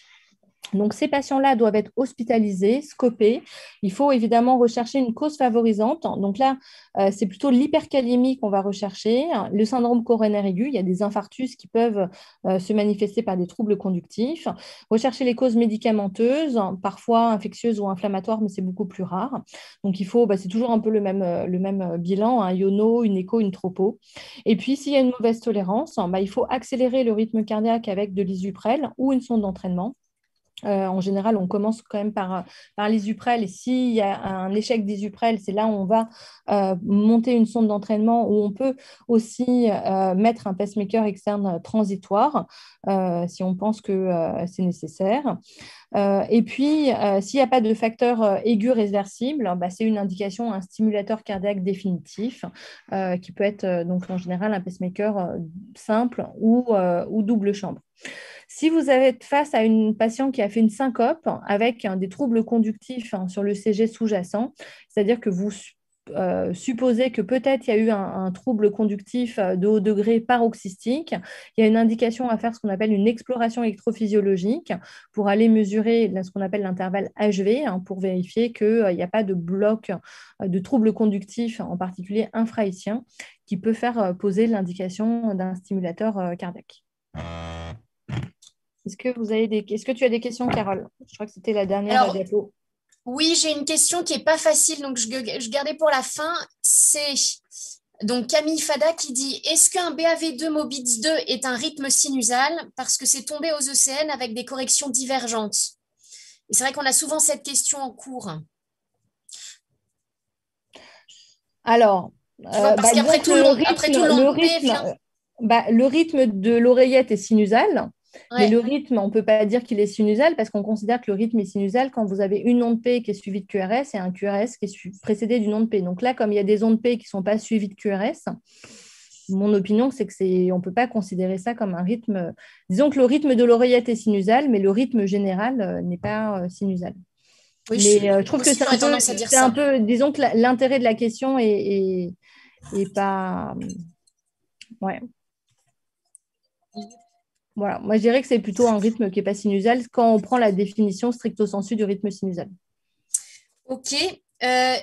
Donc, ces patients-là doivent être hospitalisés, scopés. Il faut évidemment rechercher une cause favorisante. Donc là, c'est plutôt l'hypercalémie qu'on va rechercher. Le syndrome coronaire aigu, il y a des infarctus qui peuvent se manifester par des troubles conductifs. Rechercher les causes médicamenteuses, parfois infectieuses ou inflammatoires, mais c'est beaucoup plus rare. Donc, il faut, c'est toujours un peu le même bilan, un iono, une écho, une tropo. Et puis, s'il y a une mauvaise tolérance, il faut accélérer le rythme cardiaque avec de l'isuprel ou une sonde d'entraînement. En général, on commence quand même par l'isuprel et s'il y a un échec d'isuprel, c'est là où on va monter une sonde d'entraînement où on peut aussi mettre un pacemaker externe transitoire si on pense que c'est nécessaire. Et puis, s'il n'y a pas de facteur aigu réversible, c'est une indication, un stimulateur cardiaque définitif qui peut être donc en général un pacemaker simple ou double chambre. Si vous êtes face à une patiente qui a fait une syncope avec des troubles conductifs sur le CG sous-jacent, c'est-à-dire que vous supposez que peut-être il y a eu un trouble conductif de haut degré paroxystique, il y a une indication à faire ce qu'on appelle une exploration électrophysiologique pour aller mesurer ce qu'on appelle l'intervalle HV pour vérifier qu'il n'y a pas de bloc de troubles conductifs, en particulier infraétiens, qui peut faire poser l'indication d'un stimulateur cardiaque. Est-ce que tu as des questions, Carole? Je crois que c'était la dernière diapo. Oui, j'ai une question qui n'est pas facile, donc je gardais pour la fin. C'est donc Camille Fada qui dit « Est-ce qu'un BAV2 MOBITS 2 est un rythme sinusal parce que c'est tombé aux ECN avec des corrections divergentes ?» Et c'est vrai qu'on a souvent cette question en cours. Alors, parce qu'après tout le rythme de l'oreillette est sinusal. Ouais. Mais le rythme, on ne peut pas dire qu'il est sinusal parce qu'on considère que le rythme est sinusal quand vous avez une onde P qui est suivie de QRS et un QRS qui est précédé d'une onde P. Donc là, comme il y a des ondes P qui ne sont pas suivies de QRS, mon opinion, c'est qu'on ne peut pas considérer ça comme un rythme. Disons que le rythme de l'oreillette est sinusal, mais le rythme général n'est pas sinusal. Oui, mais je trouve que c'est un peu, disons que l'intérêt de la question est pas... Ouais. Voilà, moi je dirais que c'est plutôt un rythme qui n'est pas sinusal quand on prend la définition stricto sensu du rythme sinusal. Ok,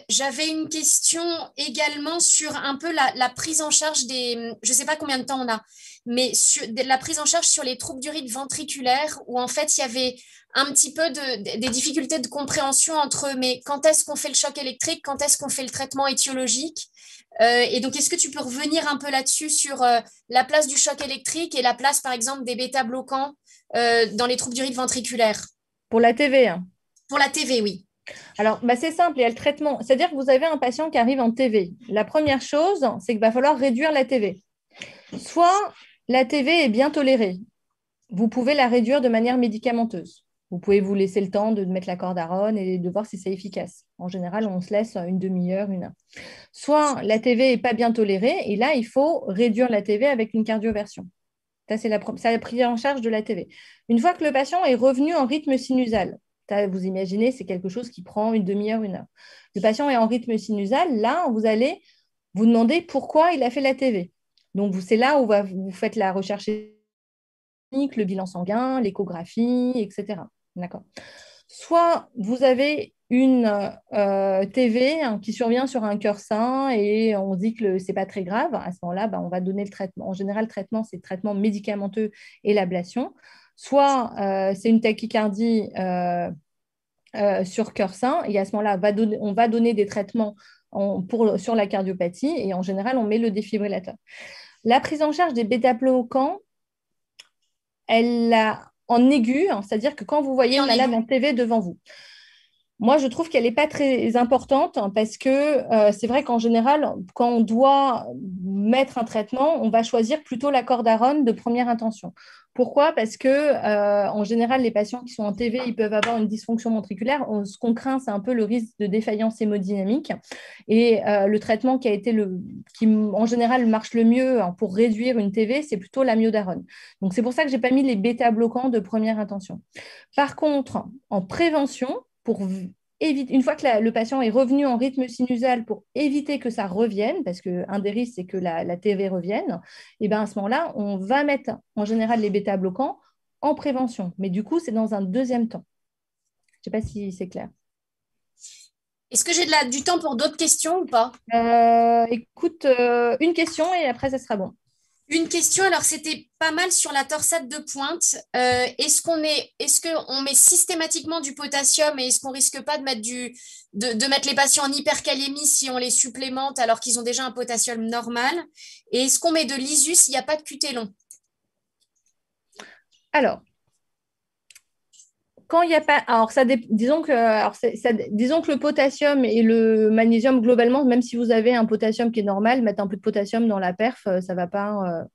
j'avais une question également sur un peu la prise en charge des, je ne sais pas combien de temps on a, mais sur la prise en charge sur les troubles du rythme ventriculaire où en fait il y avait un petit peu des difficultés de compréhension entre mais quand est-ce qu'on fait le choc électrique, quand est-ce qu'on fait le traitement étiologique. Et donc, est-ce que tu peux revenir un peu là-dessus sur la place du choc électrique et la place, par exemple, des bêta-bloquants dans les troubles du rythme ventriculaire? Pour la TV. Pour la TV, oui. Alors, c'est simple, il y a le traitement. C'est-à-dire que vous avez un patient qui arrive en TV. La première chose, c'est qu'il va falloir réduire la TV. Soit la TV est bien tolérée. Vous pouvez la réduire de manière médicamenteuse. Vous pouvez vous laisser le temps de mettre la cordárone et de voir si c'est efficace. En général, on se laisse une demi-heure, une heure. Soit la TV n'est pas bien tolérée, et là, il faut réduire la TV avec une cardioversion. Ça, c'est la prise en charge de la TV. Une fois que le patient est revenu en rythme sinusal, vous imaginez, c'est quelque chose qui prend une demi-heure, une heure. Le patient est en rythme sinusal, là, vous allez vous demander pourquoi il a fait la TV. Donc, c'est là où vous faites la recherche, le bilan sanguin, l'échographie, etc. D'accord. Soit vous avez une TV qui survient sur un cœur sain et on se dit que ce n'est pas très grave. À ce moment-là, on va donner le traitement. En général, le traitement, c'est le traitement médicamenteux et l'ablation. Soit c'est une tachycardie sur cœur sain et à ce moment-là, on va donner des traitements sur la cardiopathie et en général, on met le défibrillateur. La prise en charge des bêta-bloquants, elle a en aigu, c'est-à-dire que quand vous voyez un malade en TV devant vous, Moi, je trouve qu'elle n'est pas très importante parce que c'est vrai qu'en général, quand on doit mettre un traitement, on va choisir plutôt la cordarone de première intention. Pourquoi? Parce que en général, les patients qui sont en TV, ils peuvent avoir une dysfonction ventriculaire. Ce qu'on craint, c'est un peu le risque de défaillance hémodynamique. Et le traitement qui en général marche le mieux pour réduire une TV, c'est plutôt l'amiodarone. Donc c'est pour ça que j'ai pas mis les bêta-bloquants de première intention. Par contre, en prévention, une fois que le patient est revenu en rythme sinusal pour éviter que ça revienne, parce qu'un des risques, c'est que la TV revienne, et bien à ce moment-là, on va mettre en général les bêta-bloquants en prévention. Mais du coup, c'est dans un deuxième temps. Je ne sais pas si c'est clair. Est-ce que j'ai du temps pour d'autres questions ou pas? Écoute, une question et après, ça sera bon. Une question, alors c'était pas mal sur la torsade de pointe. Est-ce qu'on met systématiquement du potassium et est-ce qu'on risque pas de mettre les patients en hypercalémie si on les supplémente alors qu'ils ont déjà un potassium normal? Et est-ce qu'on met de l'isus s'il n'y a pas de QT long? Alors, quand il n'y a pas. Alors, disons que le potassium et le magnésium, globalement, même si vous avez un potassium qui est normal, mettre un peu de potassium dans la perf, ça va pas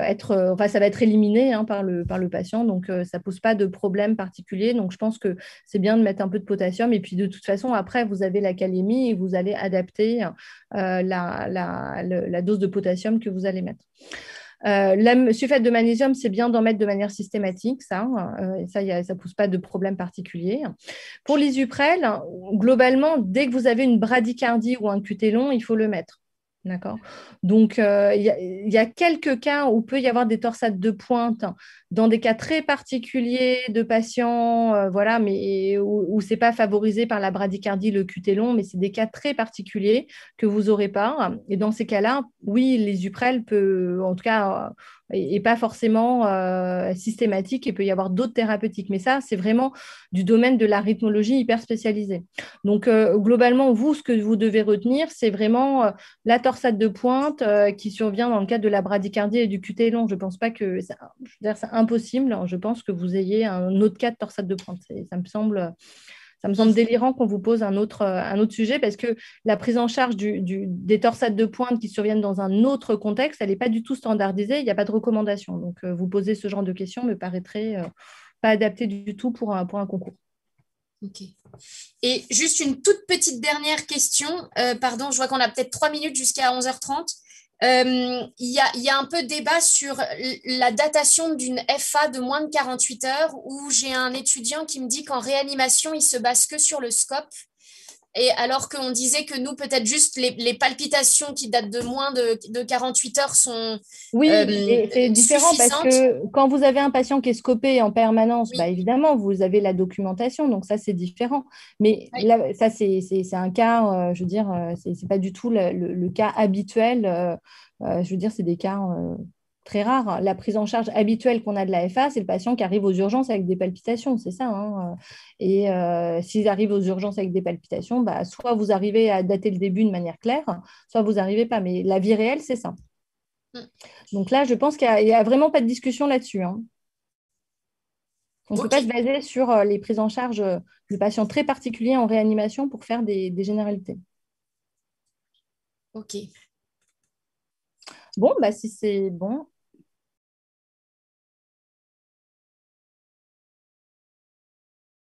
être. Enfin, ça va être éliminé par le patient, donc ça ne pose pas de problème particulier. Donc, je pense que c'est bien de mettre un peu de potassium. Et puis, de toute façon, après, vous avez la calémie et vous allez adapter la dose de potassium que vous allez mettre. Le sulfate de magnésium, c'est bien d'en mettre de manière systématique, ça ne pose pas de problème particulier. Pour l'isuprel, globalement, dès que vous avez une bradycardie ou un QT long, il faut le mettre. D'accord. Donc, il y a quelques cas où peut y avoir des torsades de pointe dans des cas très particuliers de patients, voilà, mais où ce n'est pas favorisé par la bradycardie, le QT long, mais c'est des cas très particuliers que vous n'aurez pas. Et dans ces cas-là, oui, les UPREL peut, en tout cas, et pas forcément systématique, il peut y avoir d'autres thérapeutiques. Mais ça, c'est vraiment du domaine de la rythmologie hyper spécialisée. Donc, globalement, vous, ce que vous devez retenir, c'est vraiment la torsade de pointe qui survient dans le cadre de la bradycardie et du QT long. Je ne pense pas que c'est impossible. Je pense que vous ayez un autre cas de torsade de pointe. Ça me semble délirant qu'on vous pose un autre sujet parce que la prise en charge des torsades de pointe qui surviennent dans un autre contexte, elle n'est pas du tout standardisée, il n'y a pas de recommandation. Donc, vous poser ce genre de questions me paraîtrait pas adapté du tout pour un concours. Ok. Et juste une toute petite dernière question. Pardon, je vois qu'on a peut-être 3 minutes jusqu'à 11h30. Il y a un peu de débat sur la datation d'une FA de moins de 48 heures où j'ai un étudiant qui me dit qu'en réanimation, il se base que sur le scope. Et alors qu'on disait que nous, peut-être juste les palpitations qui datent de moins de 48 heures sont oui, et c'est différent parce que quand vous avez un patient qui est scopé en permanence, oui. Évidemment, vous avez la documentation, donc ça, c'est différent. Mais oui. Là, ça, c'est un cas, je veux dire, c'est pas du tout le cas habituel. Je veux dire, c'est des cas très rares. La prise en charge habituelle qu'on a de la FA, c'est le patient qui arrive aux urgences avec des palpitations, c'est ça. Et s'ils arrivent aux urgences avec des palpitations, soit vous arrivez à dater le début de manière claire, soit vous n'arrivez pas. Mais la vie réelle, c'est ça. Donc là, je pense qu'il n'y a vraiment pas de discussion là-dessus. On ne peut pas se baser sur les prises en charge de patients très particuliers en réanimation pour faire des généralités. Ok. Bon, si c'est bon.